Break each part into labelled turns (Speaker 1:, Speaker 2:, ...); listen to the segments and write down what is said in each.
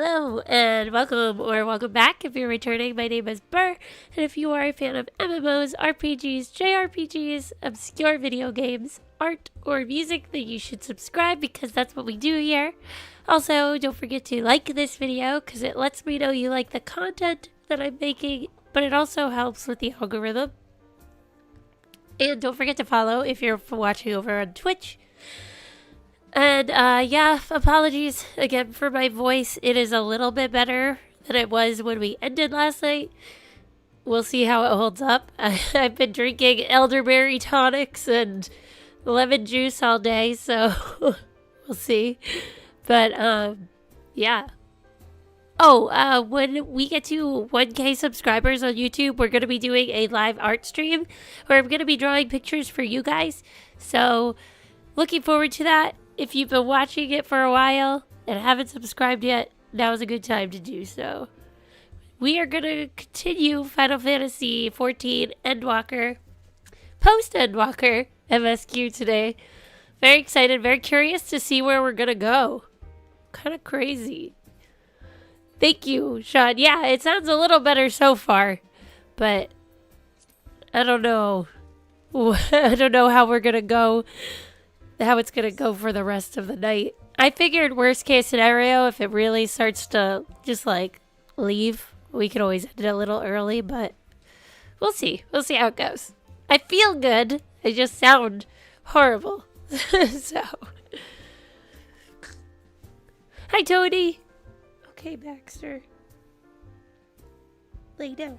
Speaker 1: Hello and welcome or welcome back if you're returning. My name is Burr, and if you are a fan of MMOs, RPGs, JRPGs, obscure video games, art, or music, then you should subscribe because that's what we do here. Also, don't forget to like this video because it lets me know you like the content that I'm making, but it also helps with the algorithm. And don't forget to follow if you're watching over on Twitch. And, yeah, apologies again for my voice. It is a little bit better than it was when we ended last night. We'll see how it holds up. I've been drinking elderberry tonics and lemon juice all day, so we'll see. But, yeah. Oh, when we get to 1K subscribers on YouTube, we're going to be doing a live art stream where I'm going to be drawing pictures for you guys. So, looking forward to that. If you've been watching it for a while and haven't subscribed yet, now is a good time to do so. We are going to continue Final Fantasy XIV Endwalker, Post-Endwalker MSQ today. Very excited, very curious to see where we're going to go. Kind of crazy. Thank you, Sean. Yeah, it sounds a little better so far, but I don't know. I don't know how we're going to go. How it's gonna go for the rest of the night. I figured worst case scenario, if it really starts to just like leave, we could always end it a little early, but we'll see. We'll see how it goes. I feel good. I just sound horrible. So, hi Tony. Okay, Baxter. Lay down.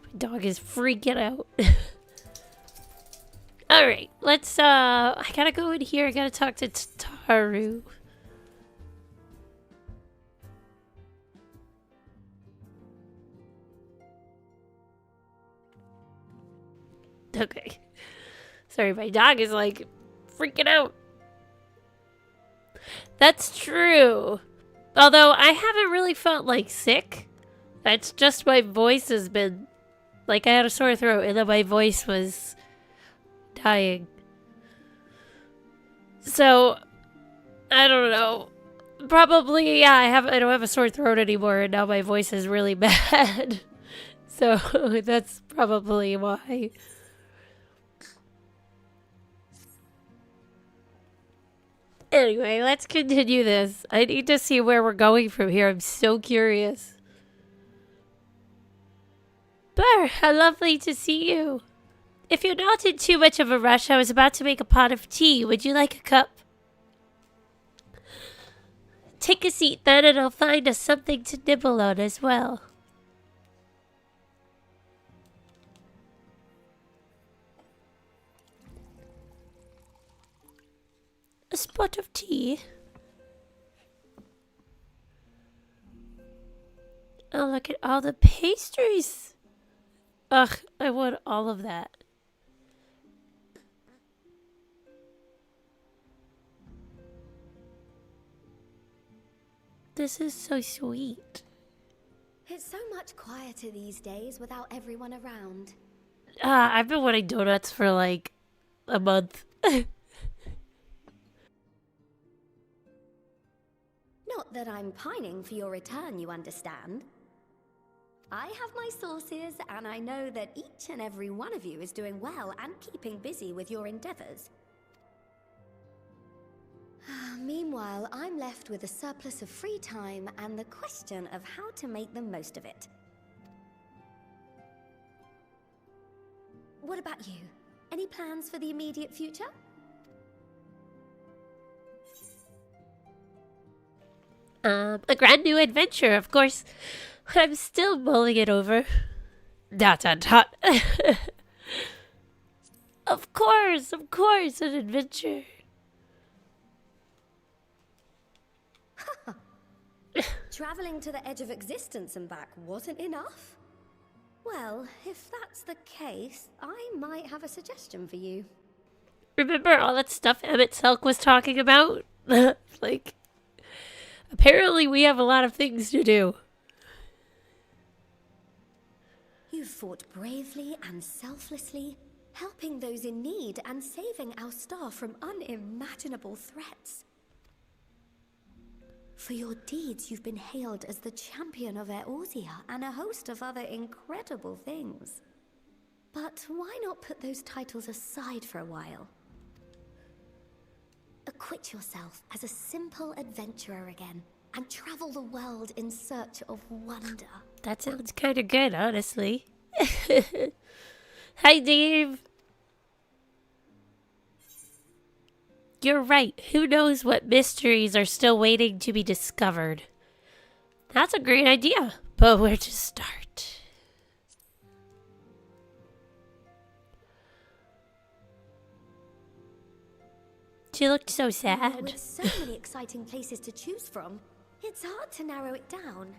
Speaker 1: My dog is freaking out. Alright, let's, I gotta go in here, I gotta talk to Taru. Okay. Sorry, my dog is, like, freaking out. That's true. Although, I haven't really felt, like, sick. That's just my voice has been, like, I had a sore throat, and then my voice was dying. So, I don't know. Probably, yeah, I don't have a sore throat anymore, and now my voice is really bad. So, that's probably why. Anyway, let's continue this. I need to see where we're going from here. I'm so curious. Burr, how lovely to see you. If you're not in too much of a rush, I was about to make a pot of tea. Would you like a cup? Take a seat then, and I'll find us something to nibble on as well. A spot of tea. Oh, look at all the pastries. Ugh, I want all of that. This is so sweet.
Speaker 2: It's so much quieter these days without everyone around.
Speaker 1: I've been wanting donuts for like a month.
Speaker 2: Not that I'm pining for your return, you understand. I have my sources, and I know that each and every one of you is doing well and keeping busy with your endeavors. Meanwhile, I'm left with a surplus of free time and the question of how to make the most of it. What about you? Any plans for the immediate future?
Speaker 1: A grand new adventure, of course. I'm still mulling it over. Dot dot dot. Of course, an adventure.
Speaker 2: Traveling to the edge of existence and back wasn't enough? Well, if that's the case, I might have a suggestion for you.
Speaker 1: Remember all that stuff Emmett Selk was talking about? Like, apparently we have a lot of things to do.
Speaker 2: You fought bravely and selflessly, helping those in need and saving our star from unimaginable threats. For your deeds, you've been hailed as the champion of Eorzea and a host of other incredible things. But why not put those titles aside for a while? Acquit yourself as a simple adventurer again, and travel the world in search of wonder.
Speaker 1: That sounds kind of good, honestly. Hi, Dave. You're right. Who knows what mysteries are still waiting to be discovered? That's a great idea, but where to start? She looked so sad.
Speaker 2: With so many exciting places to choose from, it's hard to narrow it down.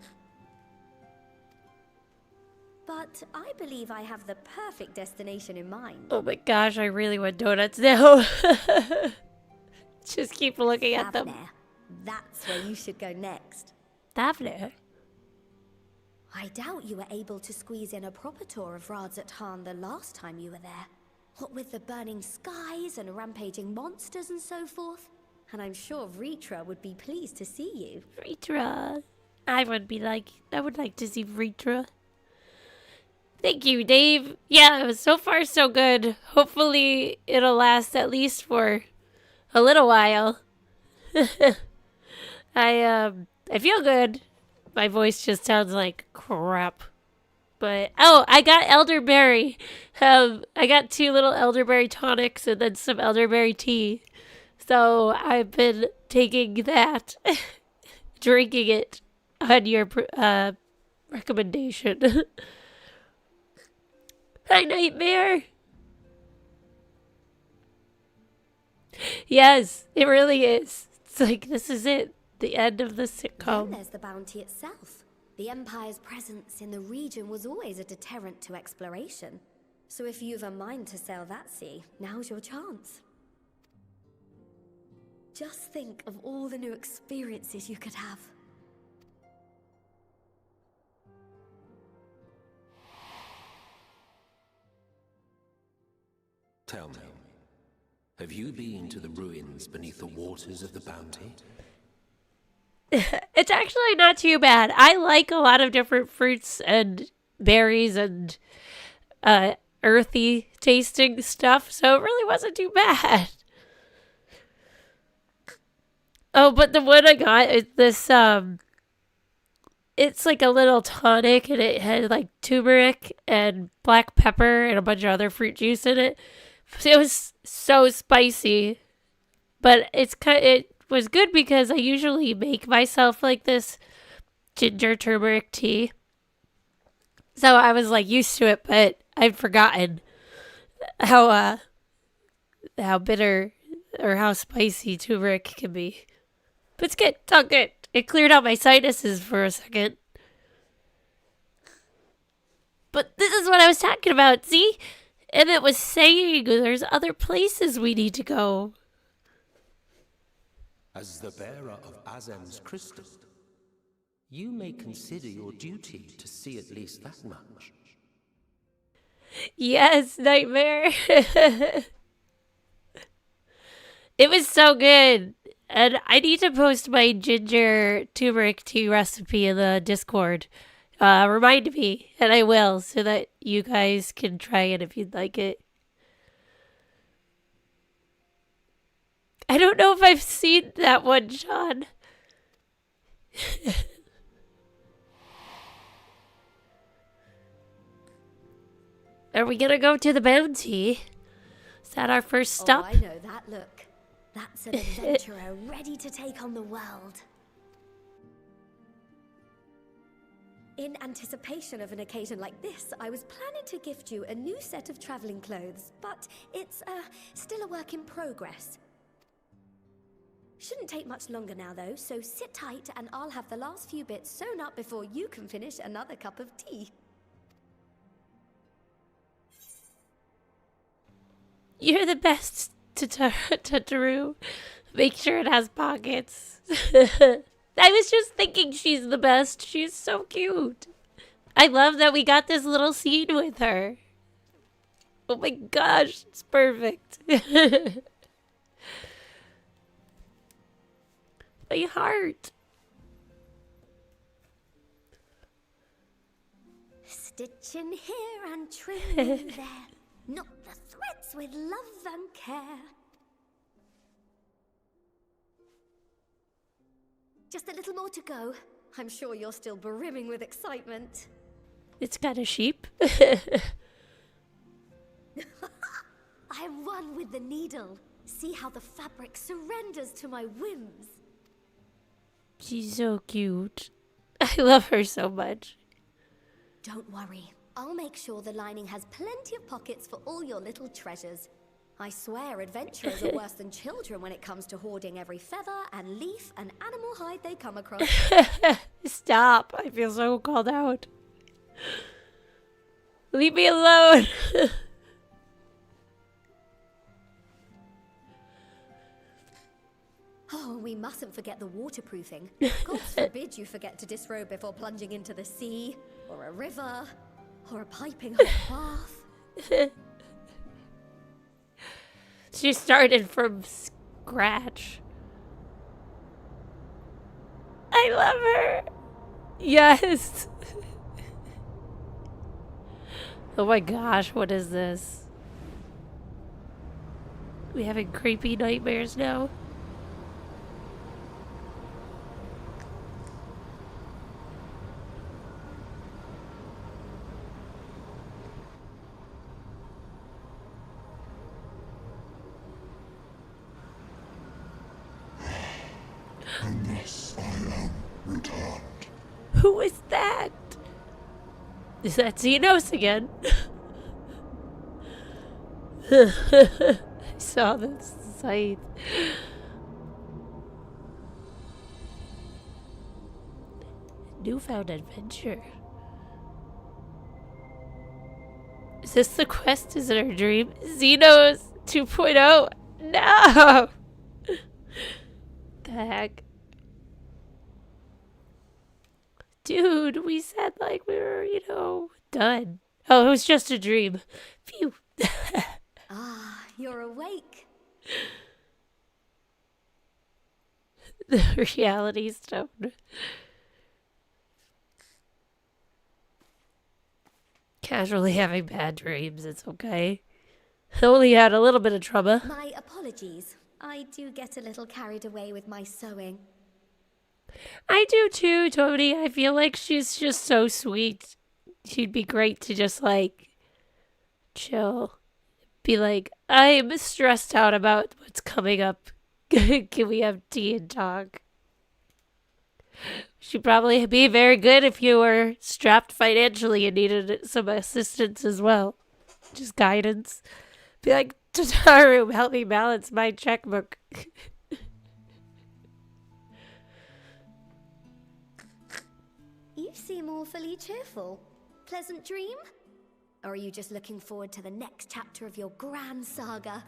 Speaker 2: But I believe I have the perfect destination in mind.
Speaker 1: Oh my gosh, I really want donuts now. Just keep looking at them.
Speaker 2: That's where you should go next.
Speaker 1: Thavner?
Speaker 2: I doubt you were able to squeeze in a proper tour of Radzat the last time you were there. What with the burning skies and rampaging monsters and so forth. And I'm sure Vritra would be pleased to see you.
Speaker 1: Vritra. I would like to see Vritra. Thank you, Dave. Yeah, so far so good. Hopefully it'll last at least for a little while. I feel good. My voice just sounds like crap. But oh, I got elderberry. I got 2 little elderberry tonics and then some elderberry tea. So I've been taking that, drinking it on your recommendation. Hi, Nightmare. Yes, it really is. It's like, this is it. The end of the sitcom.
Speaker 2: Then there's the bounty itself. The Empire's presence in the region was always a deterrent to exploration. So if you've a mind to sail that sea, now's your chance. Just think of all the new experiences you could have.
Speaker 3: Tell me, have you been to the ruins beneath the waters of the bounty?
Speaker 1: It's actually not too bad. I like a lot of different fruits and berries and earthy tasting stuff, so it really wasn't too bad. Oh, but the one I got is this, it's like a little tonic, and it had like turmeric and black pepper and a bunch of other fruit juice in it. It was so spicy, but it was good because I usually make myself like this ginger turmeric tea. So I was like used to it, but I'd forgotten how bitter or how spicy turmeric can be. But it's good. It's all good. It cleared out my sinuses for a second. But this is what I was talking about, see? Emmett was saying there's other places we need to go.
Speaker 3: As the bearer of Azem's crystal, you may consider your duty to see at least that much.
Speaker 1: Yes, Nightmare. It was so good. And I need to post my ginger turmeric tea recipe in the Discord. Remind me, and I will, so that you guys can try it if you'd like it. I don't know if I've seen that one, Sean. Are we gonna go to the bounty? Is that our first stop?
Speaker 2: Oh, I know that look. That's an adventurer ready to take on the world. In anticipation of an occasion like this, I was planning to gift you a new set of traveling clothes, but it's still a work in progress. Shouldn't take much longer now, though, so sit tight and I'll have the last few bits sewn up before you can finish another cup of tea.
Speaker 1: You're the best, Tataru. Make sure it has pockets. I was just thinking she's the best. She's so cute. I love that we got this little scene with her. Oh my gosh, it's perfect. My heart.
Speaker 2: Stitching here and trimming there. Knot the threads with love and care. Just a little more to go. I'm sure you're still brimming with excitement.
Speaker 1: It's got a sheep.
Speaker 2: I'm one with the needle. See how the fabric surrenders to my whims.
Speaker 1: She's so cute. I love her so much.
Speaker 2: Don't worry. I'll make sure the lining has plenty of pockets for all your little treasures. I swear adventurers are worse than children when it comes to hoarding every feather and leaf and animal hide they come across.
Speaker 1: Stop. I feel so called out. Leave me alone.
Speaker 2: Oh, we mustn't forget the waterproofing. God forbid you forget to disrobe before plunging into the sea, or a river, or a piping hot bath.
Speaker 1: She started from scratch. I love her. Yes. Oh my gosh, what is this? We having creepy nightmares now?
Speaker 4: And thus I am returned.
Speaker 1: Who is that? Is that Xenos again? I saw this scythe. Newfound adventure. Is this the quest? Is it our dream? Xenos 2.0? No! The heck? Dude, we said like we were, done. Oh, it was just a dream. Phew.
Speaker 2: Ah, you're awake.
Speaker 1: The reality stone. Casually having bad dreams, it's okay. I only had a little bit of trauma.
Speaker 2: My apologies. I do get a little carried away with my sewing.
Speaker 1: I do too, Tony. I feel like she's just so sweet. She'd be great to just chill. Be like, I'm stressed out about what's coming up. Can we have tea and talk? She'd probably be very good if you were strapped financially and needed some assistance as well. Just guidance. Be like, Tataru, help me balance my checkbook.
Speaker 2: You seem awfully cheerful. Pleasant dream? Or are you just looking forward to the next chapter of your grand saga?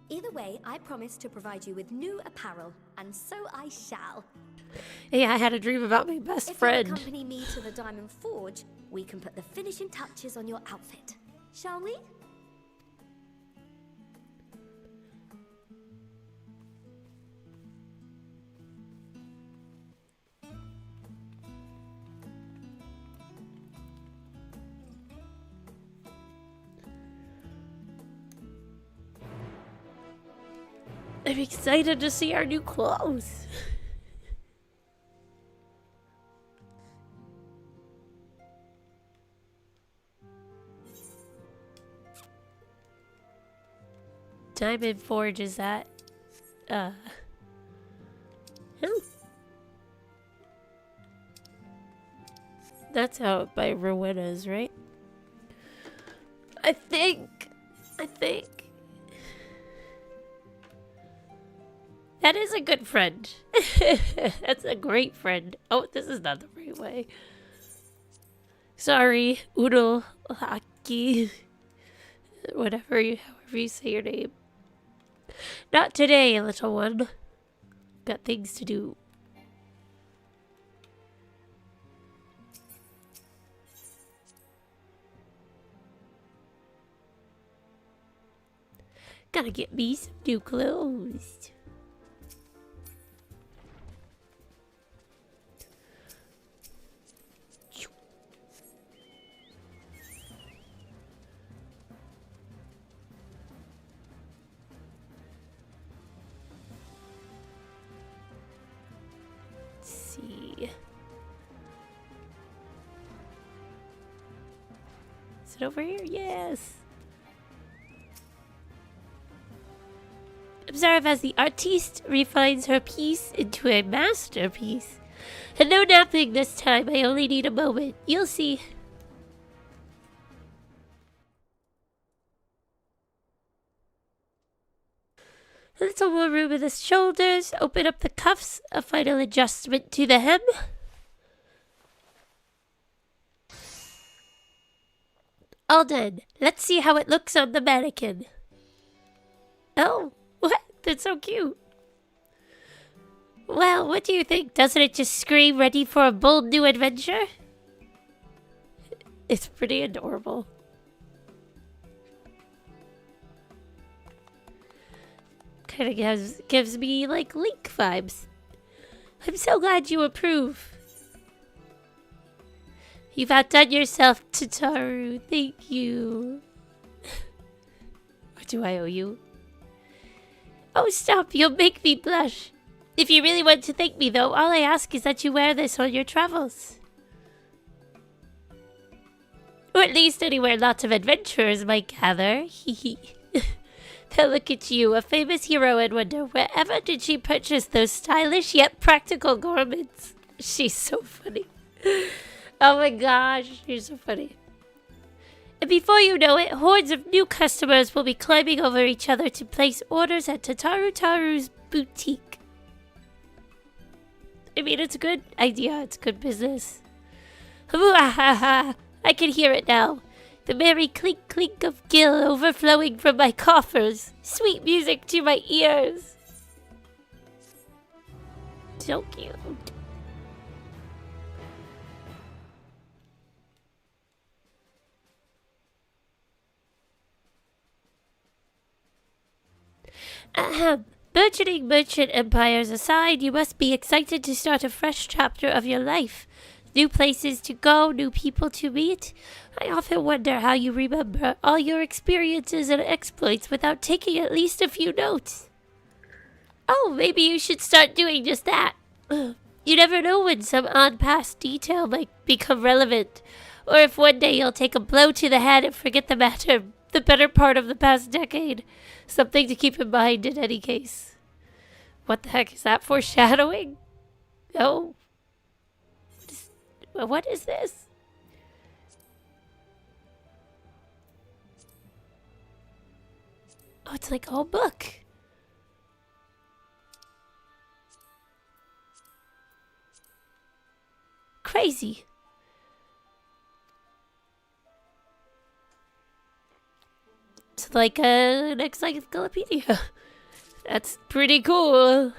Speaker 2: Either way, I promise to provide you with new apparel, and so I shall.
Speaker 1: Yeah, I had a dream about my best friend.
Speaker 2: If you accompany me to the Diamond Forge, we can put the finishing touches on your outfit. Shall we?
Speaker 1: I'm excited to see our new clothes. Diamond Forge is that? Oh. That's out by Rowena's, right? I think. That is a good friend. That's a great friend. Oh, this is not the right way. Sorry, Udo Haki. However you say your name. Not today, little one. Got things to do. Gotta get me some new clothes. it over here? Yes. Observe as the artiste refines her piece into a masterpiece. And no napping this time, I only need a moment. You'll see. A little more room in the shoulders. Open up the cuffs. A final adjustment to the hem. All done. Let's see how it looks on the mannequin. Oh, what? That's so cute. Well, what do you think? Doesn't it just scream ready for a bold new adventure? It's pretty adorable. Kind of gives me like Link vibes. I'm so glad you approve. You've outdone yourself, Tataru. Thank you. What do I owe you? Oh, stop. You'll make me blush. If you really want to thank me, though, all I ask is that you wear this on your travels. Or at least anywhere lots of adventurers might gather. Hee. They'll look at you, a famous hero, and wonder, wherever did she purchase those stylish yet practical garments? She's so funny. Oh my gosh, you're so funny. And before you know it, hordes of new customers will be climbing over each other to place orders at Taru's boutique. I mean, it's a good idea. It's good business. I can hear it now. The merry clink clink of gill overflowing from my coffers. Sweet music to my ears. So cute. Ahem. Burgeoning merchant empires aside, you must be excited to start a fresh chapter of your life. New places to go, new people to meet. I often wonder how you remember all your experiences and exploits without taking at least a few notes. Oh, maybe you should start doing just that. You never know when some odd past detail might become relevant, or if one day you'll take a blow to the head and forget the better part of the past decade. Something to keep in mind in any case. What the heck is that, foreshadowing? Oh. What is this? Oh, it's like a whole book. Crazy. It's like an encyclopedia. That's pretty cool.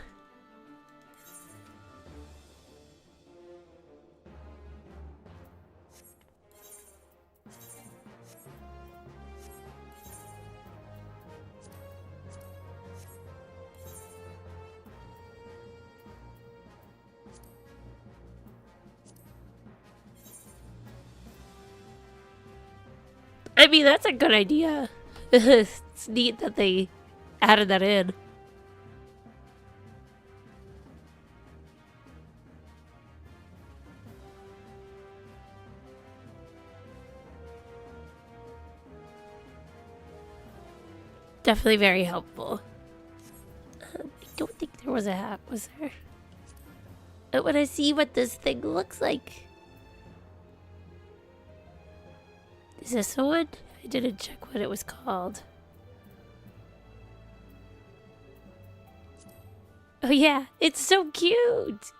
Speaker 1: I mean, that's a good idea. It's neat that they added that in. Definitely very helpful. I don't think there was a hat, was there? I want to see what this thing looks like. Is this the one? I didn't check what it was called. Oh yeah, it's so cute!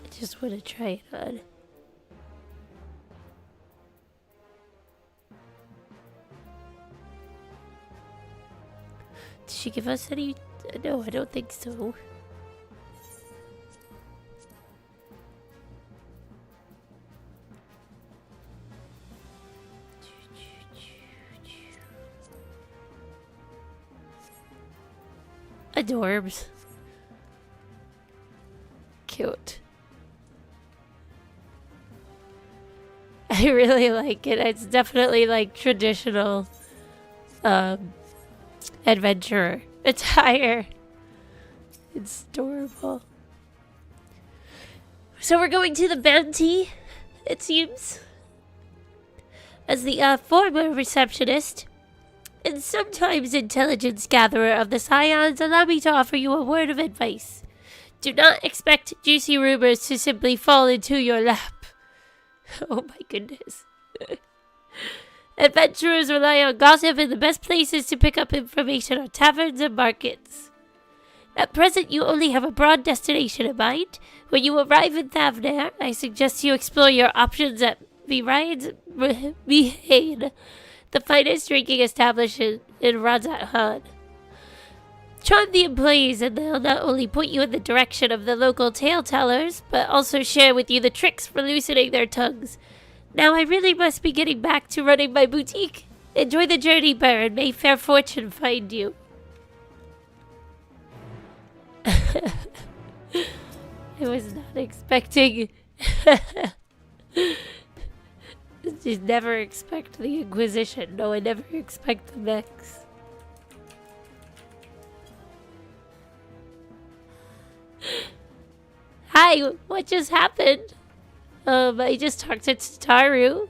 Speaker 1: I just want to try it on. Did she give us any? No, I don't think so. Adorbs. Cute. I really like it. It's definitely like traditional adventurer attire. It's adorable. So we're going to the bounty, it seems. As the former receptionist and sometimes intelligence gatherer of the Scions, allow me to offer you a word of advice. Do not expect juicy rumors to simply fall into your lap. Oh my goodness. Adventurers rely on gossip, and the best places to pick up information are taverns and markets. At present, you only have a broad destination in mind. When you arrive in Thavnair, I suggest you explore your options at Behane, the finest drinking establishment in Razat-Han. Charm the employees, and they'll not only point you in the direction of the local tale tellers, but also share with you the tricks for loosening their tongues. Now I really must be getting back to running my boutique. Enjoy the journey, Burr, and may fair fortune find you. I was not expecting... You never expect the Inquisition. No, I never expect the mechs. Hi, what just happened? I just talked to Tataru.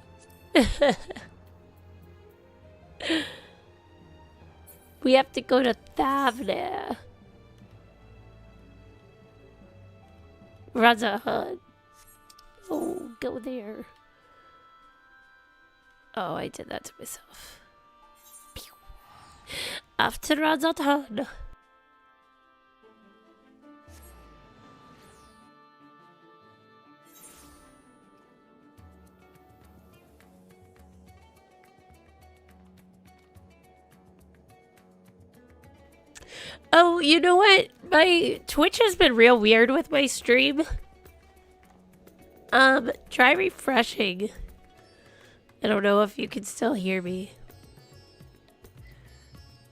Speaker 1: We have to go to Thavnair. Razat-Han. Oh, go there. Oh, I did that to myself. Pew. Off to Razat-Han. Oh, you know what? My Twitch has been real weird with my stream. Try refreshing. I don't know if you can still hear me.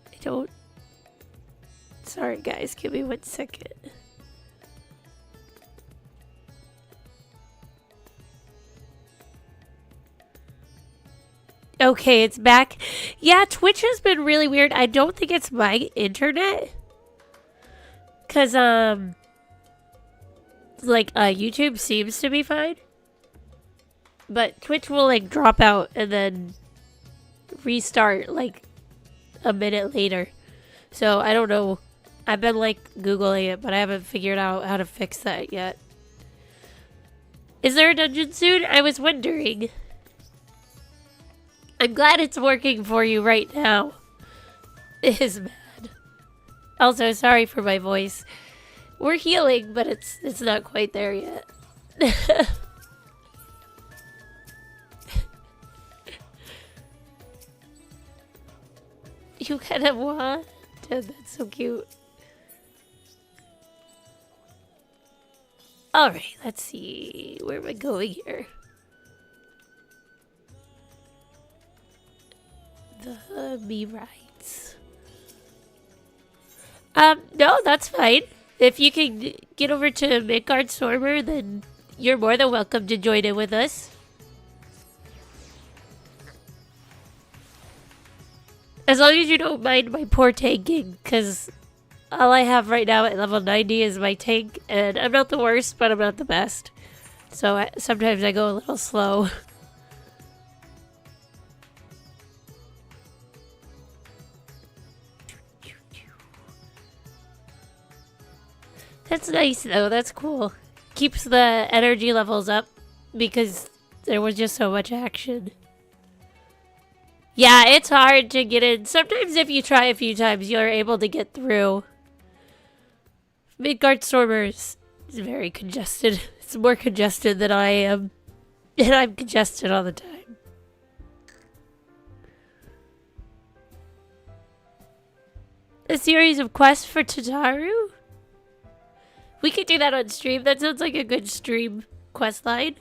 Speaker 1: I don't... Sorry guys, give me 1 second. Okay, it's back. Yeah, Twitch has been really weird. I don't think it's my internet. Cause, YouTube seems to be fine. But Twitch will, like, drop out and then restart, like, a minute later. So, I don't know. I've been, like, Googling it, but I haven't figured out how to fix that yet. Is there a dungeon soon? I was wondering. I'm glad it's working for you right now. It is bad. Also, sorry for my voice. We're healing, but it's not quite there yet. You kind of want? That's so cute. Alright, let's see. Where am I going here? The me rights. No, that's fine. If you can get over to Midgard Stormer, then you're more than welcome to join in with us. As long as you don't mind my poor tanking, because all I have right now at level 90 is my tank, and I'm not the worst, but I'm not the best. So sometimes I go a little slow. That's nice though, that's cool. Keeps the energy levels up because there was just so much action. Yeah, it's hard to get in. Sometimes if you try a few times, you're able to get through. Midgard Stormer is very congested. It's more congested than I am. And I'm congested all the time. A series of quests for Tataru? We could do that on stream. That sounds like a good stream quest line.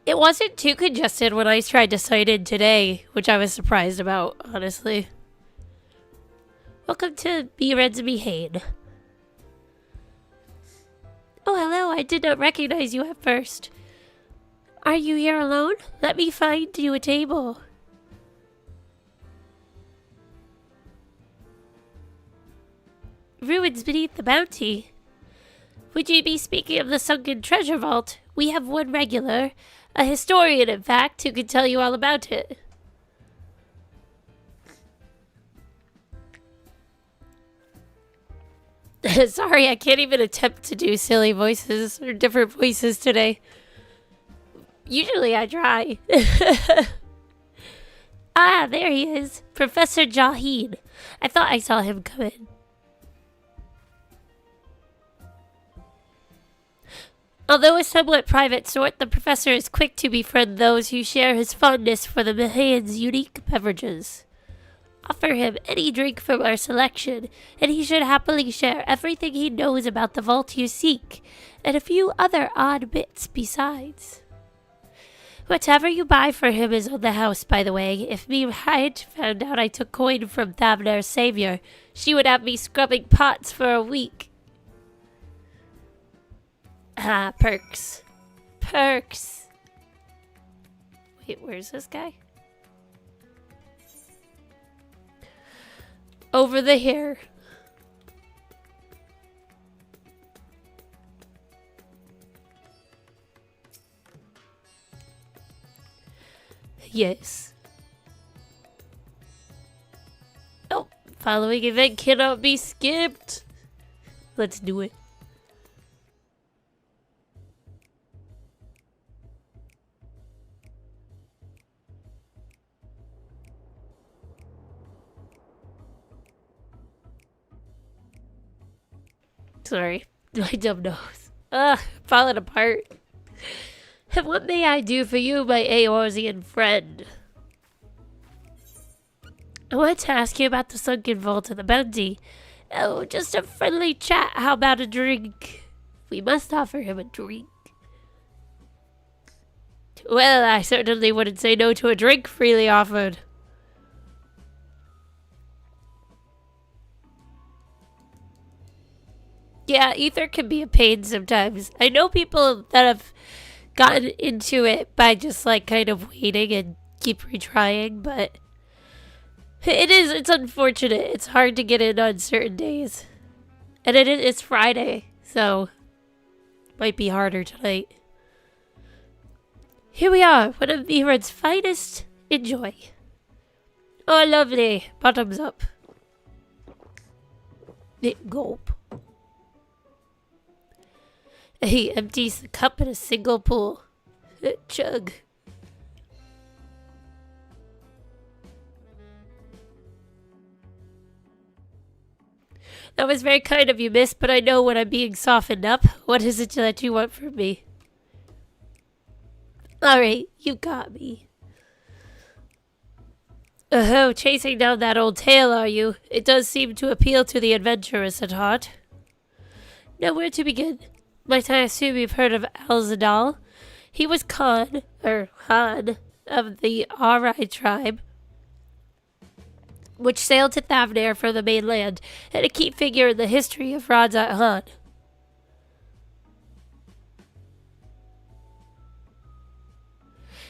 Speaker 1: It wasn't too congested when I tried to sign in today, which I was surprised about, honestly. Welcome to Behane. Oh, hello, I did not recognize you at first. Are you here alone? Let me find you a table. Ruins beneath the bounty. Would you be speaking of the sunken treasure vault? We have one regular, a historian in fact, who can tell you all about it. Sorry, I can't even attempt to do silly voices or different voices today. Usually I try. Ah, there he is. Professor Jaheen. I thought I saw him come in. Although a somewhat private sort, the professor is quick to befriend those who share his fondness for the Mahayan's unique beverages. Offer him any drink from our selection, and he should happily share everything he knows about the vault you seek, and a few other odd bits besides. Whatever you buy for him is on the house, by the way. If me Hyde found out I took coin from Thavner's savior, she would have me scrubbing pots for a week. Ah, perks. Perks. Wait, where's this guy? Over the hair. Yes. Oh, following event cannot be skipped. Let's do it. Sorry, my dumb nose. Ugh, falling apart. And what may I do for you, my Eorzean friend? I want to ask you about the sunken vault of the bounty. Oh, just a friendly chat. How about a drink? We must offer him a drink. Well, I certainly wouldn't say no to a drink freely offered. Yeah, ether can be a pain sometimes. I know people that have gotten into it by just like kind of waiting and keep retrying, but it's unfortunate. It's hard to get in on certain days. And it's Friday, so might be harder tonight. Here we are, one of Mihran's finest. Enjoy. Oh, lovely. Bottoms up. Gulp. He empties the cup in a single pull. Chug. That was very kind of you, miss, but I know when I'm being softened up. What is it that you want from me? Alright, you got me. Oh, chasing down that old tale, are you? It does seem to appeal to the adventurous at heart. Now, where to begin? Might I assume you've heard of Alzadal? He was Han of the Arai tribe, which sailed to Thavner from the mainland, and a key figure in the history of Radzat Han.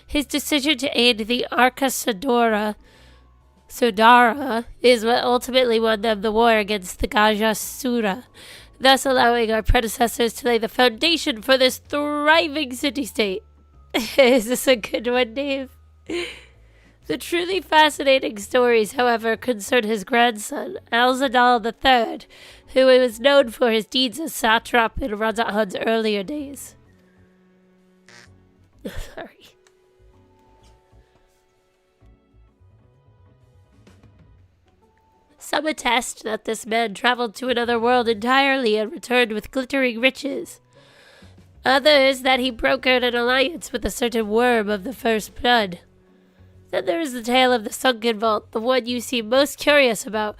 Speaker 1: His decision to aid the Arca Sodara is what ultimately won them the war against the Gajasura, thus allowing our predecessors to lay the foundation for this thriving city-state. Is this a good one, Dave? The truly fascinating stories, however, concern his grandson, Alzadal III, who was known for his deeds as satrap in Radzat Han's earlier days. Sorry. Some attest that this man traveled to another world entirely and returned with glittering riches. Others that he brokered an alliance with a certain worm of the first blood. Then there is the tale of the sunken vault, the one you seem most curious about.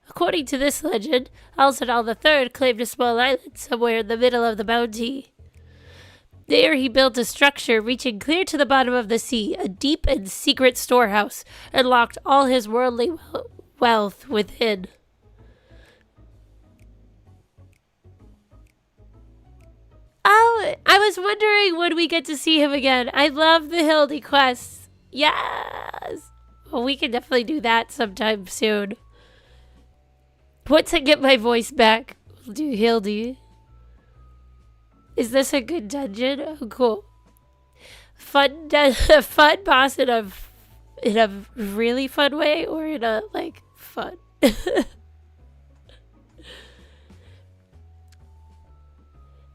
Speaker 1: According to this legend, Alzadal III claimed a small island somewhere in the middle of the bounty. There he built a structure reaching clear to the bottom of the sea, a deep and secret storehouse, and locked all his worldly wealth within. Oh, I was wondering when we get to see him again. I love the Hildy quests. Yes. Well, we can definitely do that sometime soon. Once I get my voice back, we'll do Hildy. Is this a good dungeon? Oh, cool. Fun boss in a really fun way, or in a, like, fun?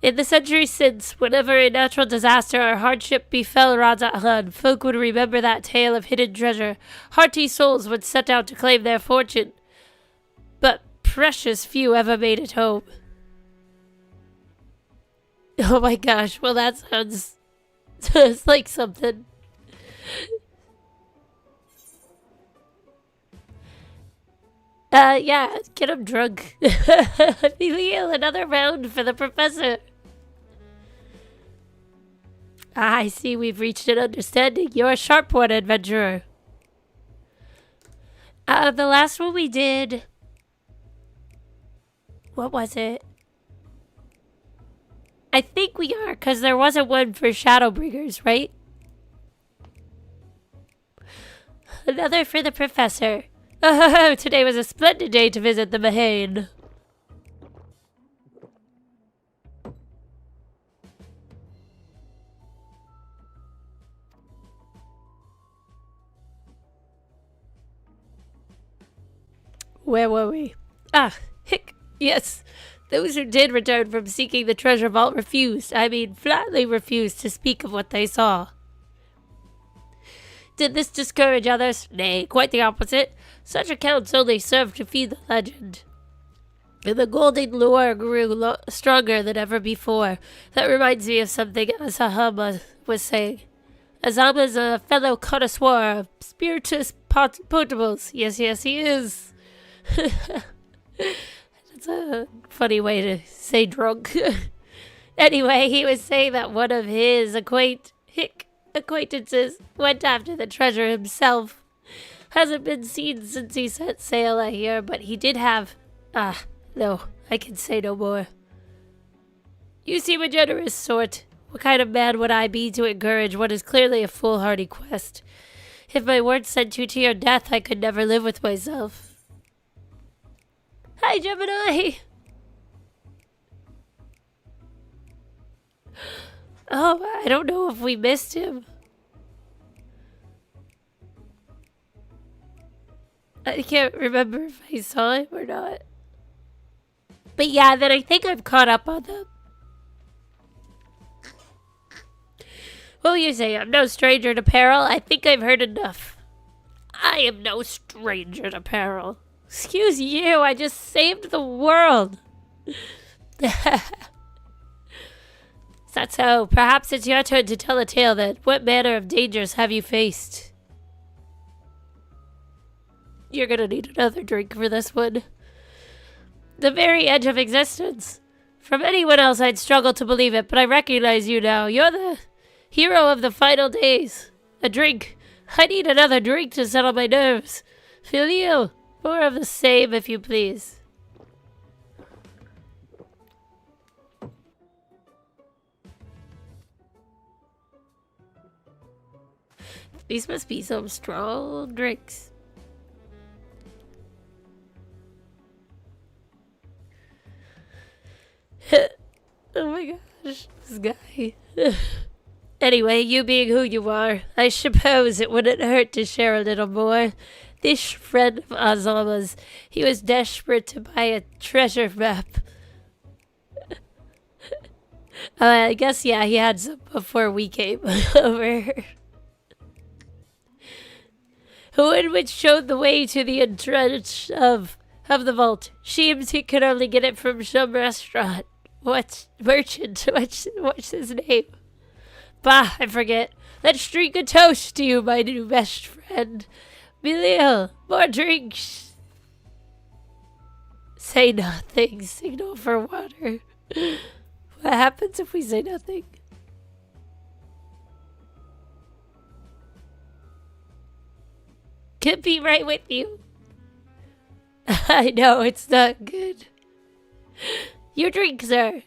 Speaker 1: In the centuries since, whenever a natural disaster or hardship befell Razahan, folk would remember that tale of hidden treasure. Hearty souls would set out to claim their fortune, but precious few ever made it home. Oh my gosh, well that sounds like something. Yeah, get him drunk. Emilio, another round for the professor. Ah, I see we've reached an understanding. You're a sharp one, adventurer. The last one we did... What was it? I think we are, because there wasn't one for Shadowbringers, right? Another for the professor. Oh, today was a splendid day to visit the Mahane. Where were we? Ah, hick, yes. Those who did return from seeking the treasure vault flatly refused to speak of what they saw. Did this discourage others? Nay, quite the opposite. Such accounts only served to feed the legend. And the golden lure grew stronger than ever before. That reminds me of something Azahama was saying. Azama's a fellow connoisseur of spiritus potables. Yes, he is. That's a funny way to say drunk. Anyway, he was saying that one of his acquaintances went after the treasure himself. Hasn't been seen since he set sail, I hear, but he did have... no, I can say no more. You seem a generous sort. What kind of man would I be to encourage what is clearly a foolhardy quest? If my word sent you to your death, I could never live with myself. Hi, Gemini! Oh, I don't know if we missed him. I can't remember if I saw him or not. But yeah, then I think I'm caught up on them. What will you say? I'm no stranger to peril. I think I've heard enough. I am no stranger to peril. Excuse you, I just saved the world. Is that so? Perhaps it's your turn to tell a tale then. What manner of dangers have you faced? You're gonna need another drink for this one. The very edge of existence. From anyone else I'd struggle to believe it, but I recognize you now. You're the hero of the final days. A drink. I need another drink to settle my nerves. Filio, more of the same if you please. These must be some strong drinks. Oh my gosh, this guy. Anyway, you being who you are, I suppose it wouldn't hurt to share a little more. This friend of Azama's, he was desperate to buy a treasure map. I guess, yeah, he had some before we came over. One which showed the way to the entrance of the vault. Seems he could only get it from some restaurant. What merchant? What's his name? Bah, I forget. Let's drink a toast to you, my new best friend. Bilil, more drinks. Say nothing. Signal for water. What happens if we say nothing? Could be right with you. I know, it's not good. Your drink, sir.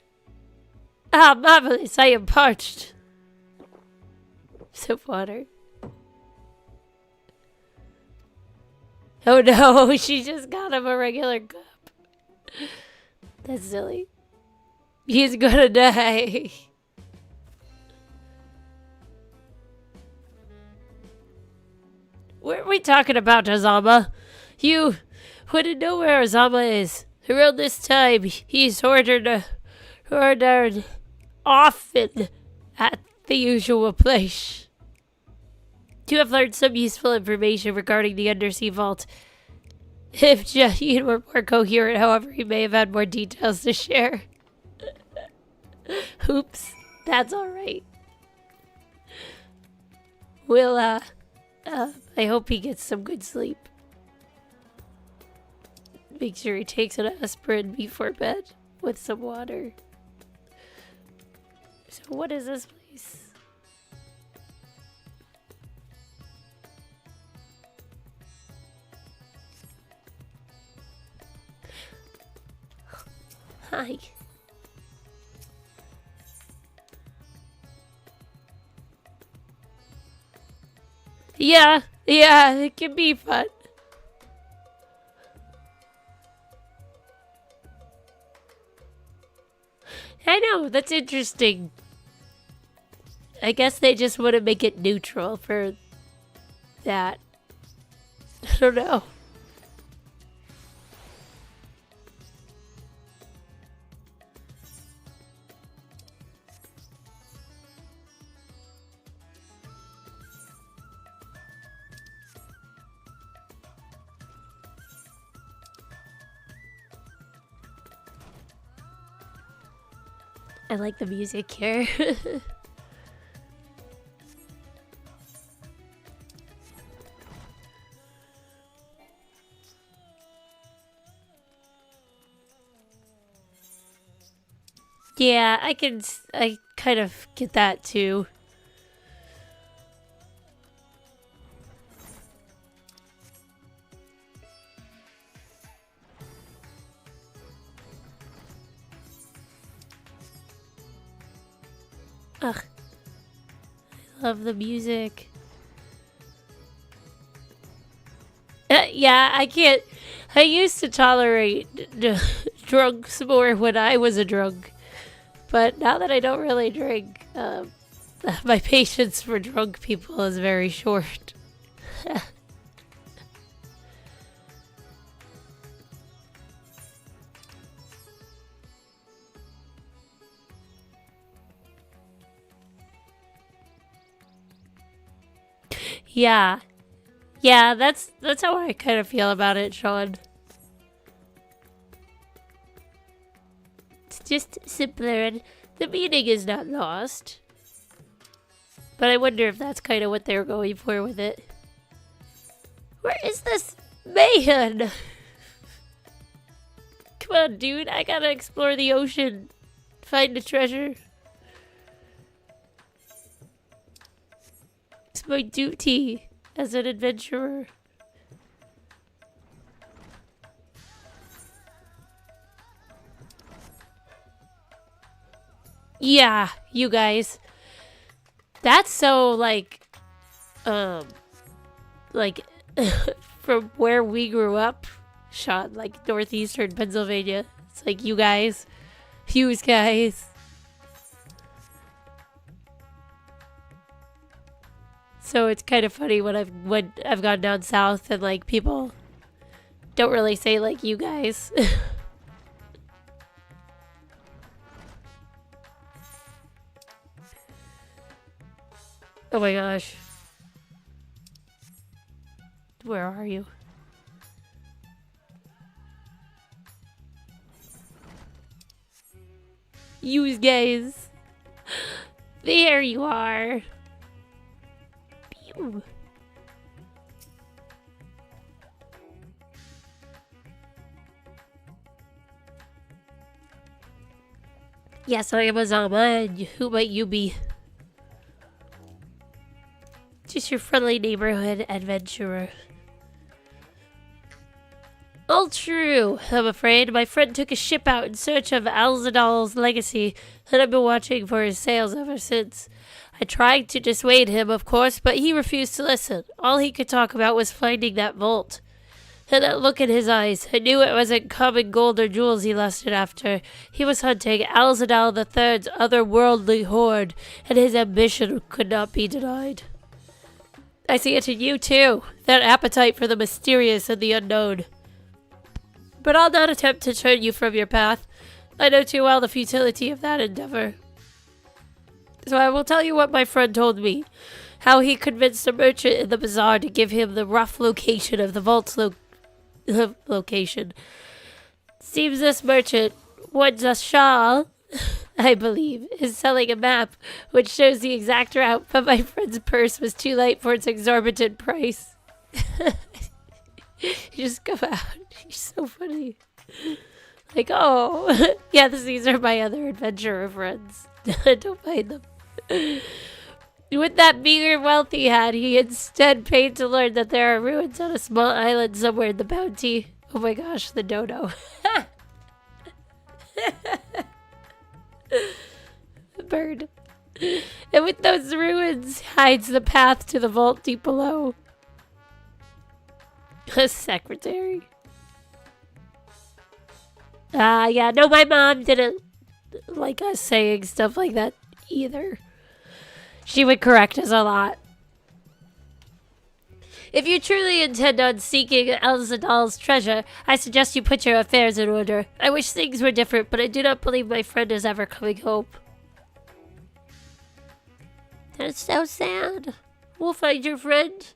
Speaker 1: Ah, marvelous, I am parched. Some water. Oh no, she just got him a regular cup. That's silly. He's gonna die. What are we talking about, Azama? You wouldn't know where Azama is. Around this time, he's ordered often at the usual place. You have learned some useful information regarding the undersea vault. If Jaheen were more coherent, however, he may have had more details to share. Oops, that's alright. We'll, I hope he gets some good sleep. Make sure he takes an aspirin before bed with some water. So what is this place? Hi. Yeah, it can be fun. I know, that's interesting. I guess they just want to make it neutral for that. I don't know. I like the music here. Yeah, I kind of get that too. Ugh. I love the music. Yeah, I can't. I used to tolerate drunks more when I was a drunk. But now that I don't really drink, my patience for drunk people is very short. Yeah. Yeah, that's how I kind of feel about it, Sean. It's just simpler and the meaning is not lost. But I wonder if that's kind of what they were going for with it. Where is this man? Come on, dude. I gotta explore the ocean. Find the treasure. It's my duty as an adventurer. Yeah, you guys. That's so, like, from where we grew up, Sean, like, northeastern Pennsylvania. It's like, you guys. So it's kind of funny when I've gone down south and, like, people don't really say, like, you guys. Oh my gosh. Where are you? You guys. There you are. Pew. Yes, I am Azama, and who might you be? Just your friendly neighborhood adventurer. All true, I'm afraid. My friend took a ship out in search of Alzadal's legacy, and I've been watching for his sails ever since. I tried to dissuade him, of course, but he refused to listen. All he could talk about was finding that vault. And that look in his eyes, I knew it wasn't common gold or jewels he lusted after. He was hunting Alzadal III's otherworldly hoard, and his ambition could not be denied. I see it in you, too, that appetite for the mysterious and the unknown. But I'll not attempt to turn you from your path. I know too well the futility of that endeavor. So I will tell you what my friend told me. How he convinced a merchant in the bazaar to give him the rough location of the vault's location. Seems this merchant, Shah, I believe, is selling a map which shows the exact route, but my friend's purse was too light for its exorbitant price. You just come out. You're so funny. Like, oh, yeah, these are my other adventurer friends. Don't mind them. With that meager wealth he had, he instead paid to learn that there are ruins on a small island somewhere in the bounty. Oh my gosh, the dodo. The bird. And with those ruins hides the path to the vault deep below. A secretary. Yeah, no, my mom didn't like us saying stuff like that either. She would correct us a lot. If you truly intend on seeking Alzadal's treasure, I suggest you put your affairs in order. I wish things were different, but I do not believe my friend is ever coming home. That's so sad. We'll find your friend.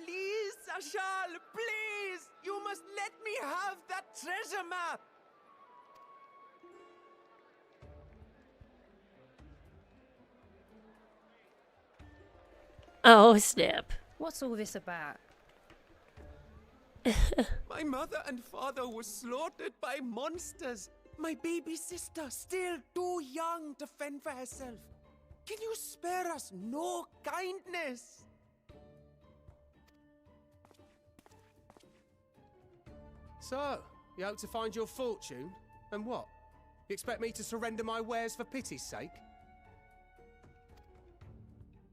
Speaker 5: Please, Ashal, please! You must let me have that treasure map!
Speaker 1: Oh, snap.
Speaker 6: What's all this about?
Speaker 5: My mother and father were slaughtered by monsters. My baby sister, still too young to fend for herself. Can you spare us no kindness?
Speaker 3: So, you hope to find your fortune? And what? You expect me to surrender my wares for pity's sake?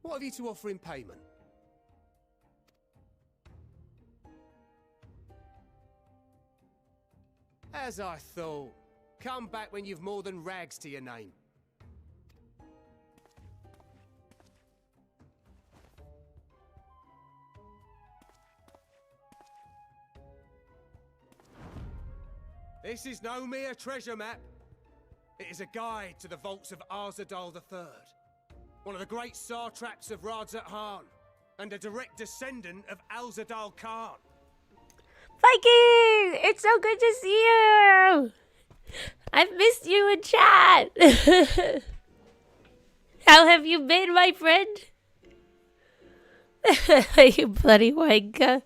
Speaker 3: What have you to offer in payment? As I thought. Come back when you've more than rags to your name. This is no mere treasure map. It is a guide to the vaults of Alzadal III, one of the great satraps of Radzat Han, and a direct descendant of Alzadal Khan.
Speaker 1: Viking! It's so good to see you! I've missed you in chat! How have you been, my friend? You bloody wanker.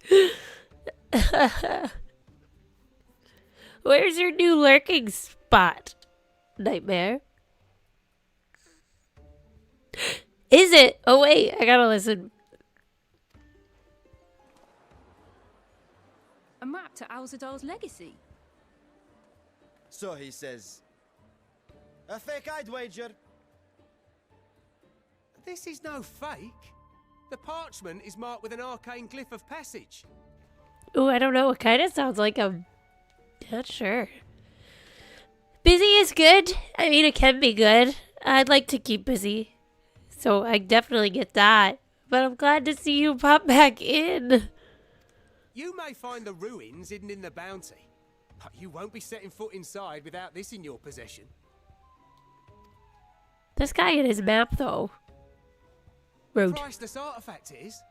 Speaker 1: Where's your new lurking spot, Nightmare? Is it? Oh wait, I gotta listen.
Speaker 6: A map to Alzadal's legacy.
Speaker 7: So he says. A fake, I'd wager.
Speaker 3: This is no fake. The parchment is marked with an arcane glyph of passage.
Speaker 1: Ooh, I don't know. It kind of sounds like I'm not sure. Busy is good. I mean, it can be good. I'd like to keep busy. So I definitely get that. But I'm glad to see you pop back in.
Speaker 3: You may find the ruins hidden in the bounty, but you won't be setting foot inside without this in your possession.
Speaker 1: This guy and his map, though. Rude.
Speaker 3: Priceless artifact it is.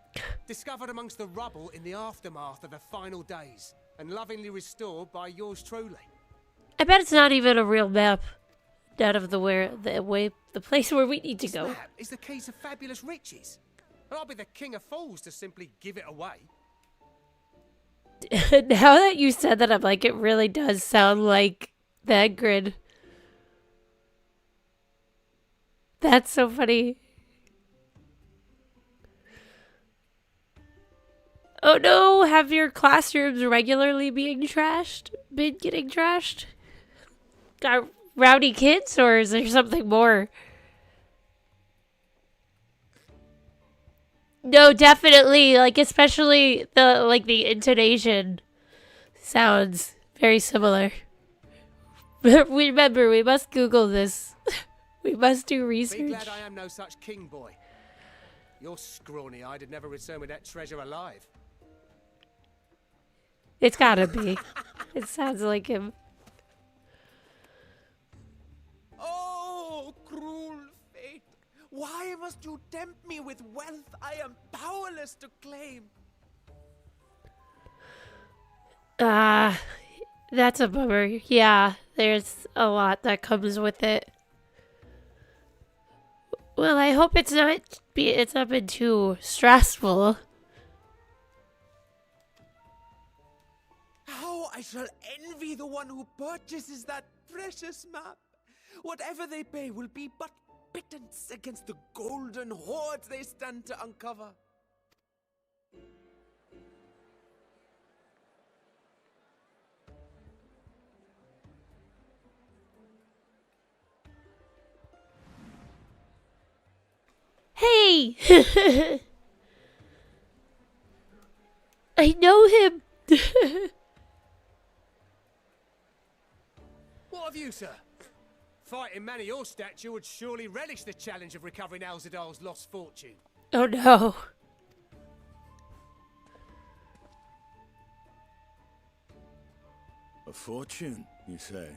Speaker 3: Discovered amongst the rubble in the aftermath of the final days, and lovingly restored by yours truly.
Speaker 1: I bet it's not even a real map. Out of the place where we need to
Speaker 3: This
Speaker 1: go.
Speaker 3: map is the key to fabulous riches. And I'll be the king of fools to simply give it away.
Speaker 1: Now that you said that, I'm like, it really does sound like that grid. That's so funny. Oh no, have your classrooms regularly been getting trashed? Got rowdy kids, or is there something more? No, definitely, like, especially the intonation sounds very similar. Remember, we must Google this. We must do
Speaker 3: Be
Speaker 1: research.
Speaker 3: glad I am no such king boy. Your scrawny-eyed would never return with that treasure alive.
Speaker 1: It's gotta be. It sounds like him.
Speaker 5: Oh, cruel fate! Why must you tempt me with wealth I am powerless to claim?
Speaker 1: That's a bummer. Yeah, there's a lot that comes with it. Well, I hope it's not been too stressful.
Speaker 5: How I shall envy the one who purchases that precious map. Whatever they pay will be but pittance against the golden hoards they stand to uncover.
Speaker 1: Hey! I know him!
Speaker 3: What have you, sir? Fighting man of your stature would surely relish the challenge of recovering Alzadal's lost fortune.
Speaker 1: Oh no.
Speaker 4: A fortune, you say?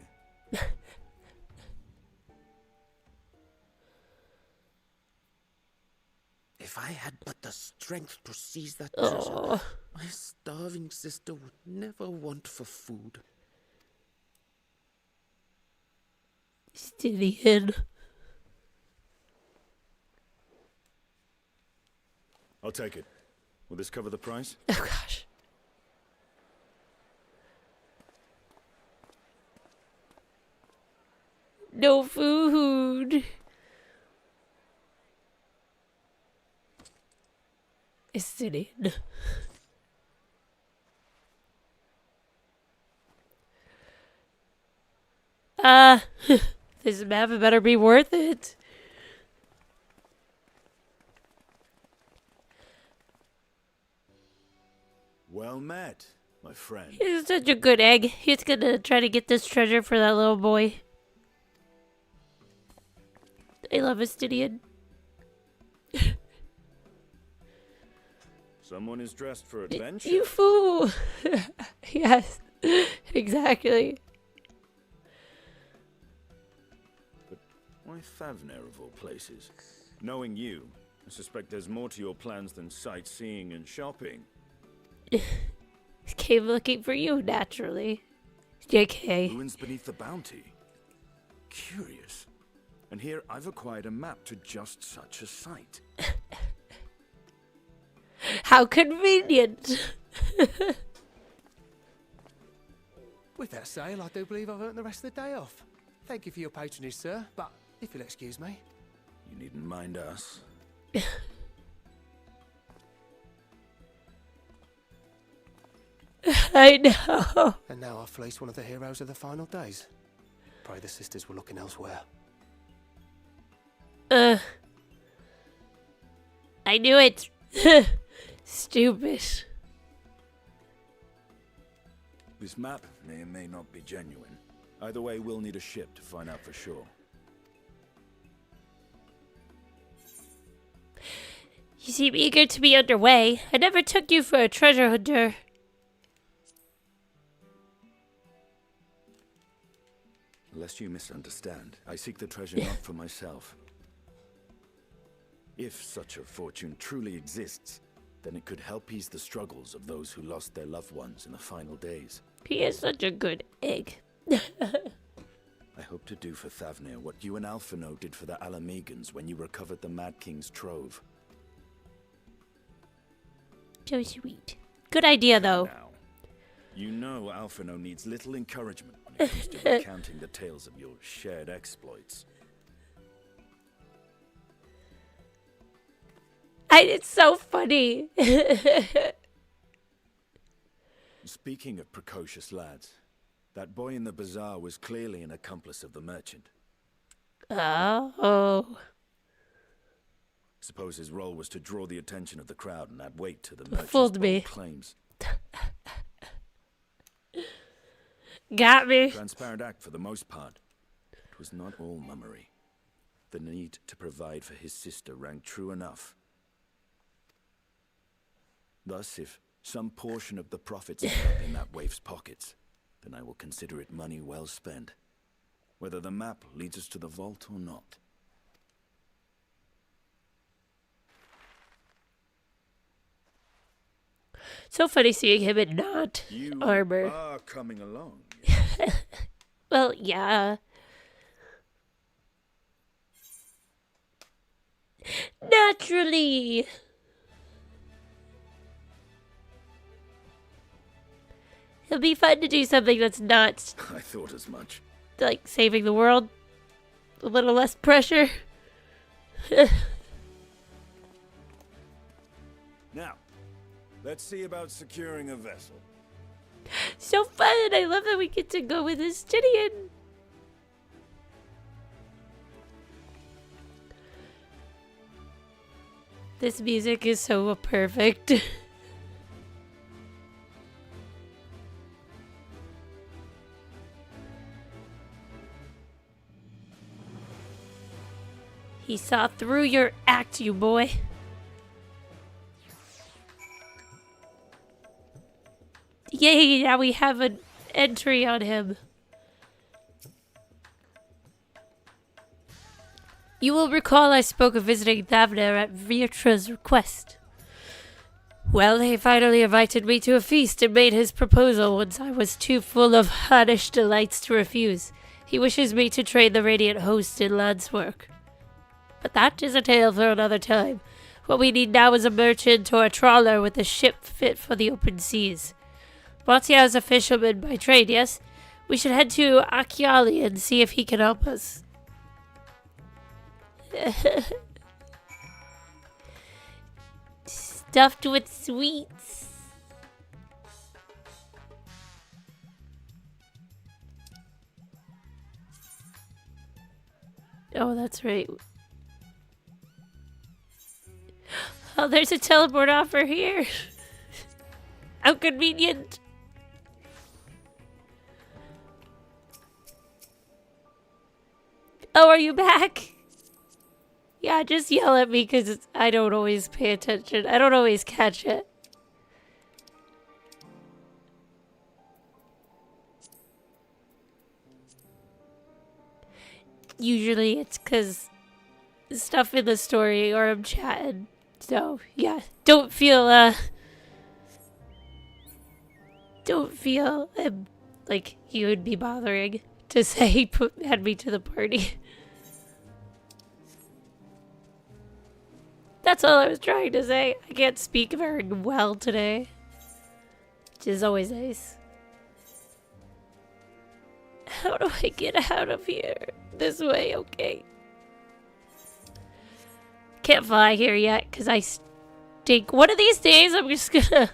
Speaker 5: If I had but the strength to seize that treasure,
Speaker 1: Oh.
Speaker 5: my starving sister would never want for food.
Speaker 1: Estinien.
Speaker 4: I'll take it. Will this cover the price?
Speaker 1: Oh gosh. No food. Estinien. This map better be worth it.
Speaker 4: Well met, my friend.
Speaker 1: He's such a good egg. He's gonna try to get this treasure for that little boy. I love Estinien.
Speaker 4: Someone is dressed for adventure.
Speaker 1: You fool! Yes, exactly.
Speaker 4: But why Thavner of all places? Knowing you, I suspect there's more to your plans than sightseeing and shopping.
Speaker 1: Came looking for you, naturally. JK.
Speaker 4: Ruins beneath the bounty. Curious. And here I've acquired a map to just such a site.
Speaker 1: How convenient!
Speaker 3: With that sale, I do believe I've earned the rest of the day off. Thank you for your patronage, sir, but if you'll excuse me.
Speaker 4: You needn't mind us.
Speaker 1: I know.
Speaker 3: And now I've fleeced one of the heroes of the final days. Pray the sisters were looking elsewhere.
Speaker 1: I knew it. Stupid.
Speaker 4: This map may or may not be genuine. Either way, we'll need a ship to find out for sure.
Speaker 1: You seem eager to be underway. I never took you for a treasure hunter.
Speaker 4: Lest you misunderstand, I seek the treasure not for myself. If such a fortune truly exists, then it could help ease the struggles of those who lost their loved ones in the final days.
Speaker 1: He is such a good egg.
Speaker 4: I hope to do for Thavner what you and Alphino did for the Alamegans when you recovered the Mad King's trove.
Speaker 1: So sweet. Good idea, though.
Speaker 4: Now, you know Alphino needs little encouragement when it comes to recounting the tales of your shared exploits.
Speaker 1: It's so funny.
Speaker 4: Speaking of precocious lads, that boy in the bazaar was clearly an accomplice of the merchant.
Speaker 1: Oh.
Speaker 4: Suppose his role was to draw the attention of the crowd and add weight to the merchant's
Speaker 1: Fooled me.
Speaker 4: bold claims.
Speaker 1: Got me.
Speaker 4: Transparent act for the most part. It was not all mummery. The need to provide for his sister rang true enough. Thus, if some portion of the profits end up in that waif's pockets, then I will consider it money well spent, whether the map leads us to the vault or not.
Speaker 1: So funny seeing him in not armor.
Speaker 4: You are coming along.
Speaker 1: Well, yeah. Naturally. It'll be fun to do something that's not
Speaker 4: I thought as much.
Speaker 1: like saving the world. A little less pressure.
Speaker 4: Now, let's see about securing a vessel.
Speaker 1: So fun! I love that we get to go with Estinien. This music is so perfect. He saw through your act, you boy. Yay, now we have an entry on him. You will recall I spoke of visiting Thavner at Viertra's request. Well, he finally invited me to a feast and made his proposal once I was too full of Hannish delights to refuse. He wishes me to train the Radiant Host in lance work. But that is a tale for another time. What we need now is a merchant or a trawler with a ship fit for the open seas. Mattia is a fisherman by trade, yes? We should head to Achiali and see if he can help us. Stuffed with sweets. Oh, that's right. Oh, there's a teleport offer here. How convenient. Oh, are you back? Yeah, just yell at me because I don't always pay attention. I don't always catch it. Usually it's because stuff in the story or I'm chatting. So, yeah, don't feel like you would be bothering to say add me to the party. That's all I was trying to say. I can't speak very well today, which is always nice. How do I get out of here? This way, okay. Can't fly here yet because I stink. One of these days, I'm just gonna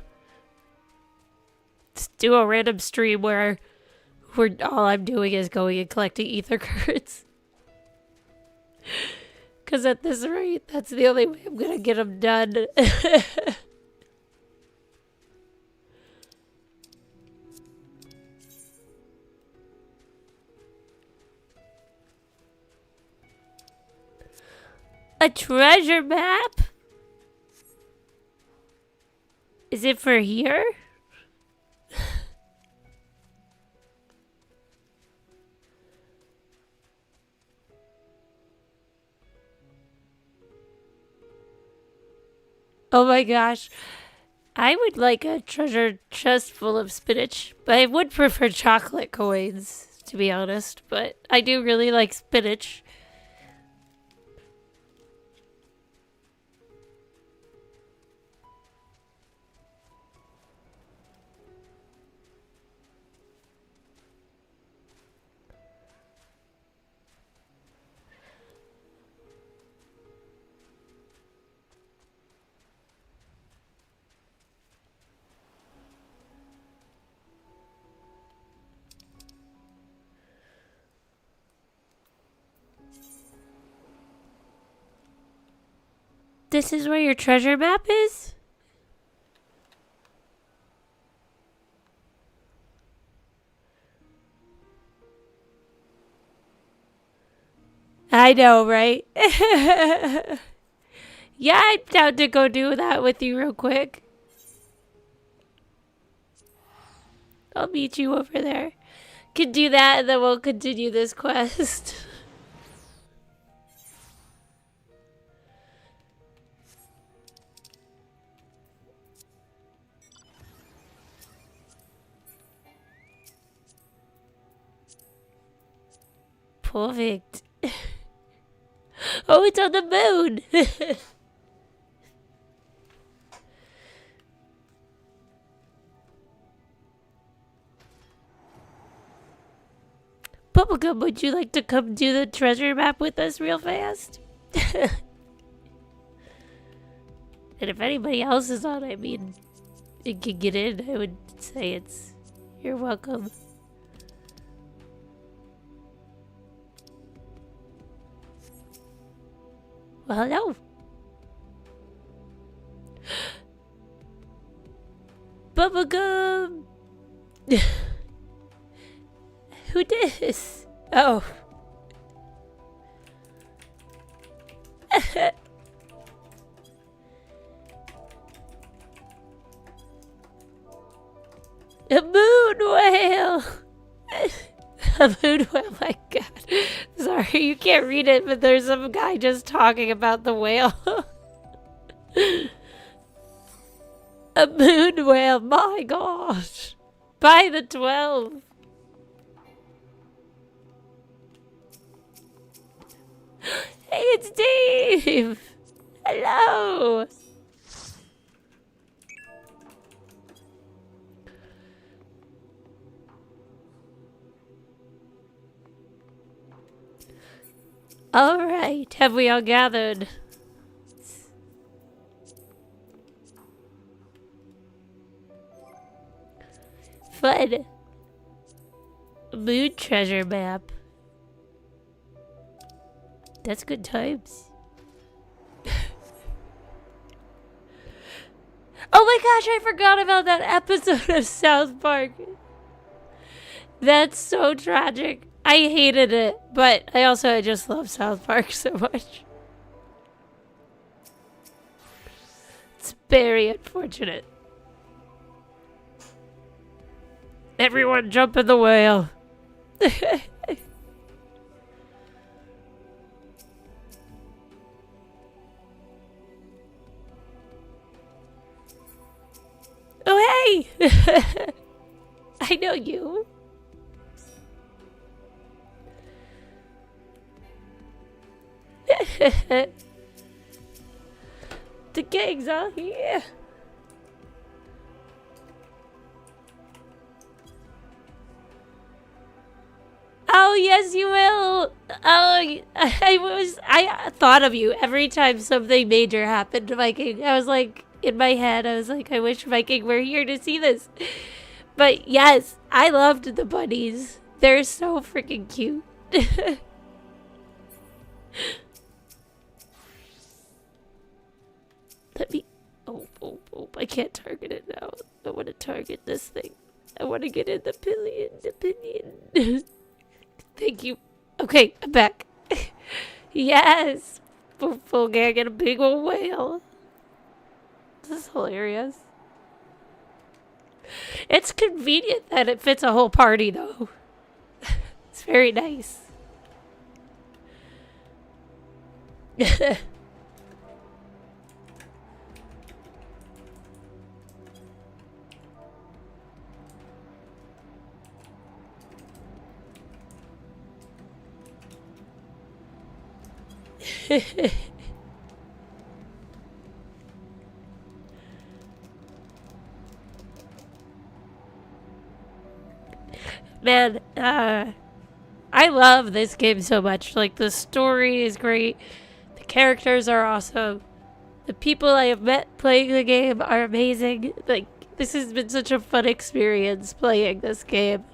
Speaker 1: do a random stream where all I'm doing is going and collecting ether cards. Because at this rate, that's the only way I'm gonna get them done. A treasure map? Is it for here? Oh my gosh. I would like a treasure chest full of spinach, but I would prefer chocolate coins, to be honest. But I do really like spinach. this is where your treasure map is? I know, right? Yeah, I'm down to go do that with you real quick. I'll meet you over there. Can do that and then we'll continue this quest. Perfect. Oh, it's on the moon. Bubblegum, would you like to come do the treasure map with us real fast? And if anybody else is on, I mean, it can get in, I would say you're welcome. Well, hello. Bubblegum! Who dis? Oh. A moon whale! A moon whale, my god. Sorry, you can't read it, but there's some guy just talking about the whale. A moon whale, my gosh. By the 12. Hey, it's Dave! Hello! Alright, have we all gathered? Fun. Moon treasure map. That's good times. Oh my gosh, I forgot about that episode of South Park. That's so tragic. I hated it, but I just love South Park so much. It's very unfortunate. Everyone jump in the whale. Oh, hey! I know you. The gang's all here. Oh, yes, you will. Oh, I thought of you every time something major happened to Viking. I was like, in my head, I was like, I wish Viking were here to see this. But yes, I loved the bunnies. They're so freaking cute. Let me... Oh, I can't target it now. I want to target this thing. I want to get in the pinion. Thank you. Okay, I'm back. Yes! Full gang and a big old whale. This is hilarious. It's convenient that it fits a whole party, though. It's very nice. Man, I love this game so much. Like, the story is great. The characters are awesome. The people I have met playing the game are amazing. Like, this has been such a fun experience playing this game.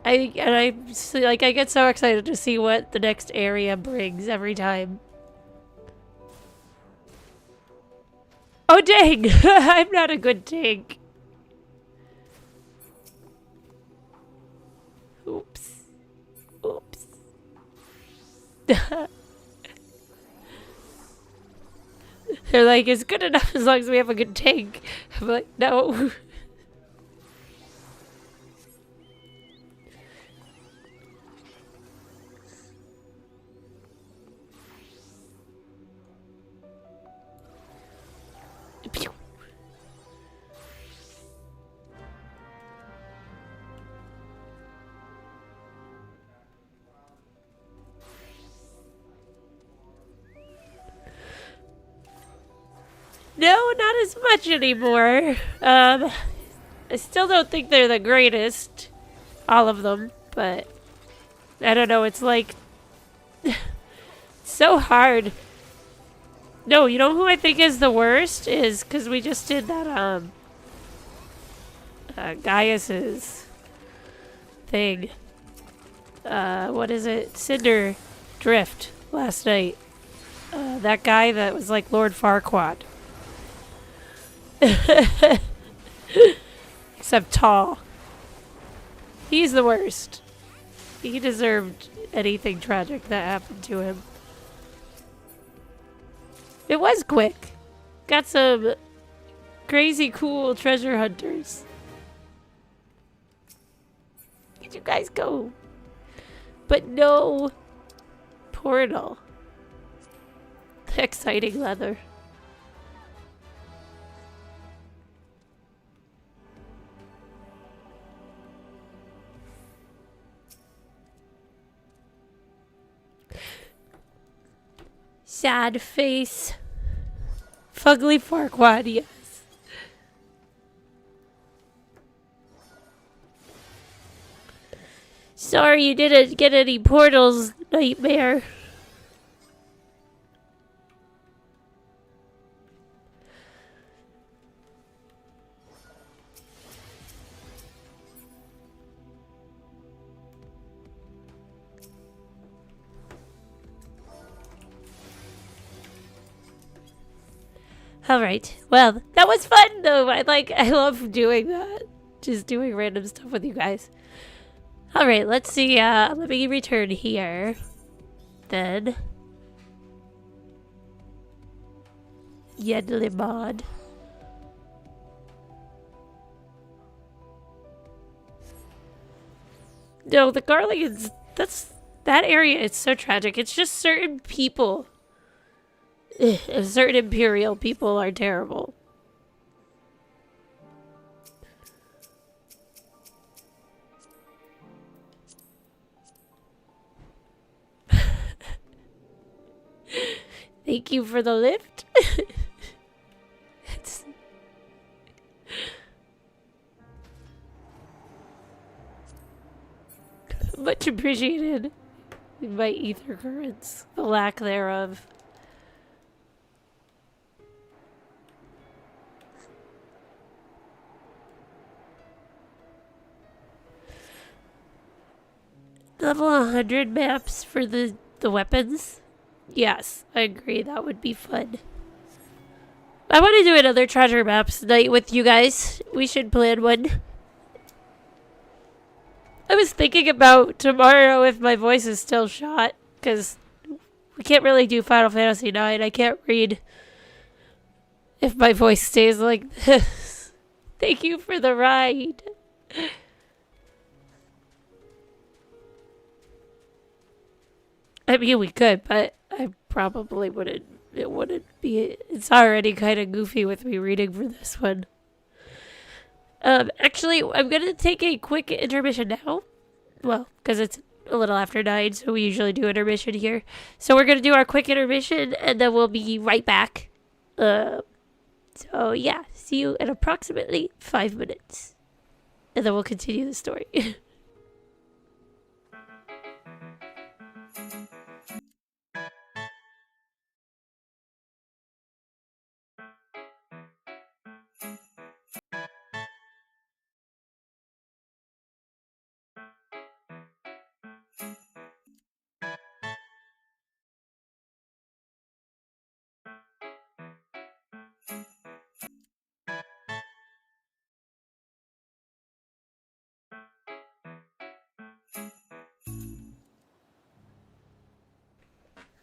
Speaker 1: I get so excited to see what the next area brings every time. Oh, dang. I'm not a good tank. Oops. Oops. They're like, it's good enough as long as we have a good tank. I'm like, no. Pew. No, not as much anymore. I still don't think they're the greatest. All of them, but I don't know, it's like so hard. No, you know who I think is the worst is because we just did that Gaius's thing. What is it? Cinder Drift last night. That guy that was like Lord Farquaad. Except tall. He's the worst. He deserved anything tragic that happened to him. It was quick. Got some crazy cool treasure hunters. Where'd you guys go? But no portal. Exciting leather. Sad face. Fugly Farquaad, yes. Sorry you didn't get any portals, Nightmare. Alright, well, that was fun though. I love doing that. Just doing random stuff with you guys. Alright, let's see, let me return here. Then. Yedlimod. No, the Garleans, that area is so tragic. It's just certain people. Certain Imperial people are terrible. Thank you for the lift. It's much appreciated by ether currents, the lack thereof. Level 100 maps for the weapons? Yes, I agree. That would be fun. I want to do another treasure maps night with you guys. We should plan one. I was thinking about tomorrow if my voice is still shot, because we can't really do Final Fantasy IX. I can't read if my voice stays like this. Thank you for the ride. I mean, we could, but I probably wouldn't. It wouldn't be. It's already kind of goofy with me reading for this one. Actually, I'm gonna take a quick intermission now. Well, because it's a little after 9, so we usually do intermission here. So we're gonna do our quick intermission, and then we'll be right back. So yeah, see you in approximately 5 minutes, and then we'll continue the story.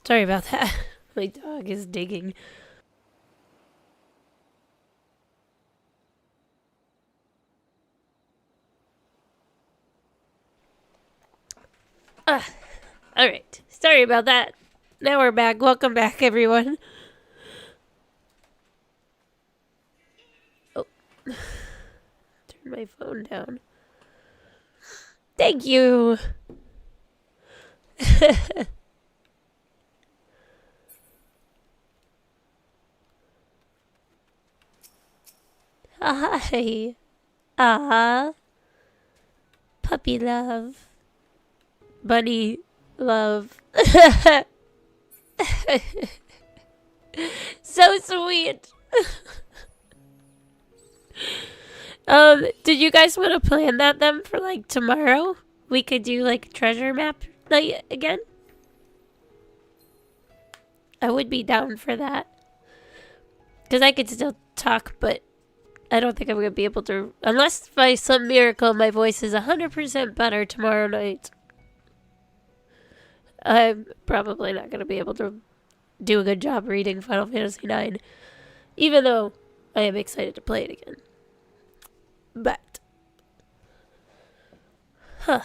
Speaker 1: Sorry about that. My dog is digging. Alright. Sorry about that. Now we're back. Welcome back, everyone. Oh. Turn my phone down. Thank you. Hi. Puppy love. Bunny love. So sweet. Did you guys want to plan that then for like tomorrow? We could do like treasure map night again? I would be down for that. Because I could still talk, but I don't think I'm going to be able to... Unless by some miracle my voice is 100% better tomorrow night. I'm probably not going to be able to do a good job reading Final Fantasy IX. Even though I am excited to play it again. But... Huh.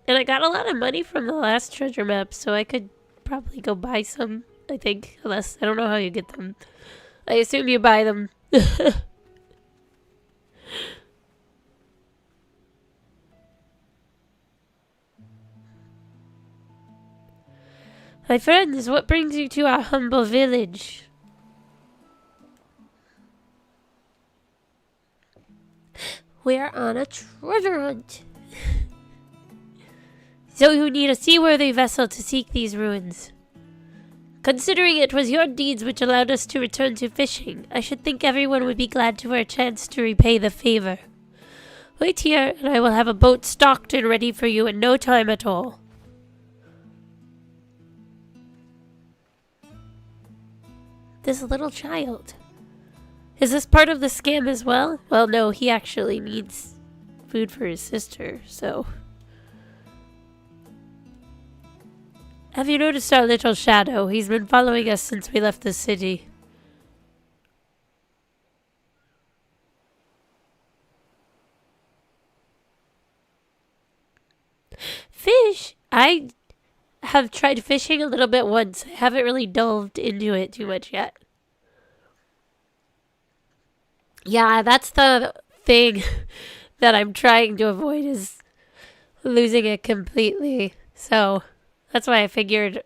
Speaker 1: And I got a lot of money from the last treasure map, so I could probably go buy some, I think. Unless, I don't know how you get them. I assume you buy them. My friends, what brings you to our humble village? We're on a treasure hunt. So you need a seaworthy vessel to seek these ruins. Considering it was your deeds which allowed us to return to fishing, I should think everyone would be glad for a chance to repay the favor. Wait here, and I will have a boat stocked and ready for you in no time at all. This little child. Is this part of the scam as well? Well, no, he actually needs food for his sister, so... Have you noticed our little shadow? He's been following us since we left the city. Fish? I have tried fishing a little bit once. I haven't really delved into it too much yet. Yeah, that's the thing that I'm trying to avoid, is losing it completely. So... That's why I figured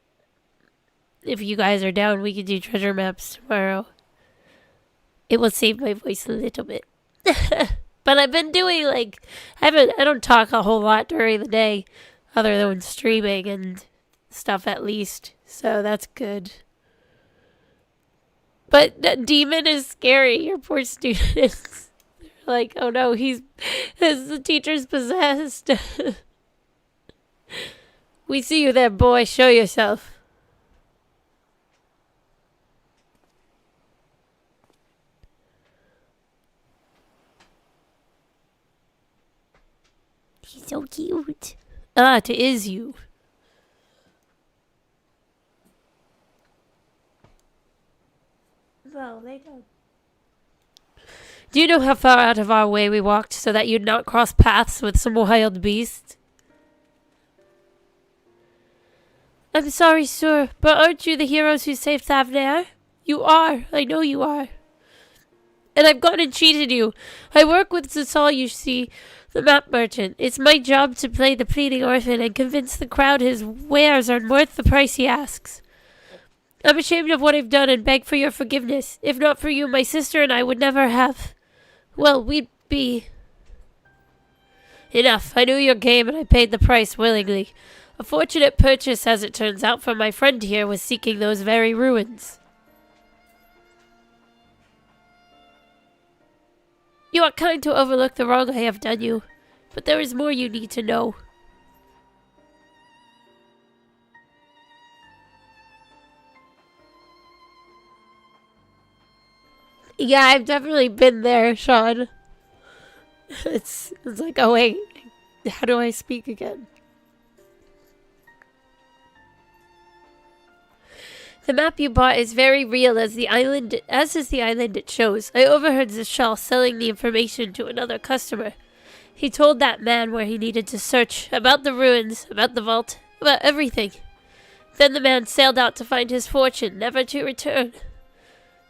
Speaker 1: if you guys are down, we could do treasure maps tomorrow. It will save my voice a little bit. But I've been doing like, I don't talk a whole lot during the day other than streaming and stuff at least. So that's good. But that demon is scary. Your poor students. They're like, oh no, the teacher's possessed. We see you there, boy. Show yourself. He's so cute. Ah, it is you. Well, they go. Do you know how far out of our way we walked so that you'd not cross paths with some wild beast? I'm sorry, sir, but aren't you the heroes who saved Thavnair? You are. I know you are. And I've gone and cheated you. I work with Zasal, you see, the map merchant. It's my job to play the pleading orphan and convince the crowd his wares are worth the price he asks. I'm ashamed of what I've done and beg for your forgiveness. If not for you, my sister and I would never have... Well, we'd be... Enough. I knew your game and I paid the price willingly. A fortunate purchase, as it turns out, for my friend here was seeking those very ruins. You are kind to overlook the wrong I have done you, but there is more you need to know. Yeah, I've definitely been there, Sean. It's like, oh wait, How do I speak again? The map you bought is very real as is the island it shows. I overheard Zashal selling the information to another customer. He told that man where he needed to search, about the ruins, about the vault, about everything. Then the man sailed out to find his fortune, never to return.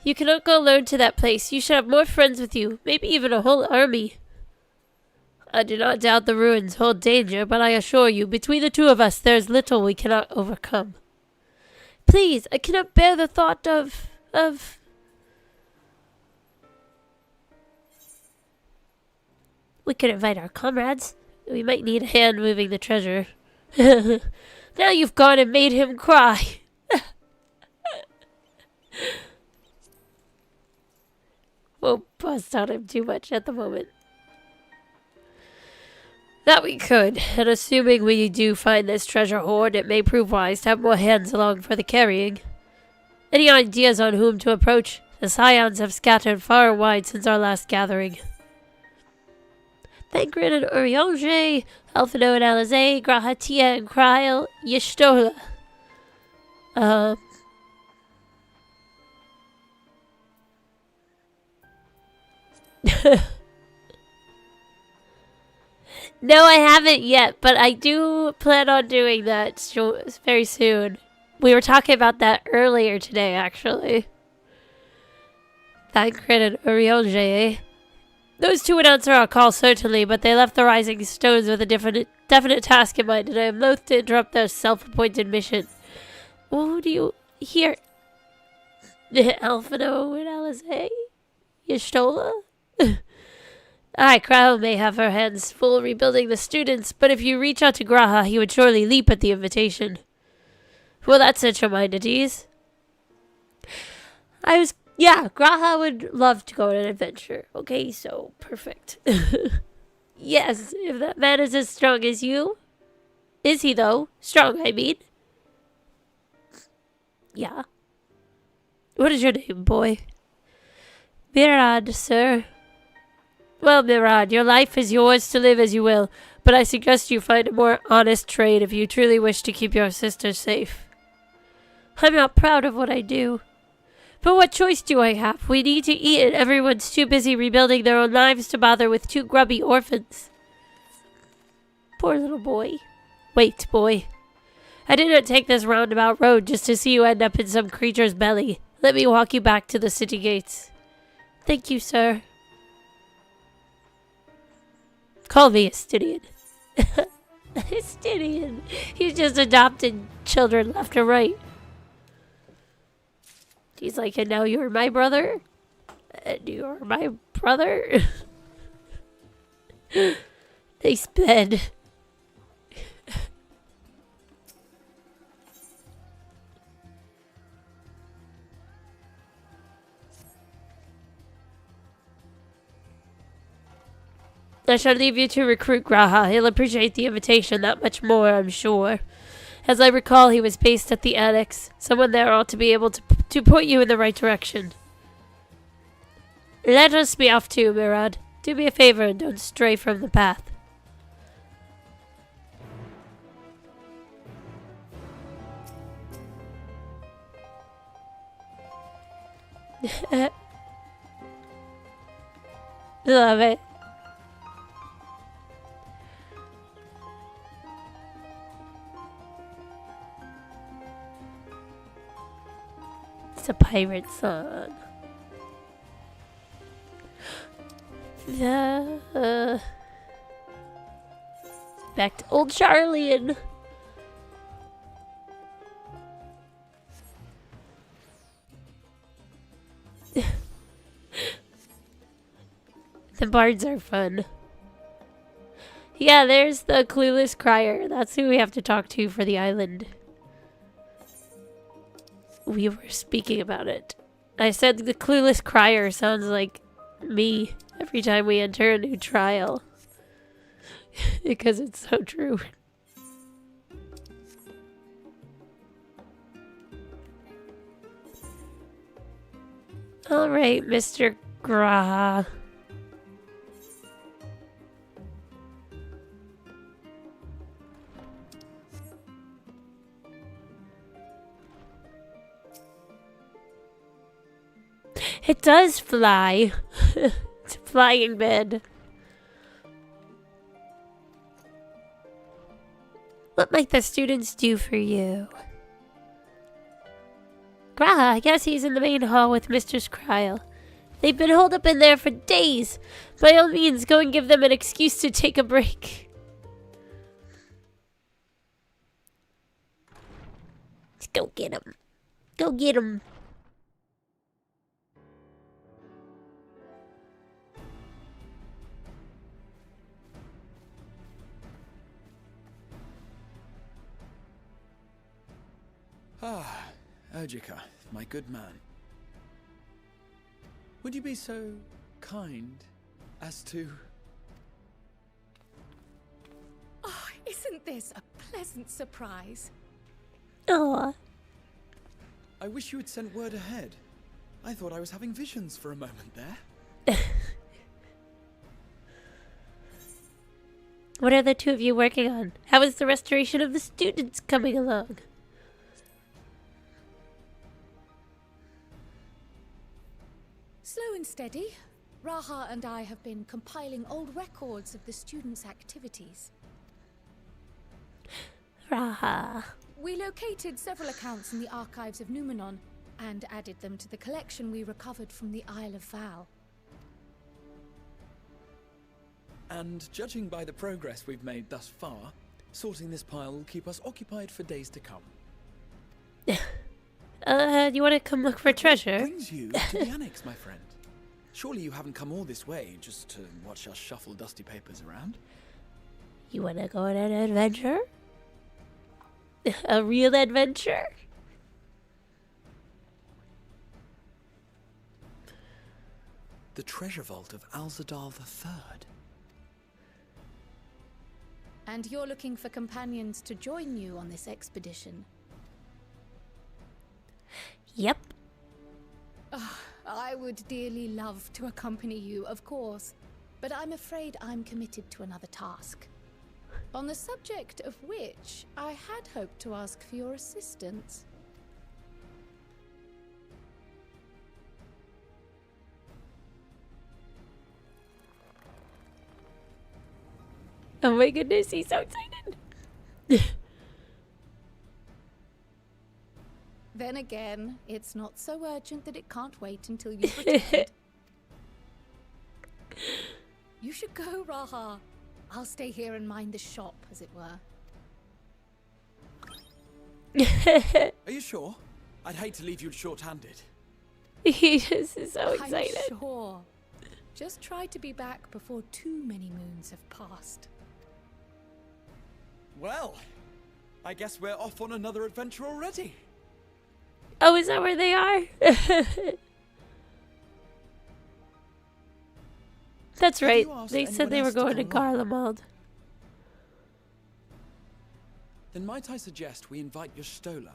Speaker 1: You cannot go alone to that place. You should have more friends with you, maybe even a whole army. I do not doubt the ruins hold danger, but I assure you, between the two of us, there is little we cannot overcome. Please, I cannot bear the thought of... We could invite our comrades. We might need a hand moving the treasure. Now you've gone and made him cry. Won't bust on him too much at the moment. That we could, and assuming we do find this treasure hoard, it may prove wise to have more hands along for the carrying. Any ideas on whom to approach? The scions have scattered far and wide since our last gathering. Thancred and Uriange, Alphino and Alizé, Grahatia and Kryl, Yishtola. No, I haven't yet, but I do plan on doing that very soon. We were talking about that earlier today, actually. Thancred and Uriange. Those two would answer our call, certainly, but they left the Rising Stones with a definite task in mind, and I am loath to interrupt their self-appointed mission. Well, who do you hear? Alphino and Alizé? Yishtola? Aye, Kryl may have her hands full rebuilding the students, but if you reach out to Graha, he would surely leap at the invitation. Well, that set your mind at ease. Yeah, Graha would love to go on an adventure. Okay, so perfect. Yes, if that man is as strong as you. Is he, though? Strong, I mean. Yeah. What is your name, boy? Mirad, sir. Well, Mirad, your life is yours to live as you will, but I suggest you find a more honest trade if you truly wish to keep your sister safe. I'm not proud of what I do. But what choice do I have? We need to eat and everyone's too busy rebuilding their own lives to bother with two grubby orphans. Poor little boy. Wait, boy. I did not take this roundabout road just to see you end up in some creature's belly. Let me walk you back to the city gates. Thank you, sir. Call me Estinien. Estinien. He's just adopted children left and right. He's like, and now you're my brother? And you're my brother? Nice bed. I shall leave you to recruit Graha. He'll appreciate the invitation that much more, I'm sure. As I recall, he was based at the Annex. Someone there ought to be able to point you in the right direction. Let us be off too, Mirad. Do me a favor and don't stray from the path. Love it. It's a pirate song. Back to old Charlian. The bards are fun. Yeah, there's the clueless crier. That's who we have to talk to for the island. We were speaking about it. I said the clueless crier sounds like me every time we enter a new trial. Because it's so true. Alright, Mr. Graha. It does fly. It's a flying bed. What might the students do for you? Graha, I guess he's in the main hall with Mistress Kryl. They've been holed up in there for days. By all means, go and give them an excuse to take a break. Let's go get him. Go get him.
Speaker 4: Ah, Urgika, my good man. Would you be so kind as to...
Speaker 8: Oh, isn't this a pleasant surprise?
Speaker 1: Aw.
Speaker 4: I wish you had sent word ahead. I thought I was having visions for a moment there.
Speaker 1: What are the two of you working on? How is the restoration of the students coming along?
Speaker 8: Slow and steady. Raha and I have been compiling old records of the students' activities.
Speaker 1: Raha.
Speaker 8: We located several accounts in the archives of Numenon and added them to the collection we recovered from the Isle of Val.
Speaker 4: And judging by the progress we've made thus far, sorting this pile will keep us occupied for days to come.
Speaker 1: You want to come look for treasure?
Speaker 4: What brings you to the annex, my friend? Surely you haven't come all this way just to watch us shuffle dusty papers around?
Speaker 1: You want to go on an adventure? A real adventure?
Speaker 4: The treasure vault of Alzadal III.
Speaker 8: And you're looking for companions to join you on this expedition?
Speaker 1: Yep.
Speaker 8: I would dearly love to accompany you, of course, but I'm afraid I'm committed to another task. On the subject of which, I had hoped to ask for your assistance.
Speaker 1: Oh my goodness, he's so excited.
Speaker 8: Then again, it's not so urgent that it can't wait until you've returned. You should go, Raha. I'll stay here and mind the shop, as it were.
Speaker 4: Are you sure? I'd hate to leave you short-handed.
Speaker 1: He just is so excited.
Speaker 8: I'm sure. Just try to be back before too many moons have passed.
Speaker 4: Well, I guess we're off on another adventure already.
Speaker 1: Oh, is that where they are? That's right. They said they were going to Garlemald.
Speaker 4: Then might I suggest we invite your Stola?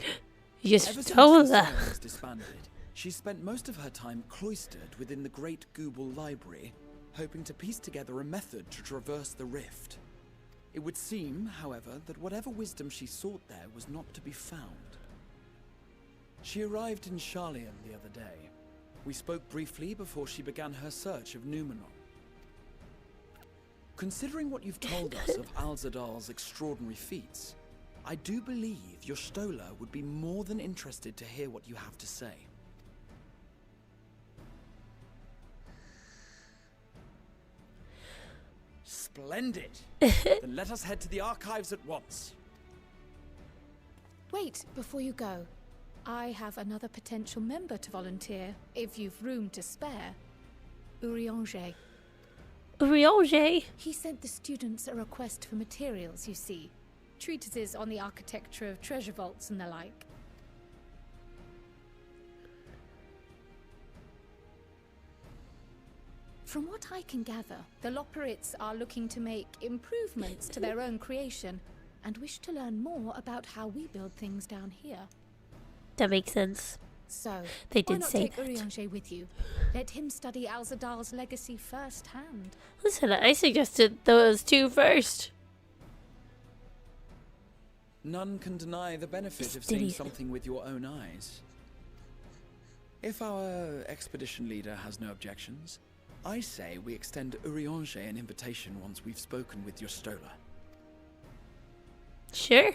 Speaker 4: Ever since the Sire was disbanded, she spent most of her time cloistered within the Great Gooble Library, hoping to piece together a method to traverse the rift. It would seem, however, that whatever wisdom she sought there was not to be found. She arrived in Sharlayan the other day. We spoke briefly before she began her search of Numenon. Considering what you've told us of Alzadal's extraordinary feats, I do believe your Stola would be more than interested to hear what you have to say. Splendid! Then let us head to the archives at once.
Speaker 8: Wait, before you go. I have another potential member to volunteer, if you've room to spare. Urianger.
Speaker 1: Urianger?
Speaker 8: He sent the students a request for materials, you see. Treatises on the architecture of treasure vaults and the like. From what I can gather, the Loporrits are looking to make improvements to their own creation and wish to learn more about how we build things down here.
Speaker 1: That makes sense.
Speaker 8: So,
Speaker 1: they
Speaker 8: why
Speaker 1: did
Speaker 8: not
Speaker 1: say
Speaker 8: take
Speaker 1: that.
Speaker 8: Urianger with you? Let him study Alzadal's legacy firsthand.
Speaker 1: Listen, I suggested those two first.
Speaker 4: None can deny the benefit of seeing
Speaker 1: Estinien.
Speaker 4: something with your own eyes. If our expedition leader has no objections, I say we extend Urianger an invitation once we've spoken with your Stola.
Speaker 1: Sure.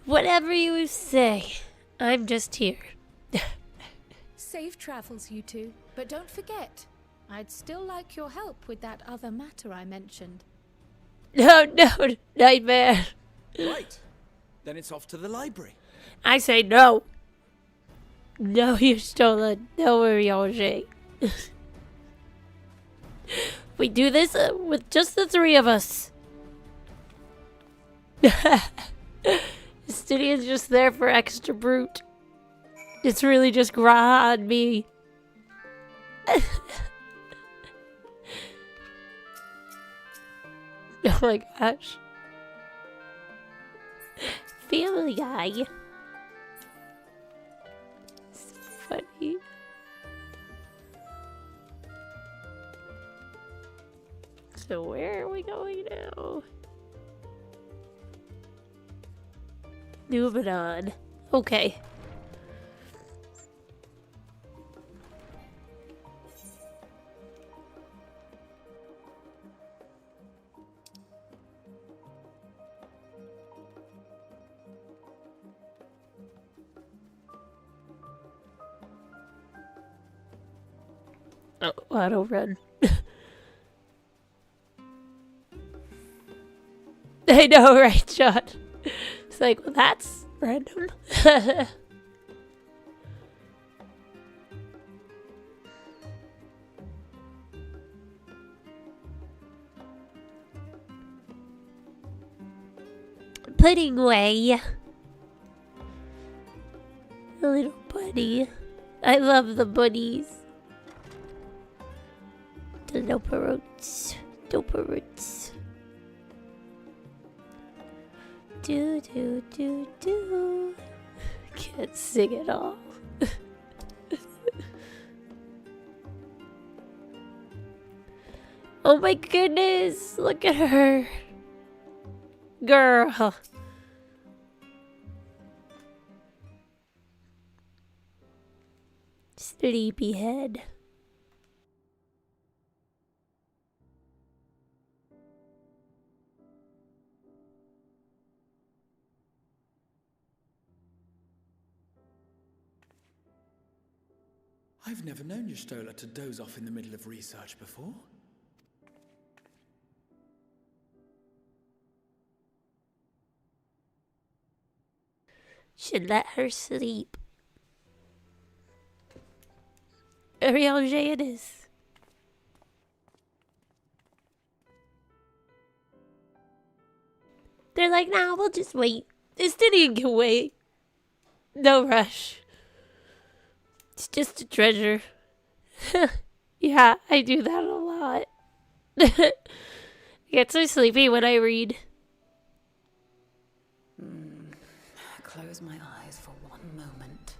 Speaker 1: Whatever you say. I'm just here.
Speaker 8: Safe travels, you two. But don't forget, I'd still like your help with that other matter I mentioned.
Speaker 1: No, nightmare.
Speaker 4: Right. Then it's off to the library.
Speaker 1: I say no. No, you stolen. No, Urianger. We do this with just the three of us. Estinien's just there for extra brute. It's really just Graha and me. Oh my gosh. Family Guy. It's funny. So where are we going now? Moving on. Okay. Oh, auto run. I know, right, John? It's like, well, that's random. Pudding way. A little bunny. I love the bunnies. The Doperots. Doperots. Do do do do. Can't sing it all. Oh my goodness! Look at her, girl. Sleepyhead.
Speaker 4: I've never known your Stola to doze off in the middle of research before.
Speaker 1: Should let her sleep. Urianger it is. They're like, nah, we'll just wait. Estinien can wait. No rush. It's just a treasure. Yeah, I do that a lot. I get so sleepy when I read.
Speaker 6: Close my eyes for one moment.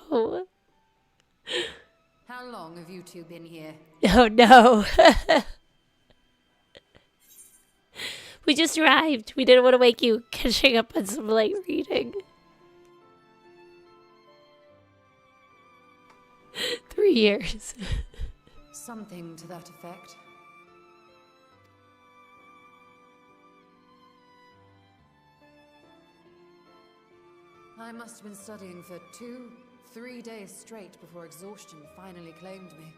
Speaker 1: Oh.
Speaker 6: How long have you two been here?
Speaker 1: Oh no. We just arrived. We didn't want to wake you, catching up on some light reading. 3 years.
Speaker 6: Something to that effect. I must have been studying for 2-3 days straight before exhaustion finally claimed me.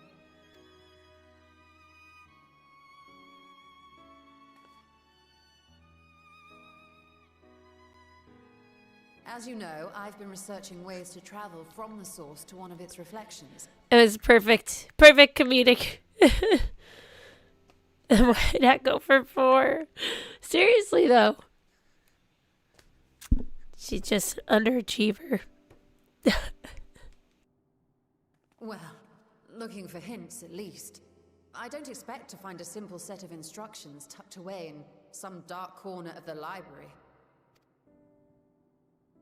Speaker 6: As you know, I've been researching ways to travel from the source to one of its reflections.
Speaker 1: It was perfect. Perfect comedic. Why not go for 4? Seriously, though. She's just underachiever.
Speaker 6: Well, looking for hints at least. I don't expect to find a simple set of instructions tucked away in some dark corner of the library.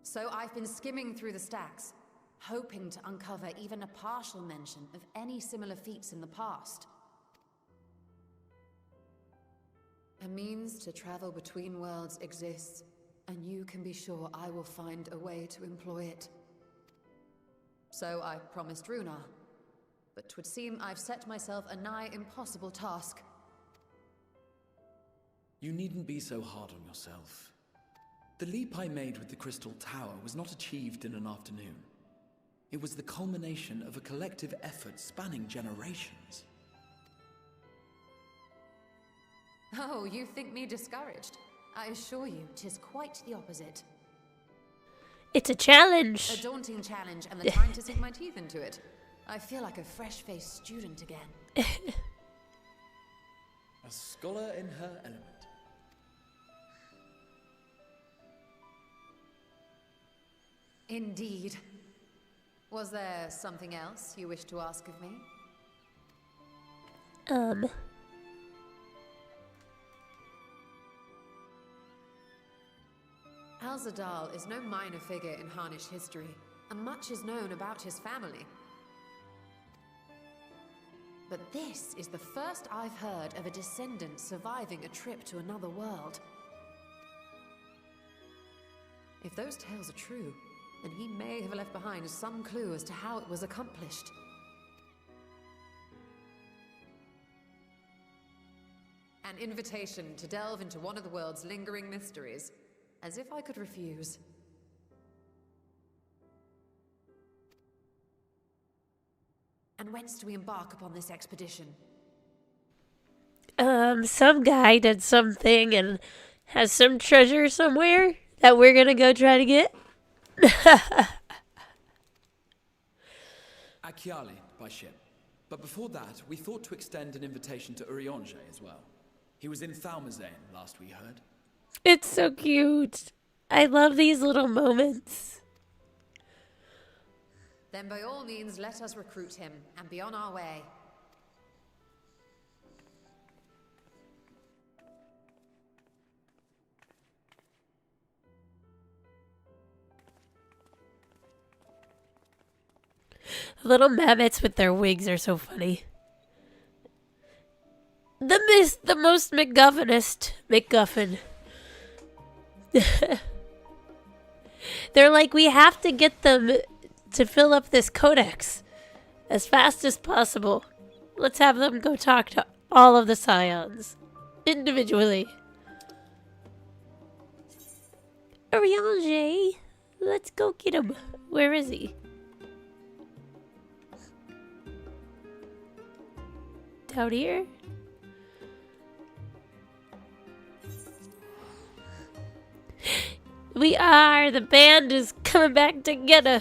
Speaker 6: So I've been skimming through the stacks, hoping to uncover even a partial mention of any similar feats in the past. A means to travel between worlds exists, and you can be sure I will find a way to employ it. So I promised Runar, but 'twould seem I've set myself a nigh impossible task.
Speaker 4: You needn't be so hard on yourself. The leap I made with the Crystal Tower was not achieved in an afternoon. It was the culmination of a collective effort spanning generations.
Speaker 6: Oh, you think me discouraged? I assure you, 'tis quite the opposite.
Speaker 1: It's a challenge.
Speaker 6: A daunting challenge, and the time to sink my teeth into it. I feel like a fresh-faced student again.
Speaker 4: A scholar in her element.
Speaker 6: Indeed. Was there something else you wish to ask of me? Alzadal is no minor figure in Harnish history, and much is known about his family. But this is the first I've heard of a descendant surviving a trip to another world. If those tales are true, then he may have left behind some clue as to how it was accomplished. An invitation to delve into one of the world's lingering mysteries. As if I could refuse. And whence do we embark upon this expedition?
Speaker 1: Some guy did something and has some treasure somewhere that we're gonna go try to get.
Speaker 4: Achiali by ship. But before that, we thought to extend an invitation to Urianger as well. He was in Thalmazane last we heard.
Speaker 1: It's so cute. I love these little moments.
Speaker 6: Then by all means, let us recruit him and be on our way.
Speaker 1: Little mammoths with their wigs are so funny. The most MacGuffinist. They're like, we have to get them to fill up this codex as fast as possible. Let's have them go talk to all of the scions individually. Urianger, let's go get him. Where is he? Down here? We are! The band is coming back together!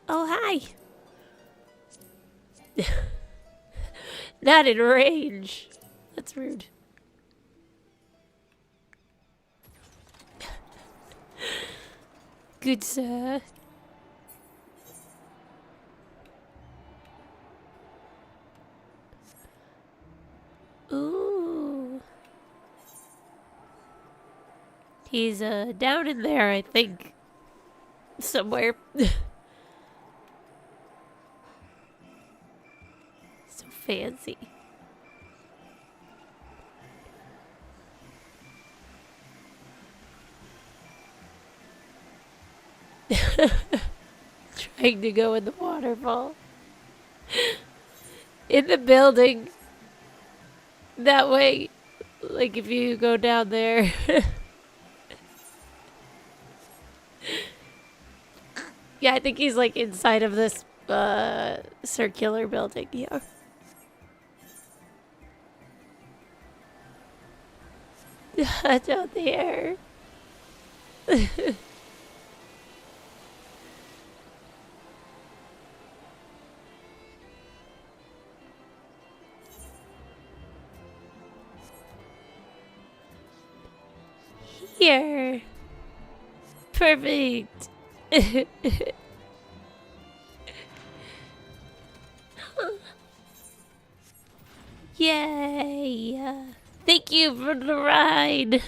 Speaker 1: Oh, hi! Not in range. That's rude. Good sir. Ooh. He's down in there, I think. Somewhere. So fancy. Trying to go in the waterfall. In the building. That way. Like if you go down there. Yeah, I think he's like inside of this circular building here. Down there. Here. Perfect. Yay! Thank you for the ride.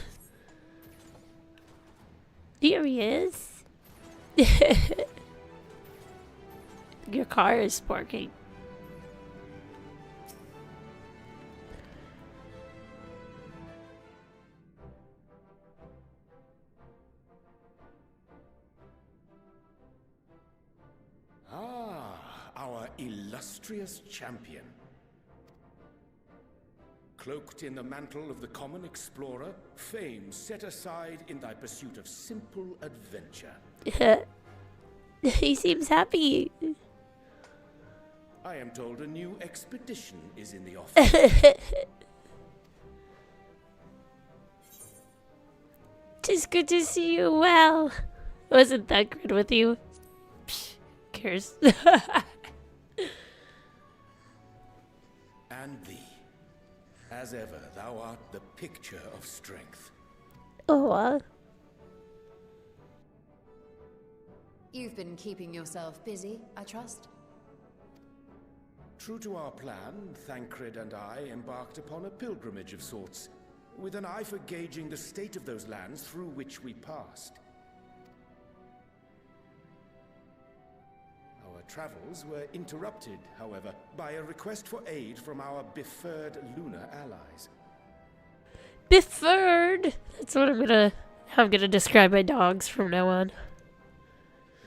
Speaker 1: Here he is. Your car is sparking.
Speaker 9: Ah, our illustrious champion. Cloaked in the mantle of the common explorer, fame set aside in thy pursuit of simple adventure.
Speaker 1: He seems happy.
Speaker 9: I am told a new expedition is in the offing.
Speaker 1: Tis good to see you well. Wasn't that good with you? Psh, cares.
Speaker 9: And thee. As ever, thou art the picture of strength.
Speaker 1: Oh,
Speaker 6: You've been keeping yourself busy, I trust?
Speaker 9: True to our plan, Thancred and I embarked upon a pilgrimage of sorts, with an eye for gauging the state of those lands through which we passed. Our travels were interrupted, however, by a request for aid from our befurred lunar allies.
Speaker 1: Befurred. That's what how I'm gonna describe my dogs from now on.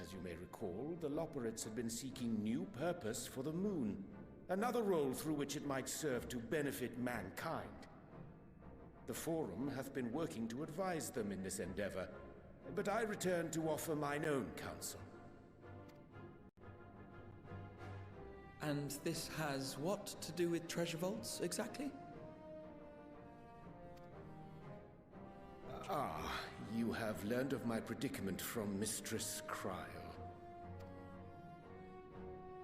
Speaker 9: As you may recall, the Loperites had been seeking new purpose for the moon, another role through which it might serve to benefit mankind. The Forum hath been working to advise them in this endeavor, but I return to offer mine own counsel.
Speaker 4: And this has what to do with treasure vaults, exactly?
Speaker 9: Ah, you have learned of my predicament from Mistress Kryl.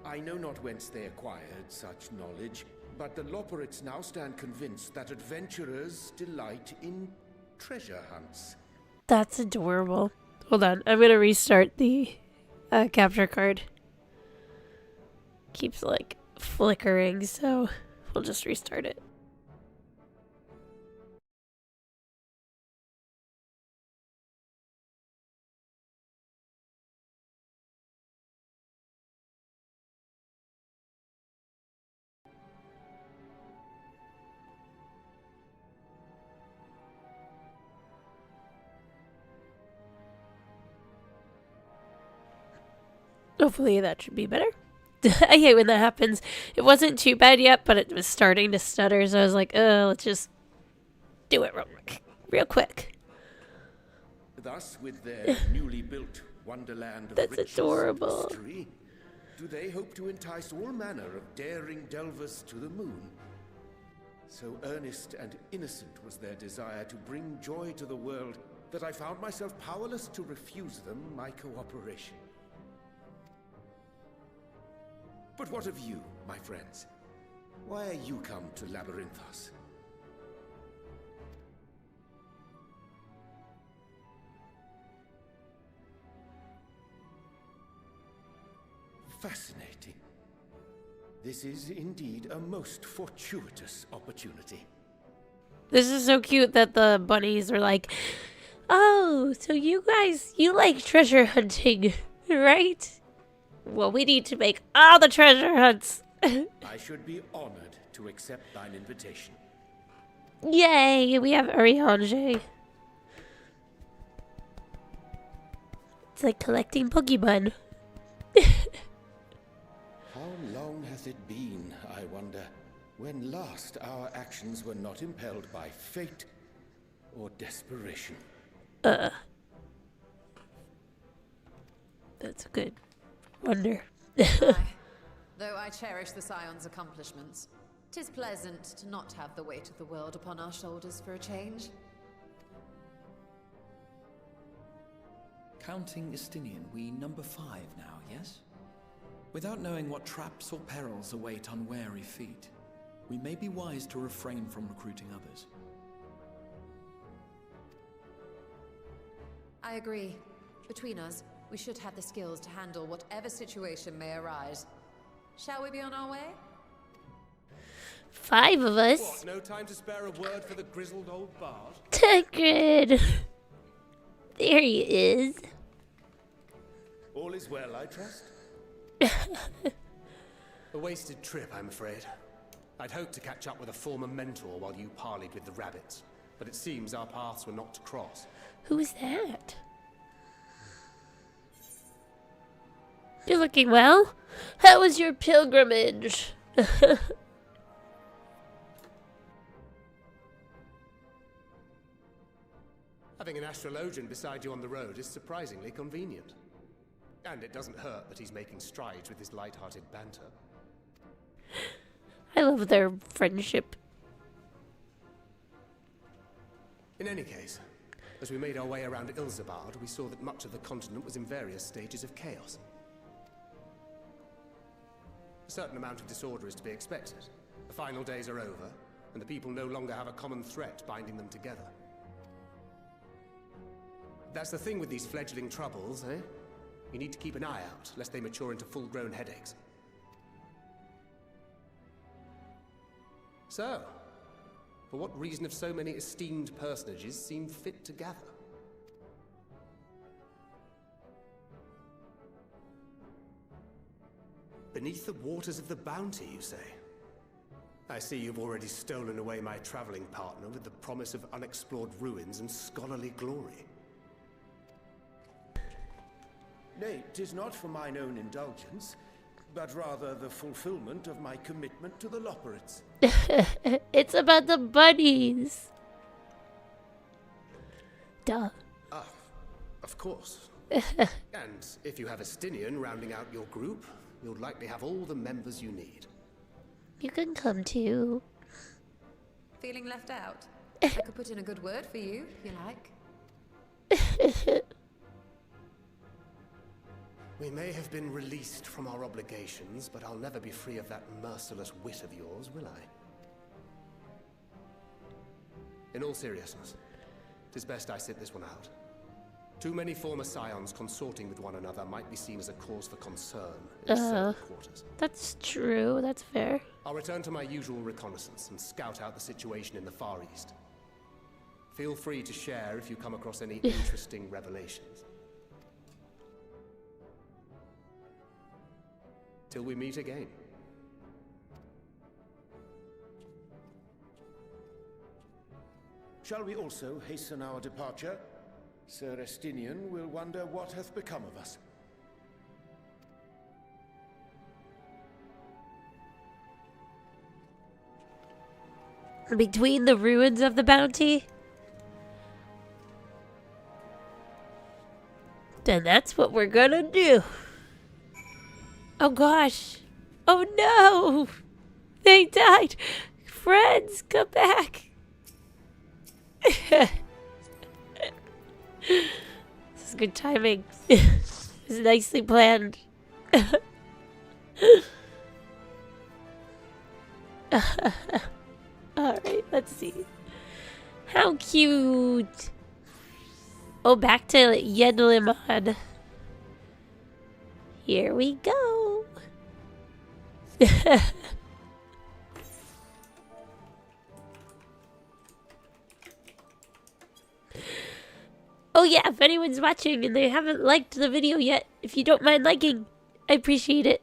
Speaker 9: I know not whence they acquired such knowledge, but the Loperites now stand convinced that adventurers delight in treasure hunts.
Speaker 1: That's adorable. Hold on, I'm gonna restart the capture card. Keeps like flickering, so we'll just restart it. Hopefully that should be better. I hate when that happens. It wasn't too bad yet, but it was starting to stutter, so I was like, let's just do it real quick.
Speaker 9: Thus, with their newly built wonderland of
Speaker 1: That's
Speaker 9: riches
Speaker 1: adorable.
Speaker 9: and mystery, do they hope to entice all manner of daring delvers to the moon? So earnest and innocent was their desire to bring joy to the world that I found myself powerless to refuse them my cooperation. But what of you, my friends? Why are you come to Labyrinthos? Fascinating. This is indeed a most fortuitous opportunity.
Speaker 1: This is so cute that the bunnies are like, oh, so you guys, you like treasure hunting, right? Well, we need to make all the treasure hunts.
Speaker 9: I should be honored to accept thine invitation.
Speaker 1: Yay, we have Ariange. It's like collecting Pokemon.
Speaker 9: How long hath it been, I wonder, when last our actions were not impelled by fate or desperation?
Speaker 1: That's a good wonder.
Speaker 6: Aye. Though I cherish the Scion's accomplishments, 'tis pleasant to not have the weight of the world upon our shoulders for a change.
Speaker 4: Counting Estinien, we number 5 now, yes? Without knowing what traps or perils await unwary feet, we may be wise to refrain from recruiting others.
Speaker 6: I agree. Between us, we should have the skills to handle whatever situation may arise. Shall we be on our way?
Speaker 1: 5 of us.
Speaker 3: What, no time to spare a word for the grizzled old bard?
Speaker 1: Tegrid. There he is.
Speaker 9: All is well, I trust?
Speaker 3: A wasted trip, I'm afraid. I'd hoped to catch up with a former mentor while you parleyed with the rabbits, but it seems our paths were not to cross.
Speaker 1: Who's that? You're looking well. How was your pilgrimage?
Speaker 3: Having an astrologian beside you on the road is surprisingly convenient. And it doesn't hurt that he's making strides with his light-hearted banter.
Speaker 1: I love their friendship.
Speaker 3: In any case, as we made our way around Ilzabard, we saw that much of the continent was in various stages of chaos. A certain amount of disorder is to be expected. The final days are over, and the people no longer have a common threat binding them together. That's the thing with these fledgling troubles, eh? You need to keep an eye out, lest they mature into full-grown headaches. So, for what reason have so many esteemed personages seemed fit to gather? Beneath the waters of the Bounty, you say? I see you've already stolen away my traveling partner with the promise of unexplored ruins and scholarly glory.
Speaker 9: Nay, 'tis not for mine own indulgence, but rather the fulfillment of my commitment to the Loporrits.
Speaker 1: It's about the bunnies. Duh.
Speaker 3: Ah, of course. And if you have Estinien rounding out your group, you'll likely have all the members you need.
Speaker 1: You can come too.
Speaker 6: Feeling left out? I could put in a good word for you, if you like.
Speaker 3: We may have been released from our obligations, but I'll never be free of that merciless wit of yours, will I? In all seriousness, 'tis best I sit this one out. Too many former scions consorting with one another might be seen as a cause for concern in several quarters.
Speaker 1: That's true. That's fair.
Speaker 3: I'll return to my usual reconnaissance and scout out the situation in the Far East. Feel free to share if you come across any interesting revelations. Till we meet again.
Speaker 9: Shall we also hasten our departure? Sir Estinien will wonder what hath become of us.
Speaker 1: Between the ruins of the Bounty? Then that's what we're gonna do. Oh gosh. Oh no! They died! Friends, come back! This is good timing. This is nicely planned. Alright, let's see. How cute! Oh, back to Yenlimon. Here we go. Oh yeah, if anyone's watching and they haven't liked the video yet, if you don't mind liking, I appreciate it.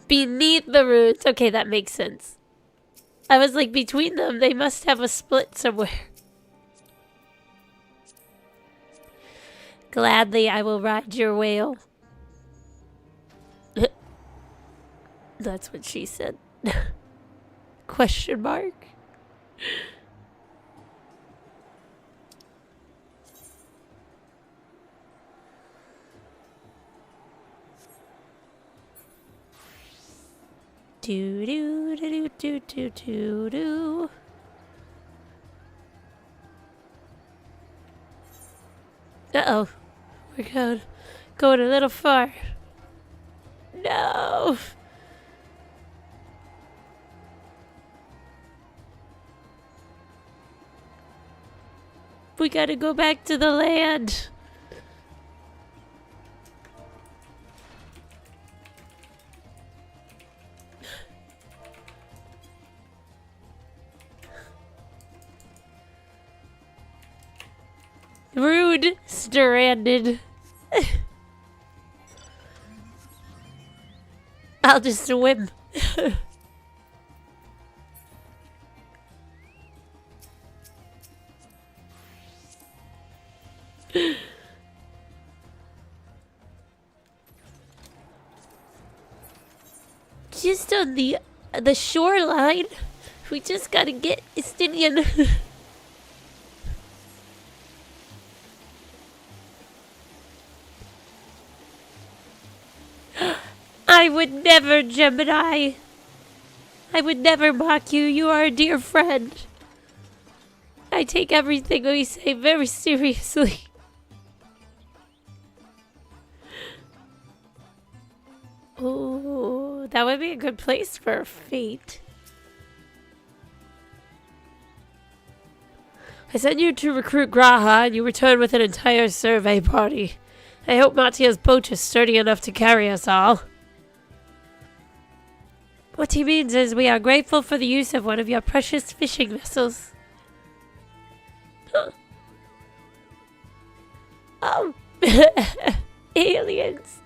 Speaker 1: Beneath the ruins. Okay, that makes sense. I was like, between them, they must have a split somewhere. Gladly, I will ride your whale. That's what she said. Question mark? Do do do do do do do. Uh-oh. We're going a little far. No. We gotta go back to the land. Rude. Stranded. I'll just swim. Just on the shoreline. We just gotta get Estinien. I would never, Gemini. I would never mock you. You are a dear friend. I take everything we say very seriously. Oh, that would be a good place for a fate. I sent you to recruit Graha, and you returned with an entire survey party. I hope Matia's boat is sturdy enough to carry us all. What he means is we are grateful for the use of one of your precious fishing vessels. Huh. Oh. Aliens.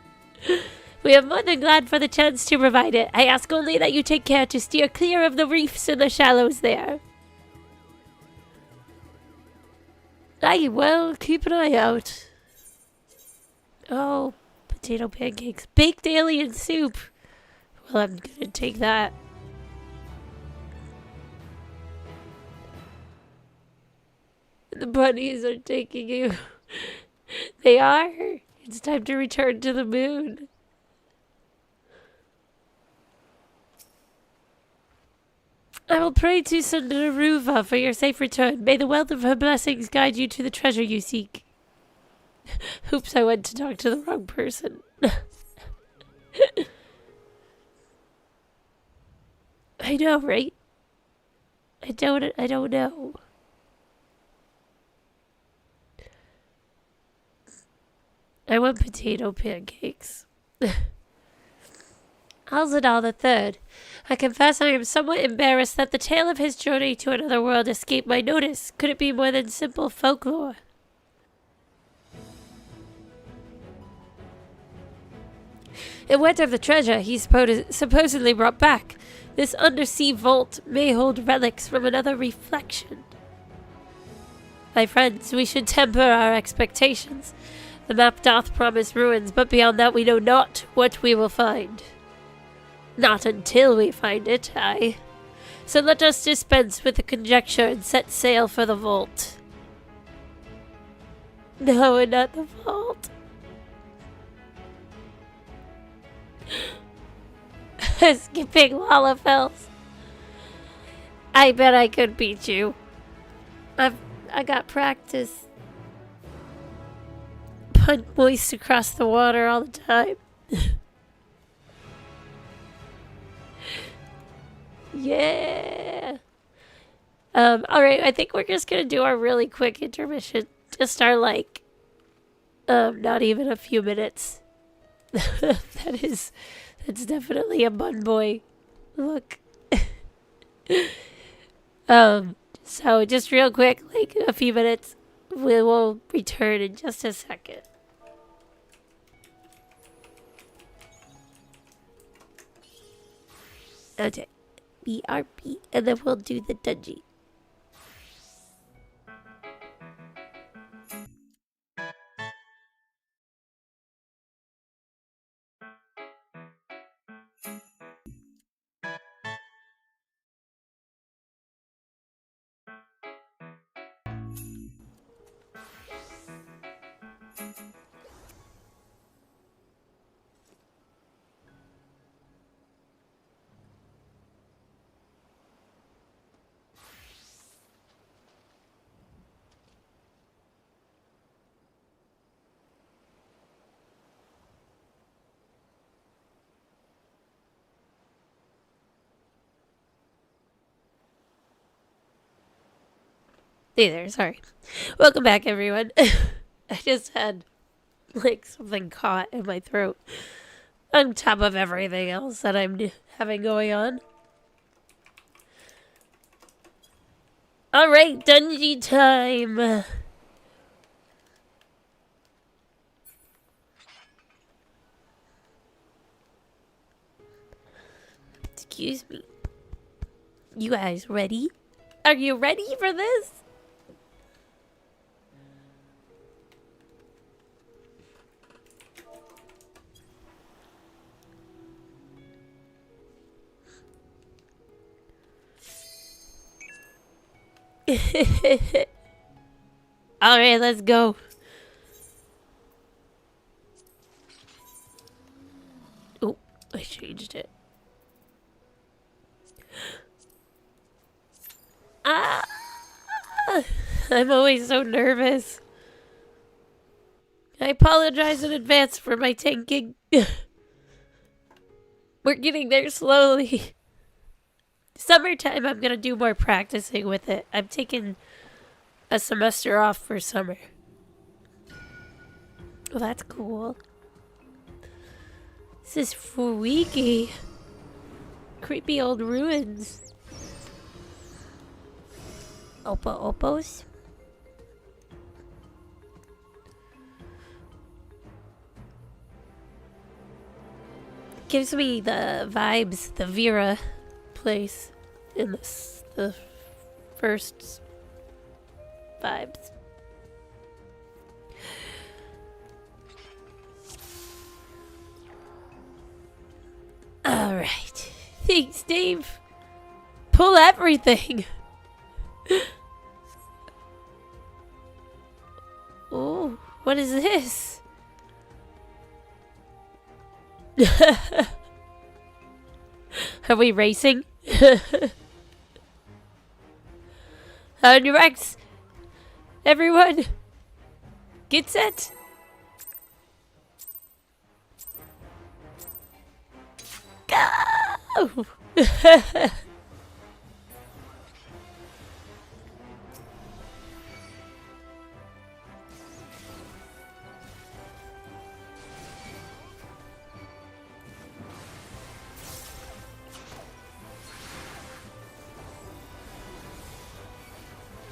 Speaker 1: We are more than glad for the chance to provide it. I ask only that you take care to steer clear of the reefs and the shallows there. I will keep an eye out. Oh, potato pancakes. Baked alien soup. Well, I'm gonna take that. The bunnies are taking you. They are. It's time to return to the moon. I will pray to Sundaruva for your safe return. May the wealth of her blessings guide you to the treasure you seek. Oops, I went to talk to the wrong person. I know, right? I don't know. I want potato pancakes. Alzadal III. I confess I am somewhat embarrassed that the tale of his journey to another world escaped my notice. Could it be more than simple folklore? In what of the treasure he supposedly brought back? This undersea vault may hold relics from another reflection. My friends, we should temper our expectations. The map doth promise ruins, but beyond that we know not what we will find. Not until we find it, aye. So let us dispense with the conjecture and set sail for the vault. No, not the vault. Skipping Lalafels. I bet I could beat you. I got practice. Punt moist across the water all the time. Yeah. Alright, I think we're just gonna do our really quick intermission. Just our not even a few minutes. That's definitely a bun boy look. So just real quick, a few minutes. We will return in just a second. Okay. BRB, and then we'll do the dungeon. Hey there, sorry. Welcome back, everyone. I just had, like, something caught in my throat. On top of everything else that I'm having going on. Alright, dungeon time! Excuse me. You guys ready? Are you ready for this? Alright, let's go. Oh, I changed it. Ah! I'm always so nervous. I apologize in advance for my tanking. We're getting there slowly. Summertime, I'm gonna do more practicing with it. I'm taking a semester off for summer. Well, that's cool. This is freaky. Creepy old ruins. Opos? Gives me the vibes, the Vera place in this, the first vibes. Alright. Thanks, Dave. Pull everything. Oh, what is this? Are we racing? On your marks. Everyone, get set. Go!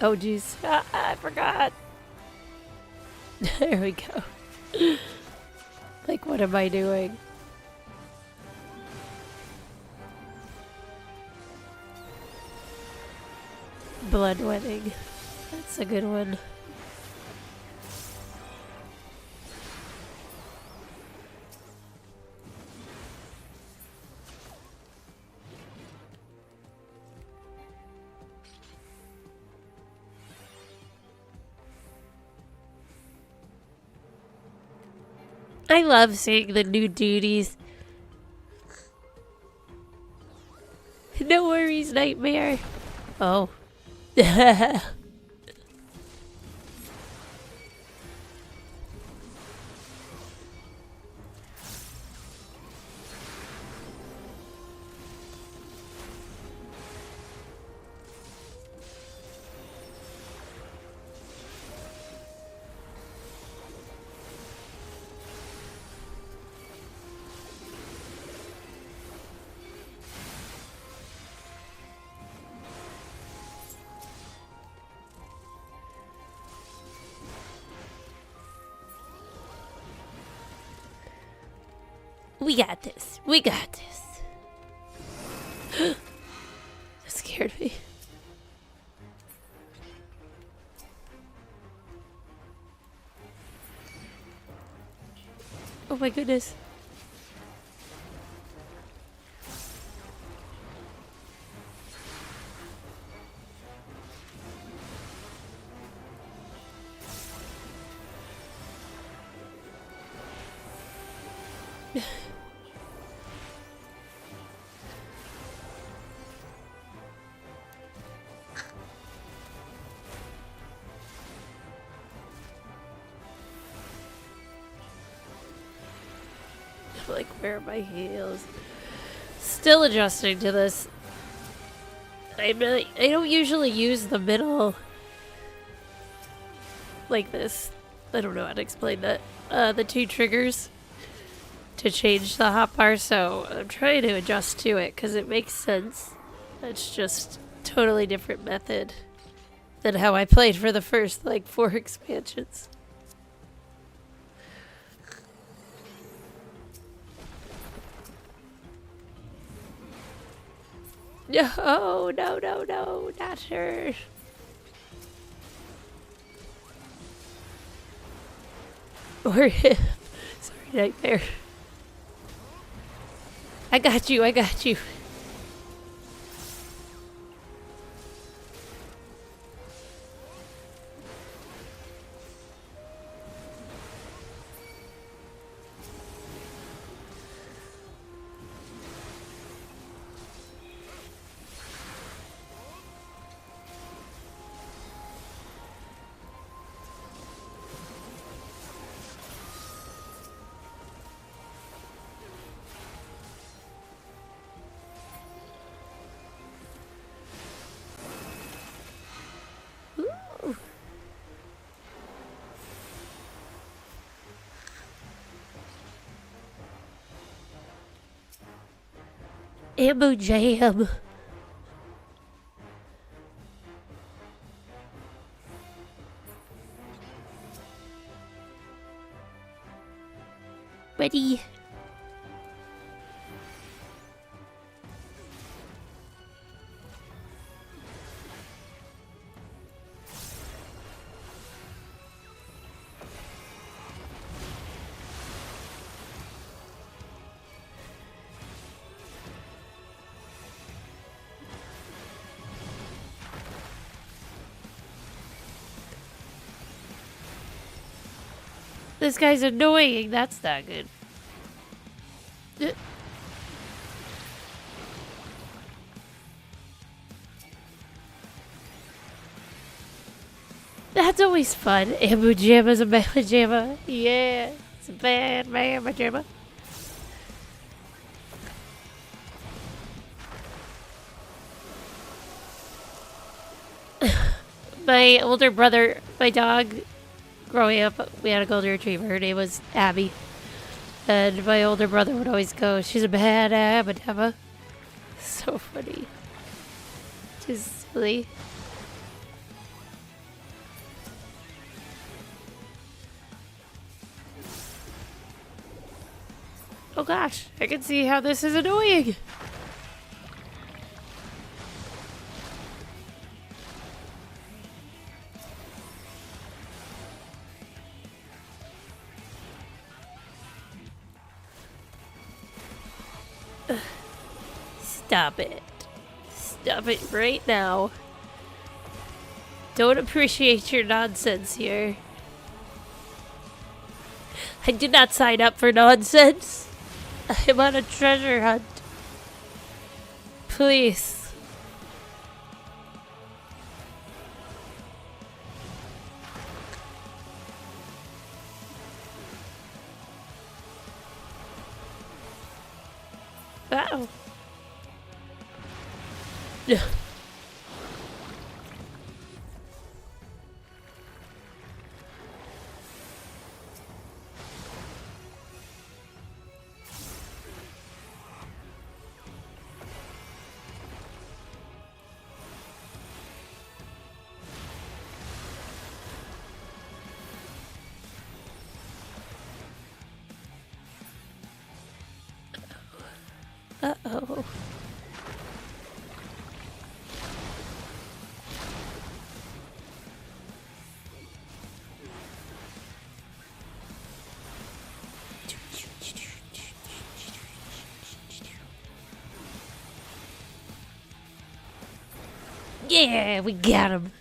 Speaker 1: Oh jeez, I forgot. There we go. Like, what am I doing? Bloodletting. That's a good one. I love seeing the new duties. No worries, Nightmare. Oh. We got this. We got this. That scared me. Oh my goodness. Like, where are my heels? Still adjusting to this. I don't usually use the middle like this. I don't know how to explain that. The 2 triggers to change the hotbar, so I'm trying to adjust to it because it makes sense. It's just totally different method than how I played for the first like 4 expansions. No, no, no, no, not her. Or him. Sorry, Nightmare. I got you, I got you. Ammo jam. Ready. This guy's annoying. That's not good. That's always fun. Ammo jamma's a mamma jamma. Yeah, it's a bad mamma jamma. My older brother, my dog, growing up, we had a golden retriever. Her name was Abby. And my older brother would always go, she's a bad Abba. So funny. Just silly. Oh gosh, I can see how this is annoying. Stop it. Stop it right now. Don't appreciate your nonsense here. I did not sign up for nonsense. I'm on a treasure hunt. Please. Uh-oh. Uh-oh. Yeah, we got him.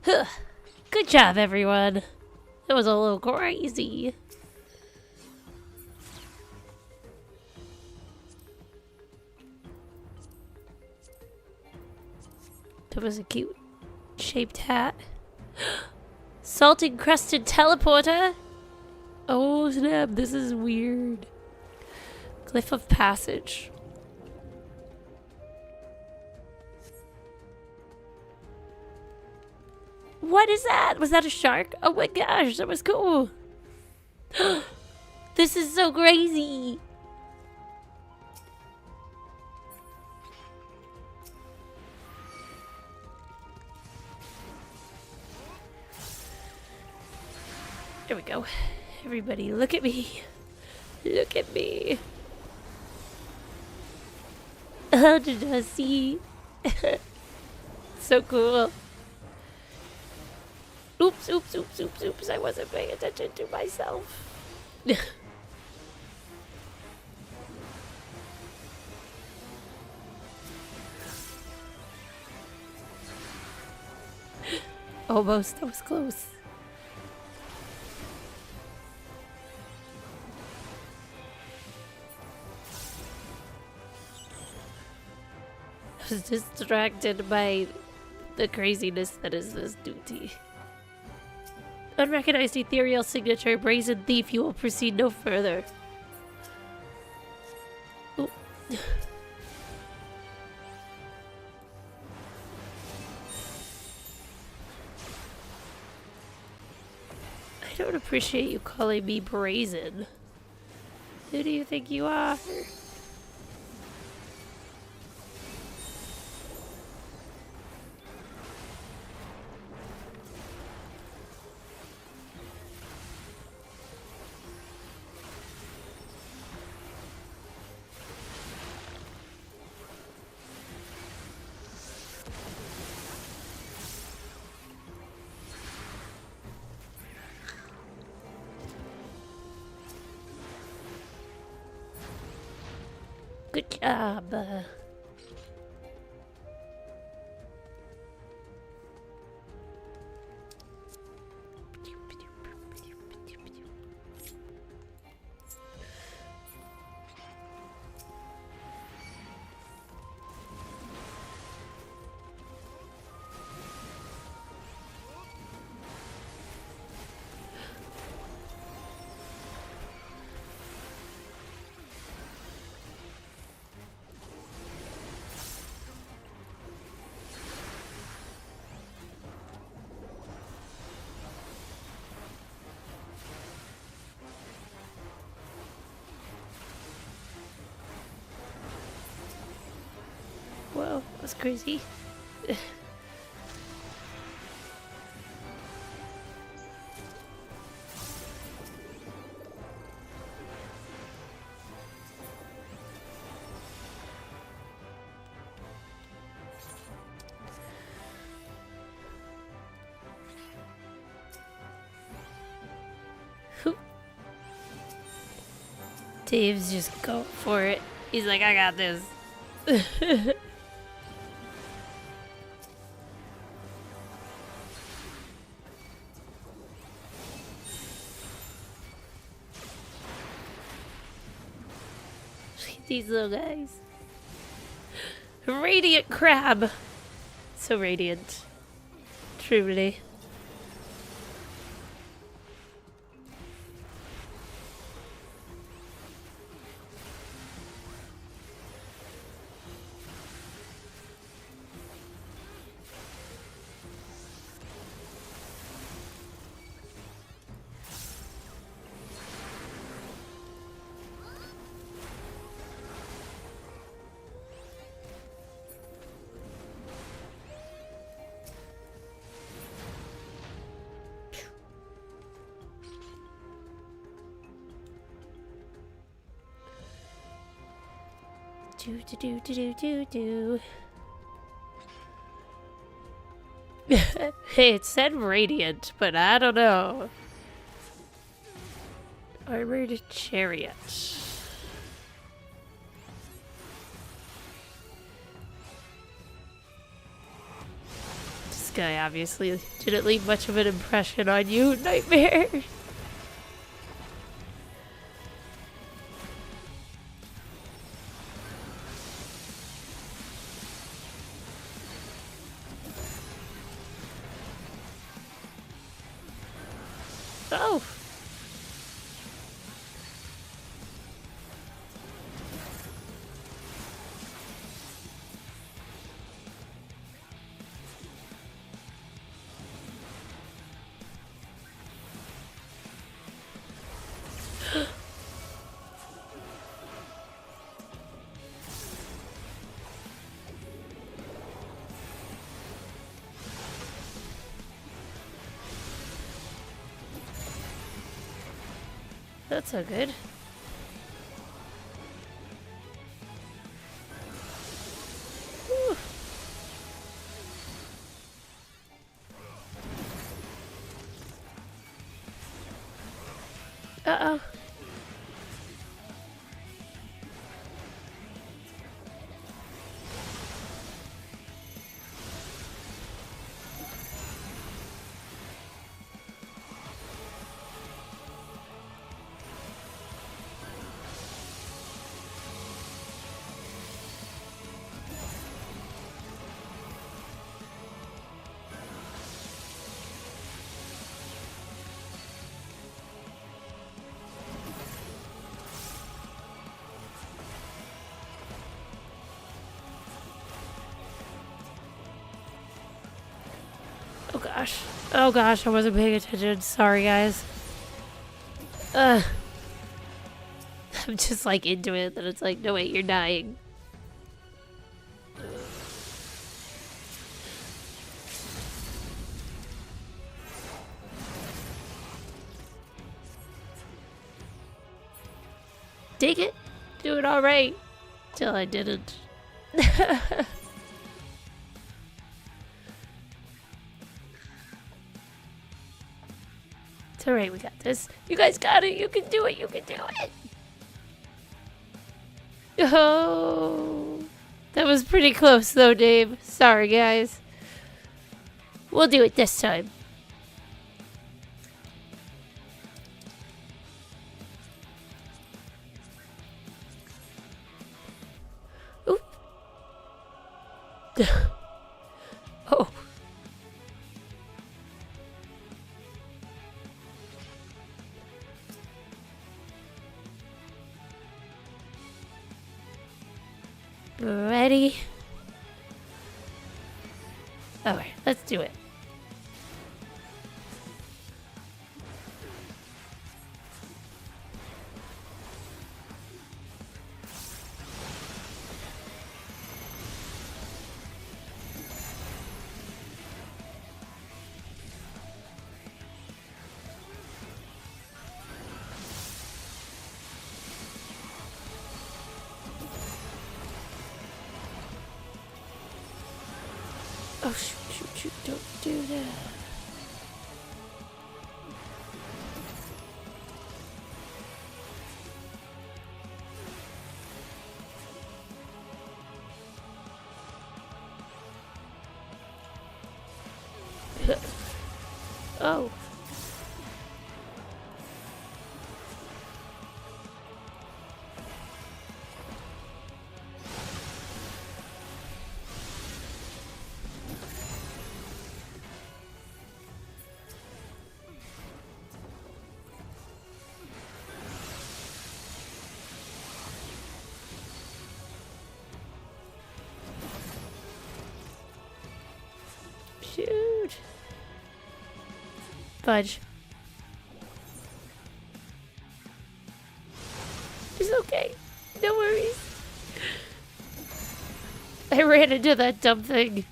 Speaker 1: Huh. Good job, everyone. That was a little crazy. That was a cute shaped hat. Salt encrusted teleporter? Oh snap, this is weird. Glyph of passage. What is that? Was that a shark? Oh my gosh, that was cool. This is so crazy. There we go. Everybody, look at me. Look at me. Oh, did I see? So cool. Oops, oops, oops, oops, oops. I wasn't paying attention to myself. Almost. That was close. I was distracted by the craziness that is this duty. Unrecognized ethereal signature, brazen thief, you will proceed no further. Ooh. I don't appreciate you calling me brazen. Who do you think you are? Good job. Whoa, that's crazy. Dave's just going for it. He's like, I got this. These little guys. Radiant crab. So radiant. Truly. Do. Hey, it said radiant, but I don't know. Armored chariot. This guy obviously didn't leave much of an impression on you, Nightmare. Oh. That's so good. Whew. Uh-oh. Oh gosh. Oh gosh, I wasn't paying attention. Sorry, guys. I'm just like into it, then it's like, no wait, you're dying. Take it. Doing alright. Till I didn't. It's alright, we got this. You guys got it. You can do it. You can do it. Oh. That was pretty close though, Dave. Sorry, guys. We'll do it this time. Oop. Oh. Ready? Alright, let's do it. Oh, shoot, shoot, shoot, don't do that. Oh. Shoot. Fudge. It's okay. No worries. I ran into that dumb thing.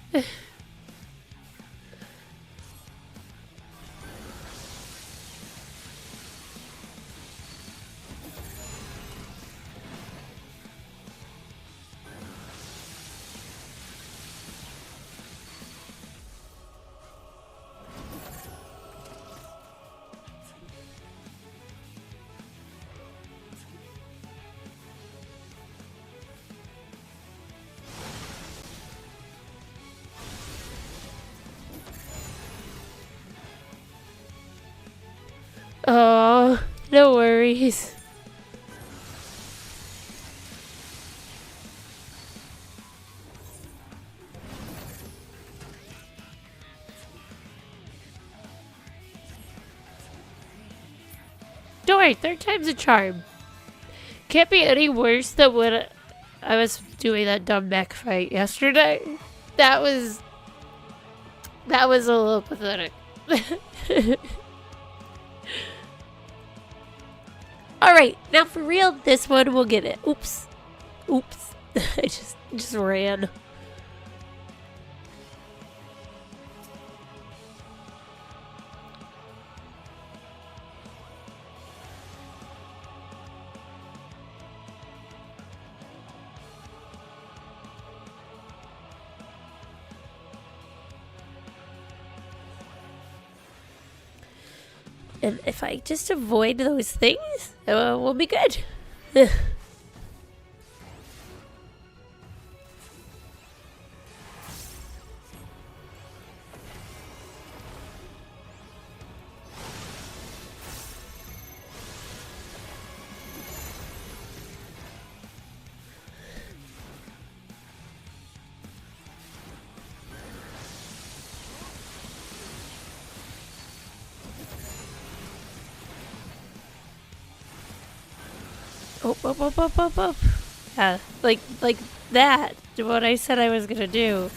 Speaker 1: Oh, no worries. Don't worry, third time's a charm. Can't be any worse than when I was doing that dumb mech fight yesterday. That was a little pathetic. Alright, now for real, this one we'll get it. Oops. Oops. I just ran. And if I just avoid those things, we'll be good. Up. Yeah, like that. What I said I was gonna do.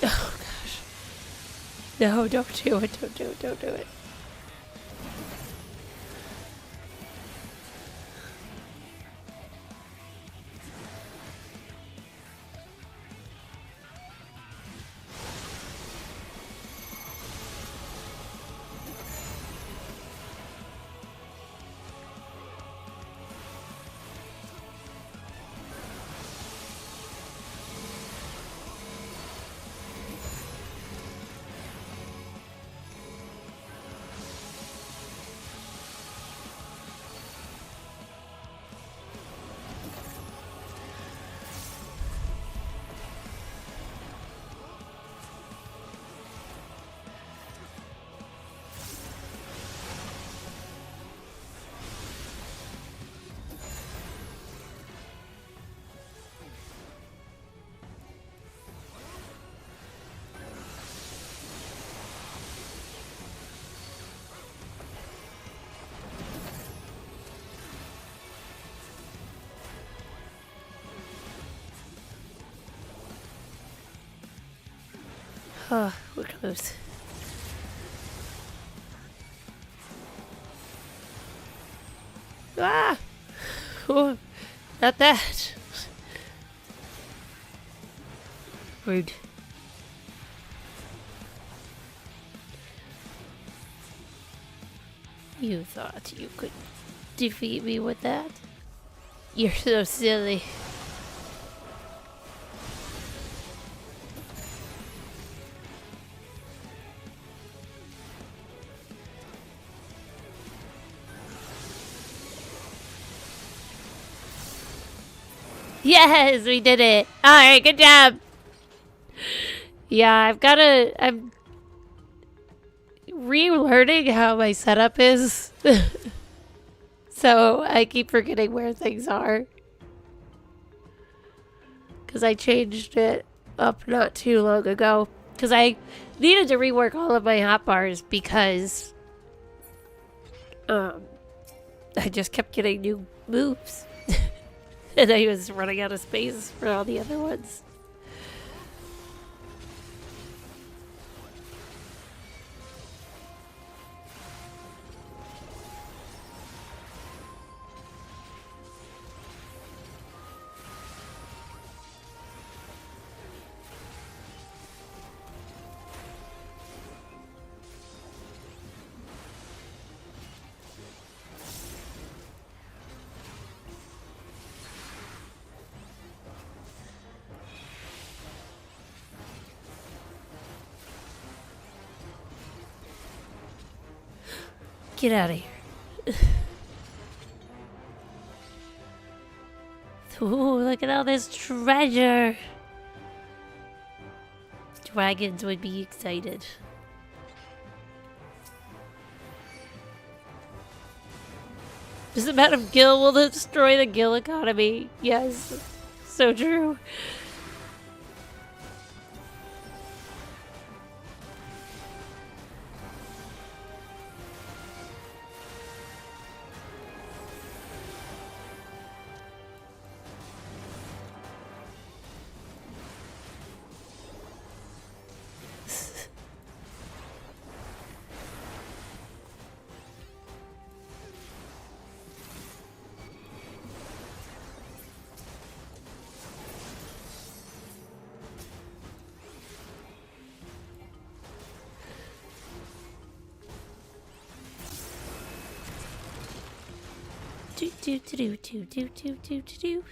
Speaker 1: Oh gosh. No, don't do it, don't do it. Oh, we're close. Ah! Oh, not that. Rude. You thought you could defeat me with that? You're so silly. Yes, we did it. Alright, good job. Yeah, I'm relearning how my setup is. So I keep forgetting where things are. Because I changed it up not too long ago. Because I needed to rework all of my hotbars because I just kept getting new moves. And I was running out of space for all the other ones. Get out of here. Ooh, look at all this treasure. Dragons would be excited. This amount of gil will destroy the gil economy. Yes, so true. do do do do do do do do.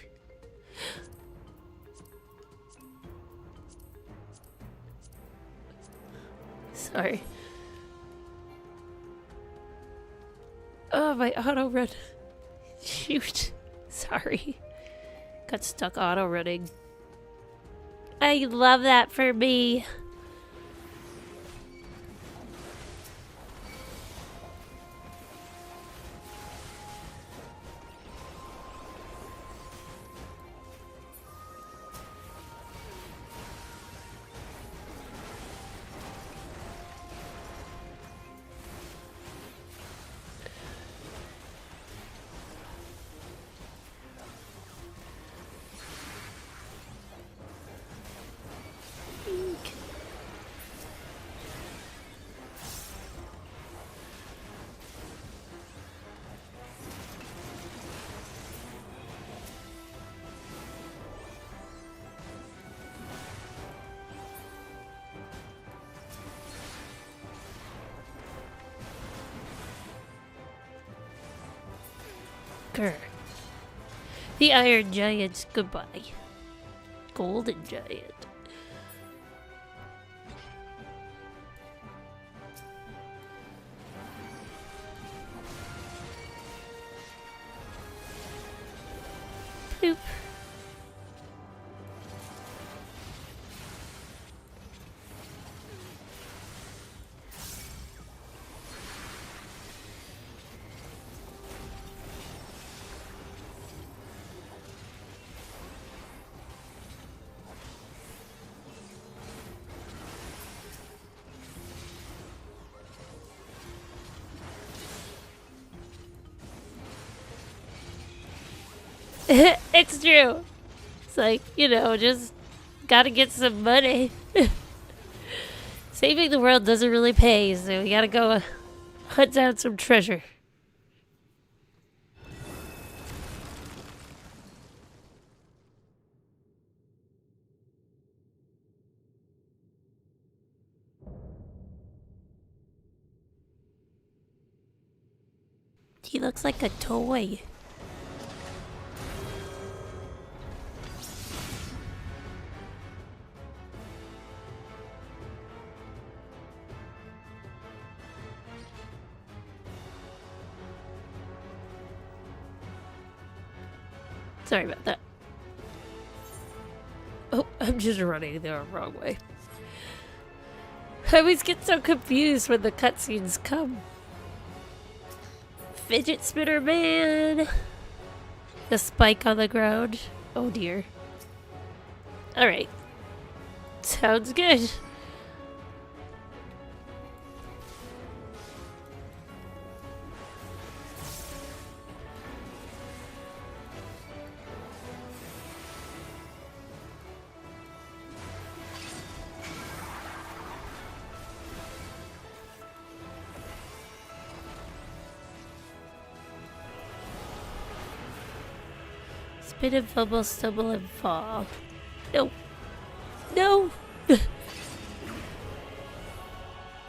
Speaker 1: Sorry. Oh, my auto run. Shoot. Sorry. Got stuck auto running. I love that for me. Grr. The Iron Giants, goodbye. Golden Giant. Bloop. It's true. It's like, you know, just gotta get some money. Saving the world doesn't really pay, so we gotta go hunt down some treasure. He looks like a toy. Sorry about that. Oh, I'm just running the wrong way. I always get so confused when the cutscenes come. Fidget spinner man. The spike on the ground. Oh dear. Alright. Sounds good. Spin and fumble, stumble and fall. No. No!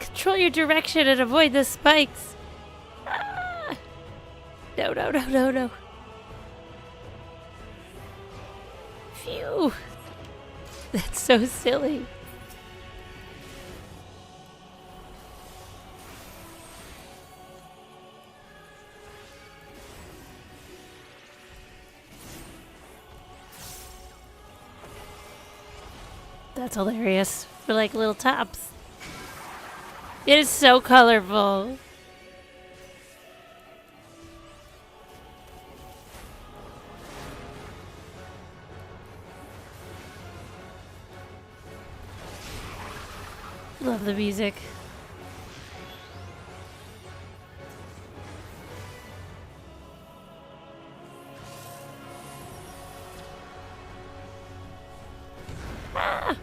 Speaker 1: Control your direction and avoid the spikes. Ah! No, no, no, no, no. Phew. That's so silly. That's hilarious. For like little tops. It is so colorful. Love the music. Ah!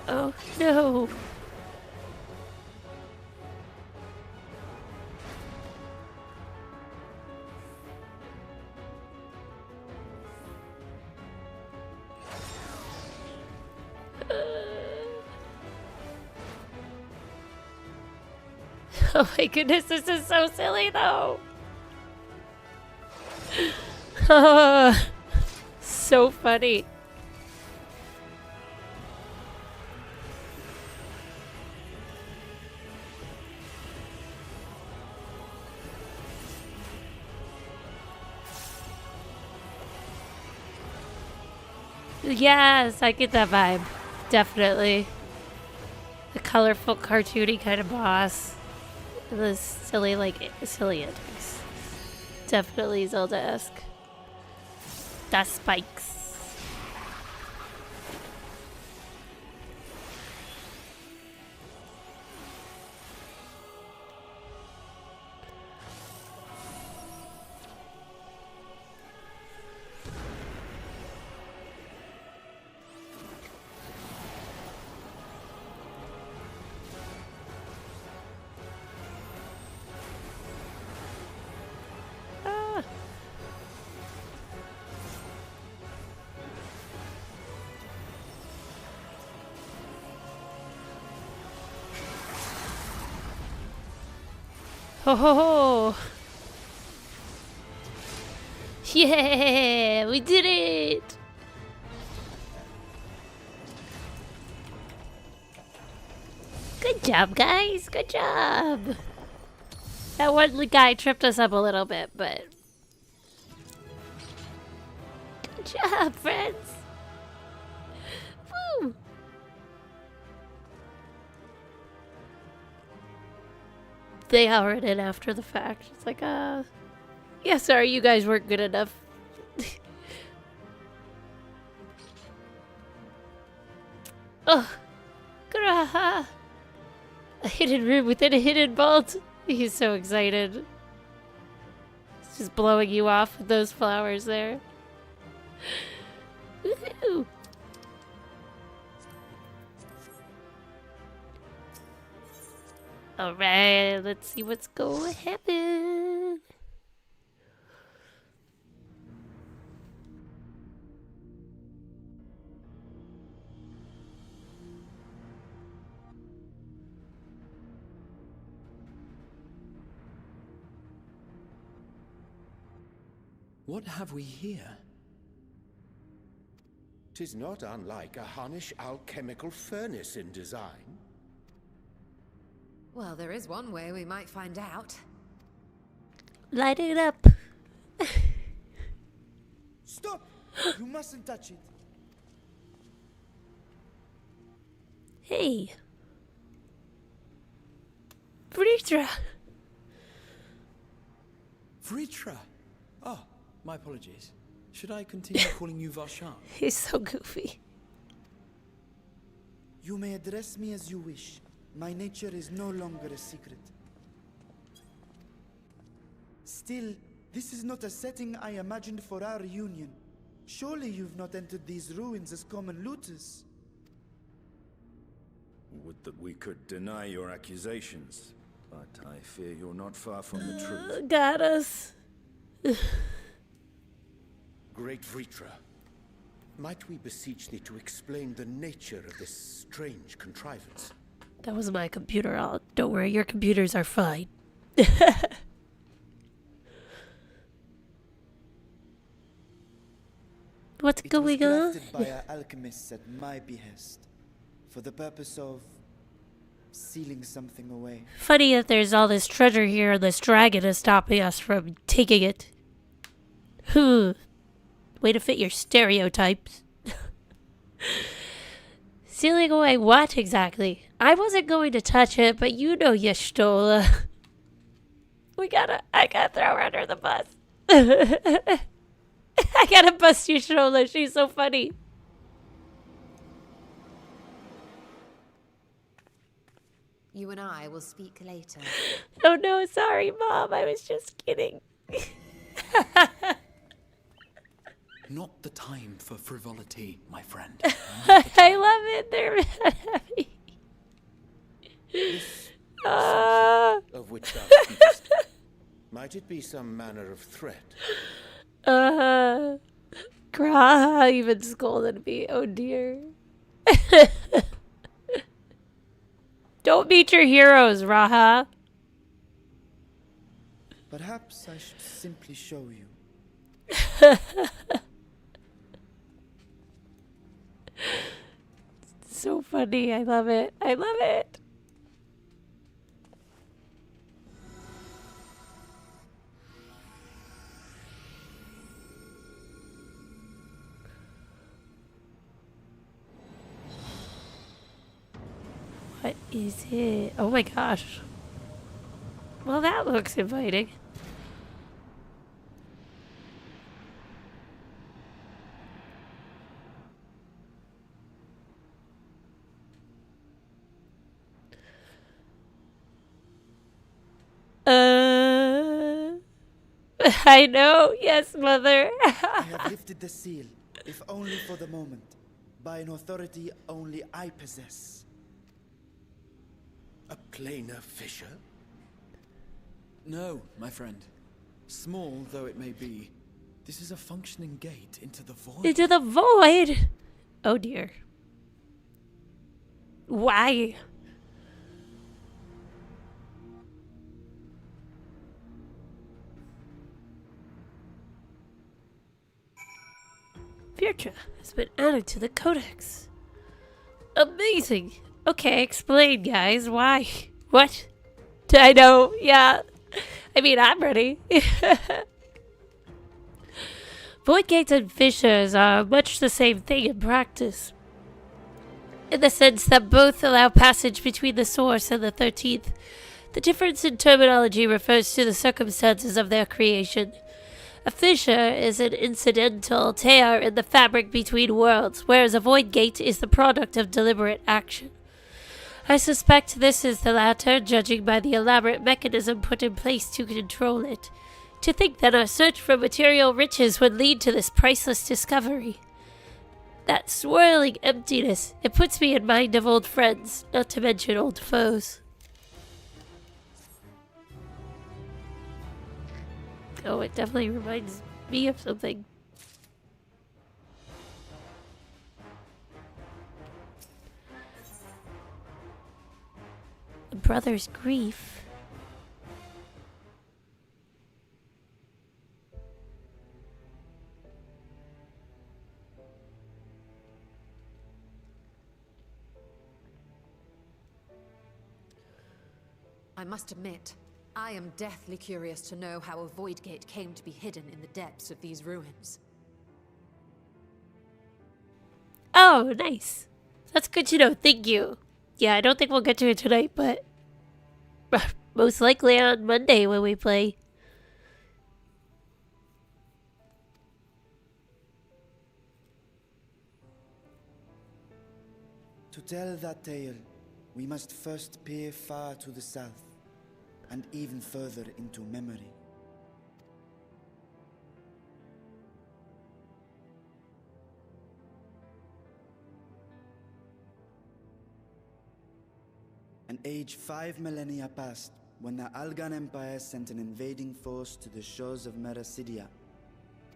Speaker 1: Uh-oh. No. Oh my goodness, this is so silly though. So funny. Yes, I get that vibe. Definitely. The colorful, cartoony kind of boss. The silly, silly antics. Definitely Zelda-esque. The spikes. Ho ho ho! Yeah, we did it! Good job, guys. Good job. That one guy tripped us up a little bit, but good job, friends. Woo! They hour it in after the fact. It's like, yeah, sorry, you guys weren't good enough. Oh, graha! A hidden room within a hidden vault. He's so excited. He's just blowing you off with those flowers there. Woohoo! Alright, let's see what's going to happen.
Speaker 4: What have we here?
Speaker 9: 'Tis not unlike a Hunnish alchemical furnace in design.
Speaker 6: Well, there is one way we might find out.
Speaker 1: Light it up.
Speaker 7: Stop! You mustn't touch it.
Speaker 1: Hey. Vritra.
Speaker 4: Vritra! Oh, my apologies. Should I continue calling you Varshan?
Speaker 1: He's so goofy.
Speaker 7: You may address me as you wish. My nature is no longer a secret. Still, this is not a setting I imagined for our reunion. Surely you've not entered these ruins as common looters.
Speaker 10: Would that we could deny your accusations, but I fear you're not far from the truth.
Speaker 1: Got us.
Speaker 9: Great Vritra, might we beseech thee to explain the nature of this strange contrivance?
Speaker 1: That was my computer. Don't worry, your computers are fine. What's going on?
Speaker 7: It was crafted by our alchemists at my behest, for the purpose of sealing something away.
Speaker 1: Funny that there's all this treasure here and this dragon is stopping us from taking it. Way to fit your stereotypes. Sealing away what exactly? I wasn't going to touch it, but you know you stole it. I gotta throw her under the bus. I gotta bust your shoulder. She's so funny.
Speaker 6: You and I will speak later.
Speaker 1: Oh no, sorry, Mom. I was just kidding.
Speaker 4: Not the time for frivolity, my friend.
Speaker 1: I love it. They're mad at me.
Speaker 9: Of which thou speakest. Might it be some manner of threat?
Speaker 1: Graha even scolded me. Oh dear. Don't meet your heroes, Raha.
Speaker 7: Perhaps I should simply show you.
Speaker 1: So funny. I love it. I love it. What is it? Oh my gosh. Well, that looks inviting. I know. Yes, mother.
Speaker 7: I have lifted the seal, if only for the moment, by an authority only I possess.
Speaker 9: A planar fissure?
Speaker 4: No, my friend. Small though it may be, this is a functioning gate into the void.
Speaker 1: Into the void. Oh dear. Why? Virtua has been added to the codex. Amazing. Okay, explain, guys. Why? What? I know. Yeah. I mean, I'm ready. Void gates and fissures are much the same thing in practice, in the sense that both allow passage between the source and the 13th. The difference in terminology refers to the circumstances of their creation. A fissure is an incidental tear in the fabric between worlds, whereas a void gate is the product of deliberate action. I suspect this is the latter, judging by the elaborate mechanism put in place to control it. To think that our search for material riches would lead to this priceless discovery. That swirling emptiness, it puts me in mind of old friends, not to mention old foes. Oh, it definitely reminds me of something. A brother's grief.
Speaker 6: I must admit, I am deathly curious to know how a void gate came to be hidden in the depths of these ruins.
Speaker 1: Oh, nice. That's good to know. Thank you. Yeah, I don't think we'll get to it tonight, but most likely on Monday when we play.
Speaker 7: To tell that tale, we must first peer far to the south, and even further into memory. An age 5 millennia passed when the Algan Empire sent an invading force to the shores of Merasidia.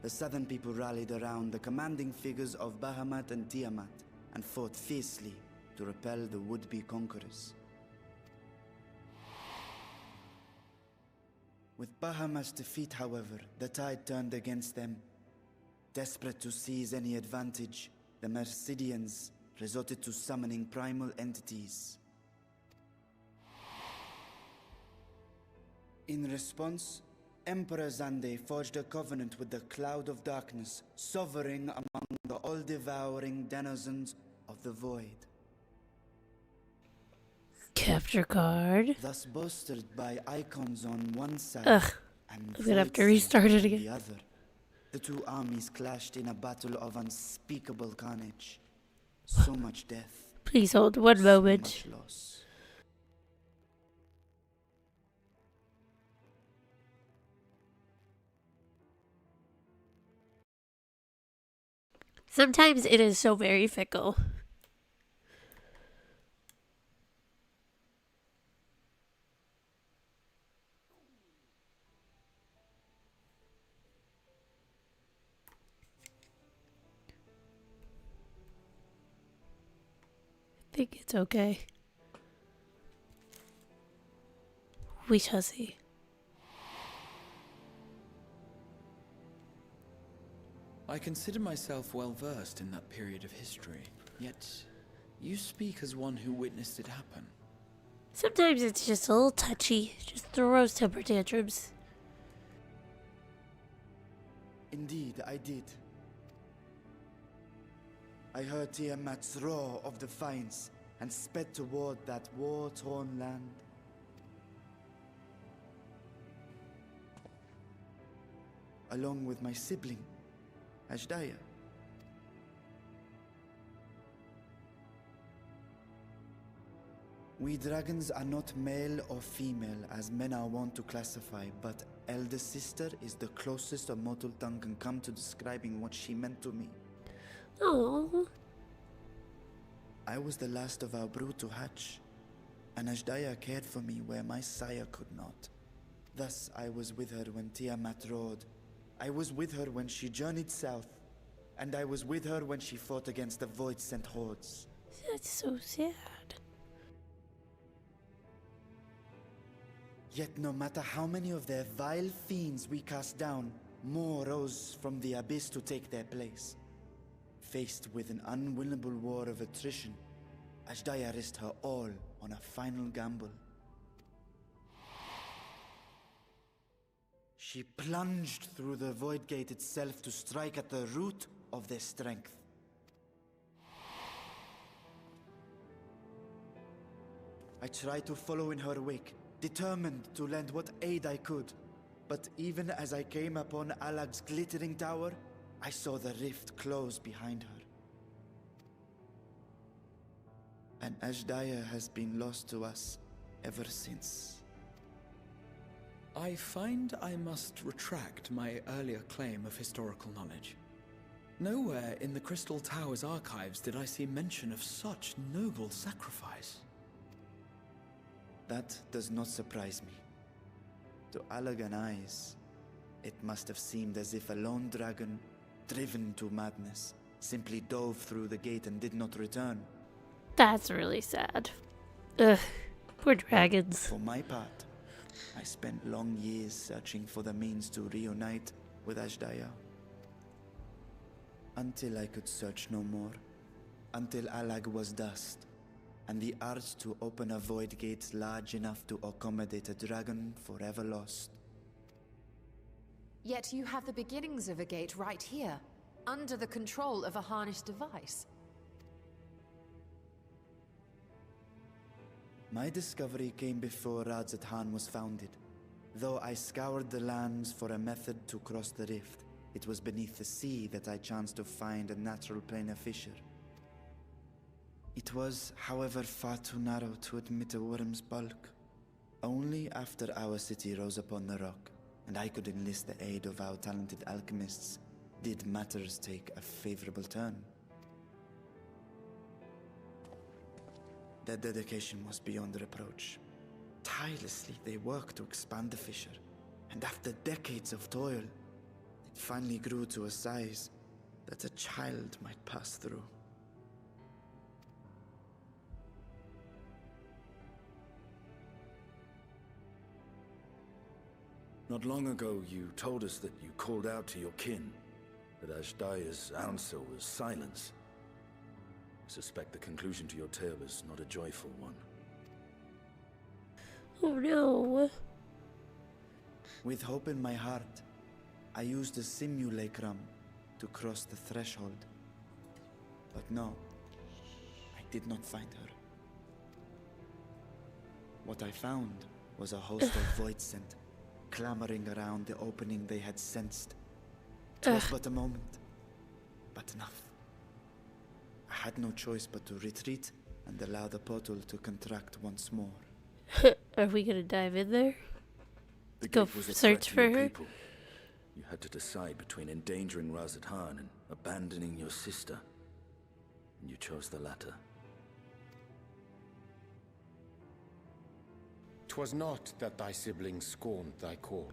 Speaker 7: The southern people rallied around the commanding figures of Bahamut and Tiamat and fought fiercely to repel the would-be conquerors. With Bahamut's defeat, however, the tide turned against them. Desperate to seize any advantage, the Mercidians resorted to summoning primal entities. In response, Emperor Zande forged a covenant with the Cloud of Darkness, sovereign among the all-devouring denizens of the Void.
Speaker 1: Capture card.
Speaker 7: Thus bolstered by icons on one side and
Speaker 1: I'm gonna have to
Speaker 7: void
Speaker 1: restart it
Speaker 7: on
Speaker 1: again.
Speaker 7: the other, the two armies clashed in a battle of unspeakable carnage. So much death.
Speaker 1: Please hold one moment.
Speaker 7: So much loss.
Speaker 1: Sometimes it is so very fickle. I think it's okay. We shall see.
Speaker 4: I consider myself well versed in that period of history, yet you speak as one who witnessed it happen.
Speaker 1: Sometimes it's just a little touchy. Just throws temper tantrums.
Speaker 7: Indeed, I did. I heard Tiamat's roar of defiance and sped toward that war-torn land. Along with my sibling, Ashdaya. We dragons are not male or female as men are wont to classify, but elder sister is the closest a mortal tongue can come to describing what she meant to me.
Speaker 1: Oh.
Speaker 7: I was the last of our brood to hatch, and Ashdaya cared for me where my sire could not. Thus I was with her when Tiamat roared. I was with her when she journeyed south, and I was with her when she fought against the Void-sent hordes.
Speaker 1: That's so sad.
Speaker 7: Yet no matter how many of their vile fiends we cast down, more rose from the abyss to take their place. Faced with an unwinnable war of attrition, Ashdaya risked her all on a final gamble. She plunged through the Void Gate itself to strike at the root of their strength. I tried to follow in her wake, determined to lend what aid I could. But even as I came upon Alag's glittering tower, I saw the rift close behind her. And Ashdaya has been lost to us ever since.
Speaker 4: I find I must retract my earlier claim of historical knowledge. Nowhere in the Crystal Tower's archives did I see mention of such noble sacrifice.
Speaker 7: That does not surprise me. To Allagan eyes, it must have seemed as if a lone dragon, driven to madness, simply dove through the gate and did not return.
Speaker 1: That's really sad. Ugh, poor dragons.
Speaker 7: For my part, I spent long years searching for the means to reunite with Ashdaya. Until I could search no more. Until Allag was dust, and the art to open a void gate large enough to accommodate a dragon forever lost.
Speaker 6: Yet you have the beginnings of a gate right here, under the control of a harnessed device.
Speaker 7: My discovery came before Radzat was founded. Though I scoured the lands for a method to cross the rift, it was beneath the sea that I chanced to find a natural planar fissure. It was, however, far too narrow to admit a worm's bulk. Only after our city rose upon the rock, and I could enlist the aid of our talented alchemists, did matters take a favorable turn. Their dedication was beyond reproach. Tirelessly they worked to expand the fissure, and after decades of toil, it finally grew to a size that a child might pass through.
Speaker 10: Not long ago, you told us that you called out to your kin, that Ashdaya's answer was silence. I suspect the conclusion to your tale is not a joyful one.
Speaker 1: Oh no.
Speaker 7: With hope in my heart, I used a simulacrum to cross the threshold. But no, I did not find her. What I found was a host of void-sent, clamoring around the opening they had sensed. It was but a moment, but enough. I had no choice but to retreat and allow the portal to contract once more.
Speaker 1: Are we gonna dive in there?
Speaker 10: The
Speaker 1: Go
Speaker 10: gate was a
Speaker 1: search
Speaker 10: threat to
Speaker 1: for
Speaker 10: your
Speaker 1: her?
Speaker 10: people. You had to decide between endangering Razathan and abandoning your sister. And you chose the latter.
Speaker 9: 'Twas not that thy siblings scorned thy call.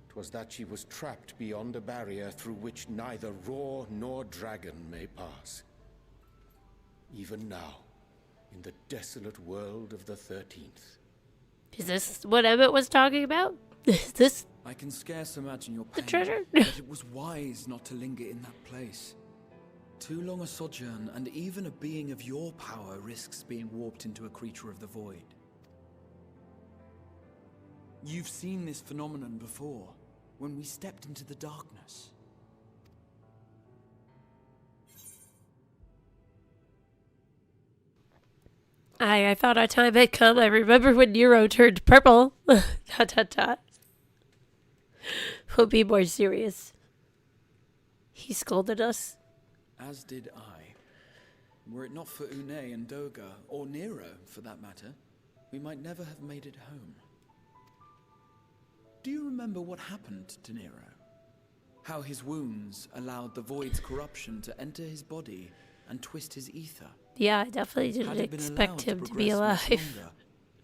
Speaker 9: 'Twas that she was trapped beyond a barrier through which neither roar nor dragon may pass. Even now, in the desolate world of the 13th.
Speaker 1: Is this what Emmett was talking about? Is this
Speaker 4: I can scarce imagine your
Speaker 1: the
Speaker 4: pain,
Speaker 1: treasure?
Speaker 4: but it was wise not to linger in that place. Too long a sojourn, and even a being of your power risks being warped into a creature of the void. You've seen this phenomenon before, when we stepped into the darkness.
Speaker 1: I thought our time had come. I remember when Nero turned purple. Dot dot dot. We'll be more serious. He scolded us.
Speaker 4: As did I. Were it not for Une and Doga, or Nero for that matter, we might never have made it home. Do you remember what happened to Nero? How his wounds allowed the void's corruption to enter his body and twist his ether?
Speaker 1: Yeah, I definitely didn't expect him to be alive.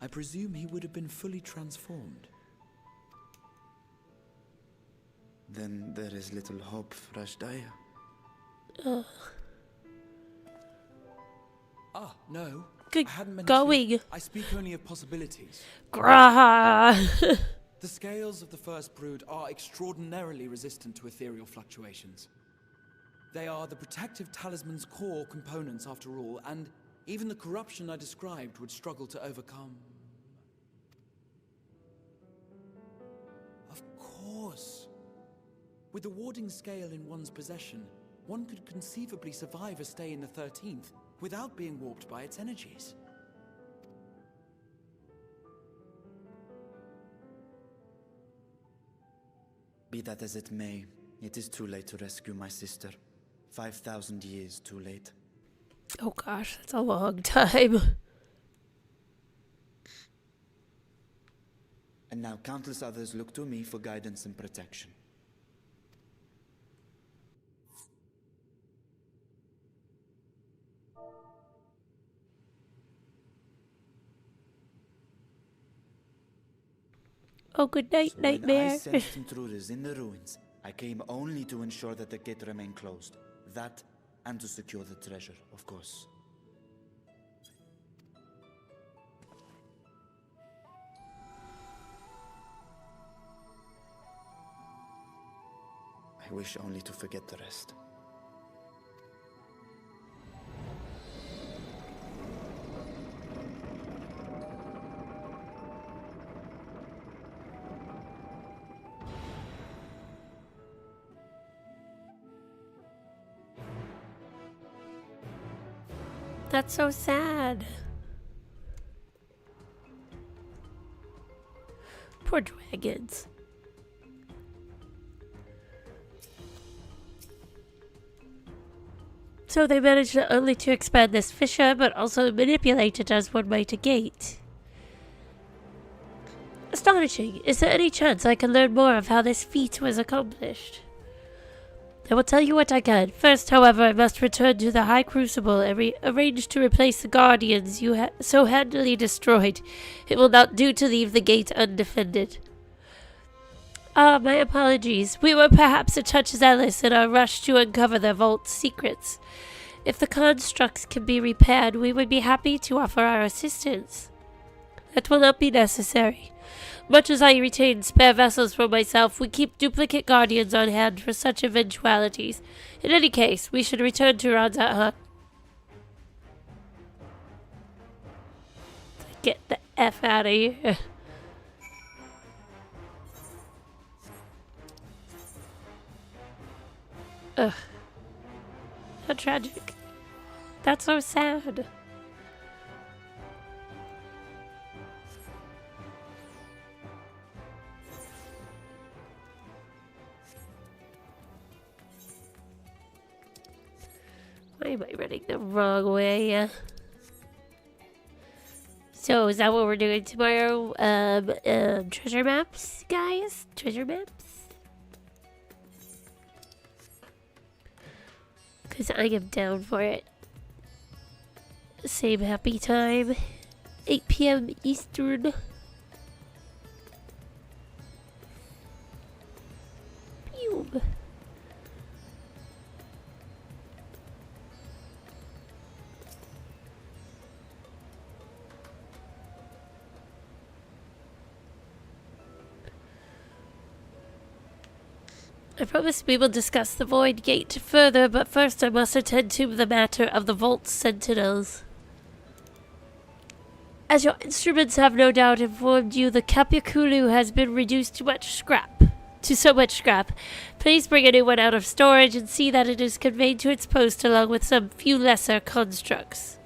Speaker 4: I presume he would have been fully transformed.
Speaker 7: Then there is little hope for Ashdaya.
Speaker 4: No.
Speaker 1: Good
Speaker 4: I hadn't meant
Speaker 1: going.
Speaker 4: to. I speak only of possibilities.
Speaker 1: Grah.
Speaker 4: The scales of the first brood are extraordinarily resistant to ethereal fluctuations. They are the protective talisman's core components after all, and even the corruption I described would struggle to overcome. Of course. With the warding scale in one's possession, one could conceivably survive a stay in the 13th without being warped by its energies.
Speaker 7: Be that as it may, it is too late to rescue my sister. 5,000 years too late.
Speaker 1: Oh gosh, that's a long time.
Speaker 7: And now countless others look to me for guidance and protection.
Speaker 1: Oh, good night,
Speaker 7: So when
Speaker 1: nightmare.
Speaker 7: I sensed intruders in the ruins, I came only to ensure that the gate remained closed. That, and to secure the treasure, of course. I wish only to forget the rest.
Speaker 1: That's so sad. Poor dragons. So they managed not only to expand this fissure, but also manipulate it as one might a gate. Astonishing. Is there any chance I can learn more of how this feat was accomplished? I will tell you what I can. First, however, I must return to the High Crucible and arrange to replace the Guardians you so handily destroyed. It will not do to leave the gate undefended. Ah, my apologies. We were perhaps a touch zealous in our rush to uncover the vault's secrets. If the constructs can be repaired, we would be happy to offer our assistance. That will not be necessary. Much as I retain spare vessels for myself, we keep duplicate guardians on hand for such eventualities. In any case, we should return to Razathan. Get the F out of here. Ugh. How tragic. That's so sad. Why am I running the wrong way? So, is that what we're doing tomorrow? Treasure maps, guys? Treasure maps? Because I am down for it. Same happy time. 8 p.m. Eastern. Pew. I promise we will discuss the Void Gate further, but first I must attend to the matter of the Vault Sentinels. As your instruments have no doubt informed you, the Capiculu has been reduced to so much scrap. Please bring a new one out of storage and see that it is conveyed to its post along with some few lesser constructs.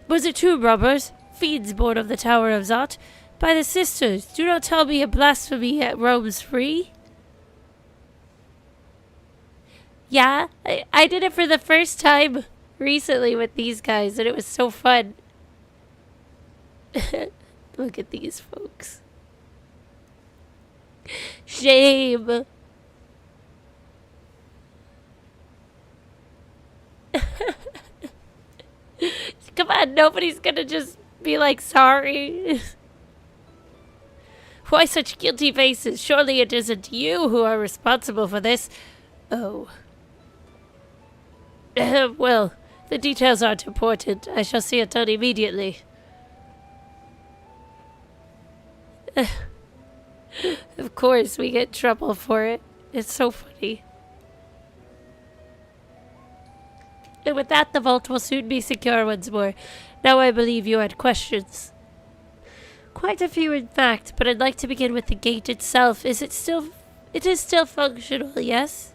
Speaker 1: Was it tomb robbers? Fiends born of the Tower of Zot? By the sisters, do not tell me a blasphemy yet roams free. Yeah, I did it for the first time recently with these guys, and it was so fun. Look at these folks. Shame. Come on, nobody's gonna just be like, sorry. Why such guilty faces? Surely it isn't you who are responsible for this. Oh. Well, the details aren't important. I shall see it done immediately. Of course, we get trouble for it. It's so funny. And with that, the vault will soon be secure once more. Now I believe you had questions. Quite a few, in fact, but I'd like to begin with the gate itself. It is still functional, yes?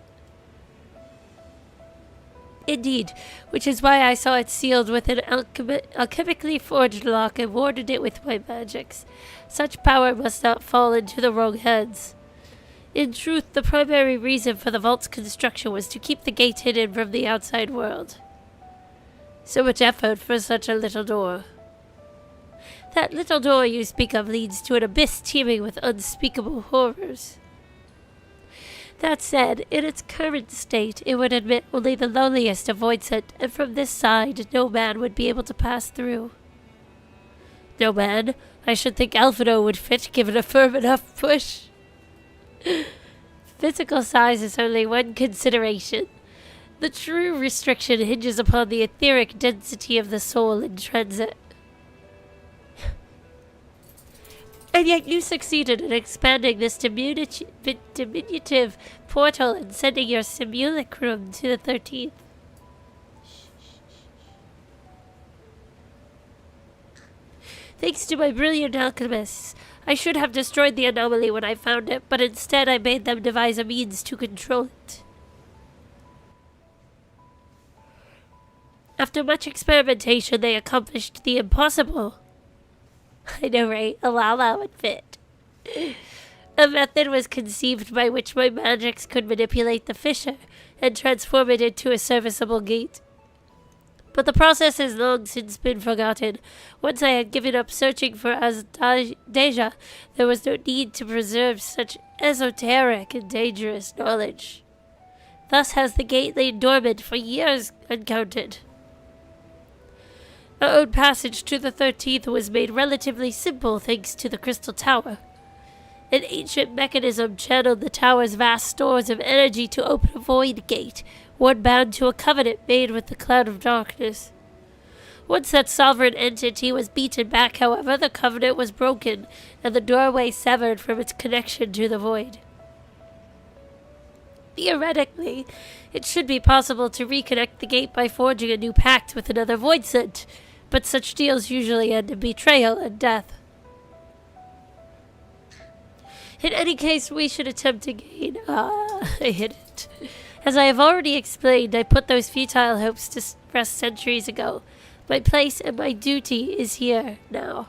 Speaker 1: Indeed, which is why I saw it sealed with an alchemically forged lock and warded it with my magics. Such power must not fall into the wrong hands. In truth, the primary reason for the vault's construction was to keep the gate hidden from the outside world. So much effort for such a little door. That little door you speak of leads to an abyss teeming with unspeakable horrors. That said, in its current state, it would admit only the lowliest avoids it, and from this side, no man would be able to pass through. No man? I should think Alphino would fit, given a firm enough push. Physical size is only one consideration. The true restriction hinges upon the etheric density of the soul in transit. And yet you succeeded in expanding this diminutive portal and sending your simulacrum to the 13th. Thanks to my brilliant alchemists, I should have destroyed the anomaly when I found it, but instead I made them devise a means to control it. After much experimentation, they accomplished the impossible. I know, right? A Lala would fit. A method was conceived by which my magics could manipulate the fissure and transform it into a serviceable gate. But the process has long since been forgotten. Once I had given up searching for Deja, there was no need to preserve such esoteric and dangerous knowledge. Thus has the gate lain dormant for years uncounted. Our own passage to the 13th was made relatively simple thanks to the Crystal Tower. An ancient mechanism channeled the tower's vast stores of energy to open a void gate, one bound to a covenant made with the Cloud of Darkness. Once that sovereign entity was beaten back, however, the covenant was broken, and the doorway severed from its connection to the void. Theoretically, it should be possible to reconnect the gate by forging a new pact with another void sent, but such deals usually end in betrayal and death. In any case, we should attempt to gain... I hit it. As I have already explained, I put those futile hopes to rest centuries ago. My place and my duty is here now.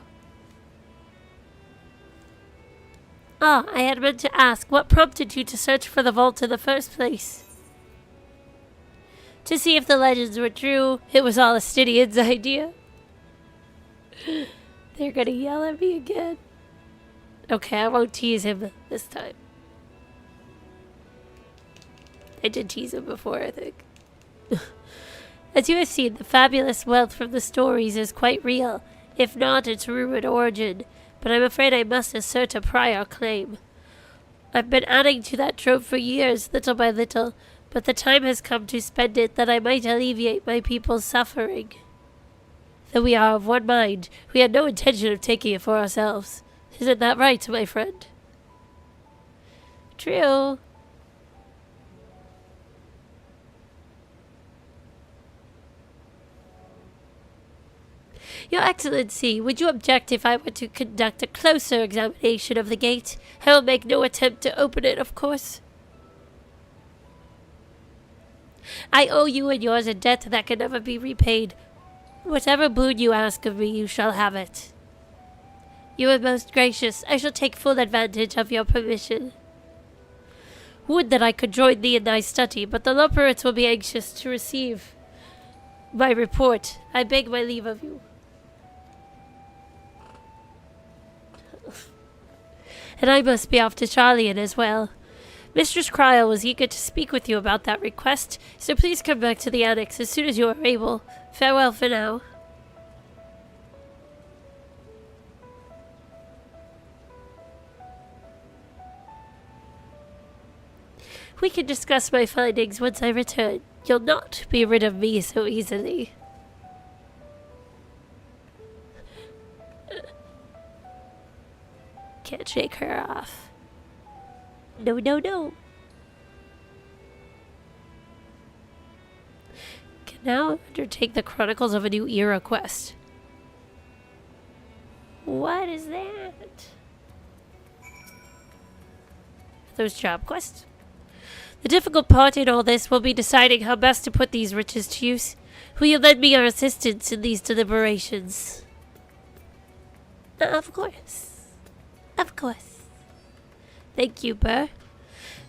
Speaker 1: I had meant to ask, what prompted you to search for the vault in the first place? To see if the legends were true. It was all Estinien's idea. They're gonna yell at me again. Okay, I won't tease him this time. I did tease him before, I think. As you have seen, the fabulous wealth from the stories is quite real, if not its rumored origin, but I'm afraid I must assert a prior claim. I've been adding to that trove for years, little by little, but the time has come to spend it that I might alleviate my people's suffering. Though we are of one mind, we had no intention of taking it for ourselves. Isn't that right, my friend? True. Your Excellency, would you object if I were to conduct a closer examination of the gate? I will make no attempt to open it, of course. I owe you and yours a debt that can never be repaid. Whatever boon you ask of me, you shall have it. You are most gracious. I shall take full advantage of your permission. Would that I could join thee in thy study, but the Loperates will be anxious to receive my report. I beg my leave of you. And I must be off to Charlian as well. Mistress Cryle was eager to speak with you about that request, so please come back to the annex as soon as you are able. Farewell for now. We can discuss my findings once I return. You'll not be rid of me so easily. Can't shake her off. No, no, no. Can now undertake the Chronicles of a New Era quest. What is that? Those job quests? The difficult part in all this will be deciding how best to put these riches to use. Will you lend me your assistance in these deliberations? Of course. Of course. Thank you, Burr.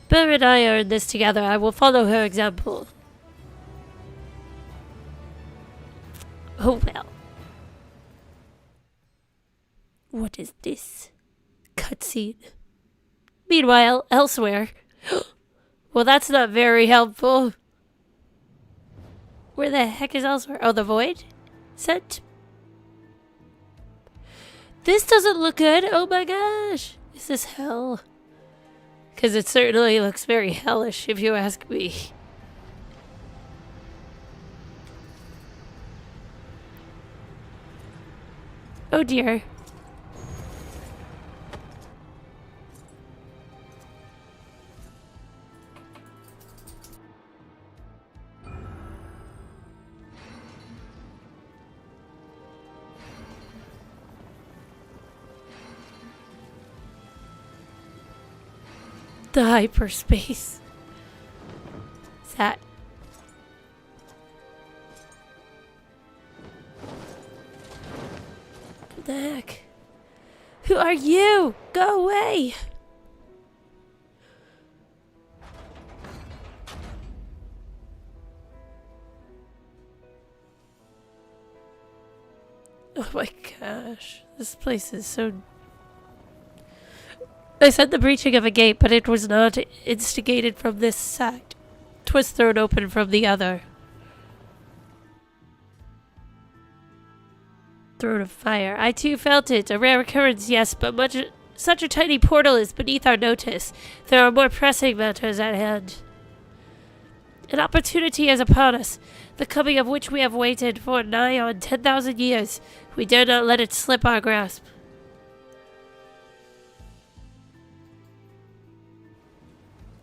Speaker 1: Burr and I are in this together. I will follow her example. Oh well. What is this? Cutscene. Meanwhile, elsewhere. Well, that's not very helpful. Where the heck is elsewhere? Oh, the void? Sent. This doesn't look good. Oh my gosh. Is this hell? Because it certainly looks very hellish, if you ask me. Oh dear. The hyperspace. Is that? What the heck? Who are you? Go away! Oh my gosh. This place is so... I said the breaching of a gate, but it was not instigated from this side. 'Twas thrown open from the other. Throne of fire. I too felt it. A rare occurrence, yes, but such a tiny portal is beneath our notice. There are more pressing matters at hand. An opportunity is upon us, the coming of which we have waited for nigh on 10,000 years. We dare not let it slip our grasp.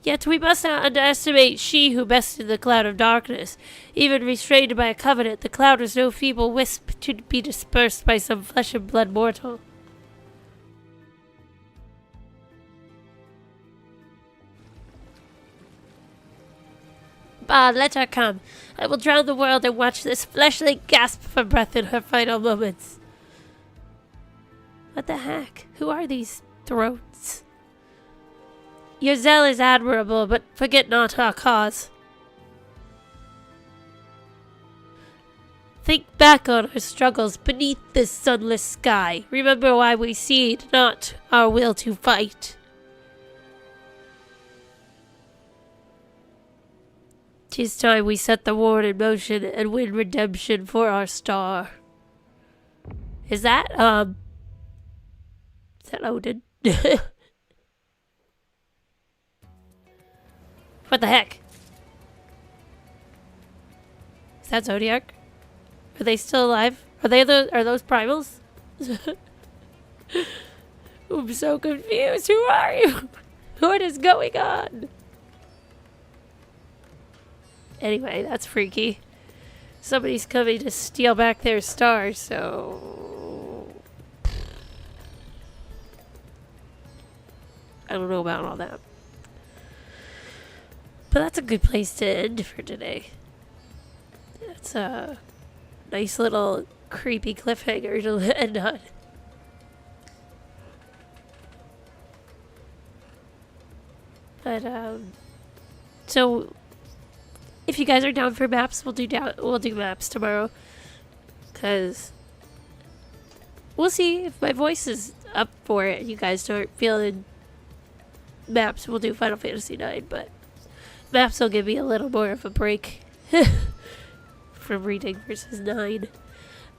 Speaker 1: Yet we must not underestimate she who bested the cloud of darkness. Even restrained by a covenant, the cloud was no feeble wisp to be dispersed by some flesh and blood mortal. Bah, let her come. I will drown the world and watch this fleshling gasp for breath in her final moments. What the heck? Who are these throats? Your zeal is admirable, but forget not our cause. Think back on our struggles beneath this sunless sky. Remember why we cede not our will to fight. 'Tis time we set the war in motion and win redemption for our star. Is that Odin? What the heck? Is that Zodiac? Are they still alive? Are those primals? I'm so confused. Who are you? What is going on? Anyway, that's freaky. Somebody's coming to steal back their star, so... I don't know about all that. But that's a good place to end for today. That's a nice little creepy cliffhanger to end on. But, so... if you guys are down for maps, we'll do maps tomorrow. Cause we'll see if my voice is up for it and you guys start feeling maps. We'll do Final Fantasy IX, but maps will give me a little more of a break from reading versus 9.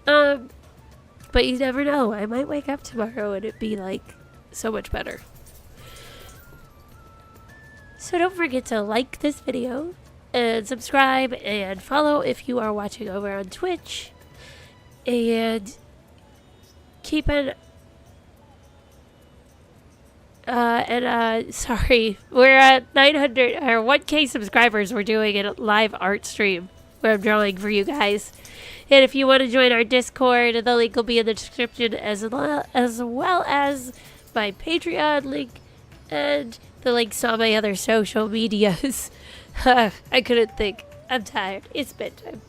Speaker 1: But you never know. I might wake up tomorrow and it'd be like so much better. So don't forget to like this video and subscribe and follow if you are watching over on Twitch. And keep an sorry, we're at 900 or 1K subscribers. We're doing a live art stream where I'm drawing for you guys. And if you want to join our Discord, the link will be in the description, as well as my Patreon link and the links on my other social medias. I couldn't think. I'm tired. It's bedtime.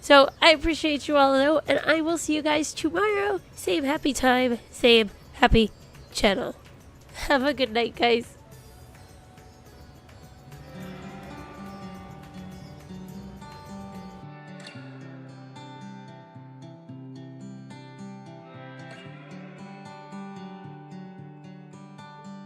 Speaker 1: So I appreciate you all though, and I will see you guys tomorrow. Same happy time, same happy channel. Have a good night, guys.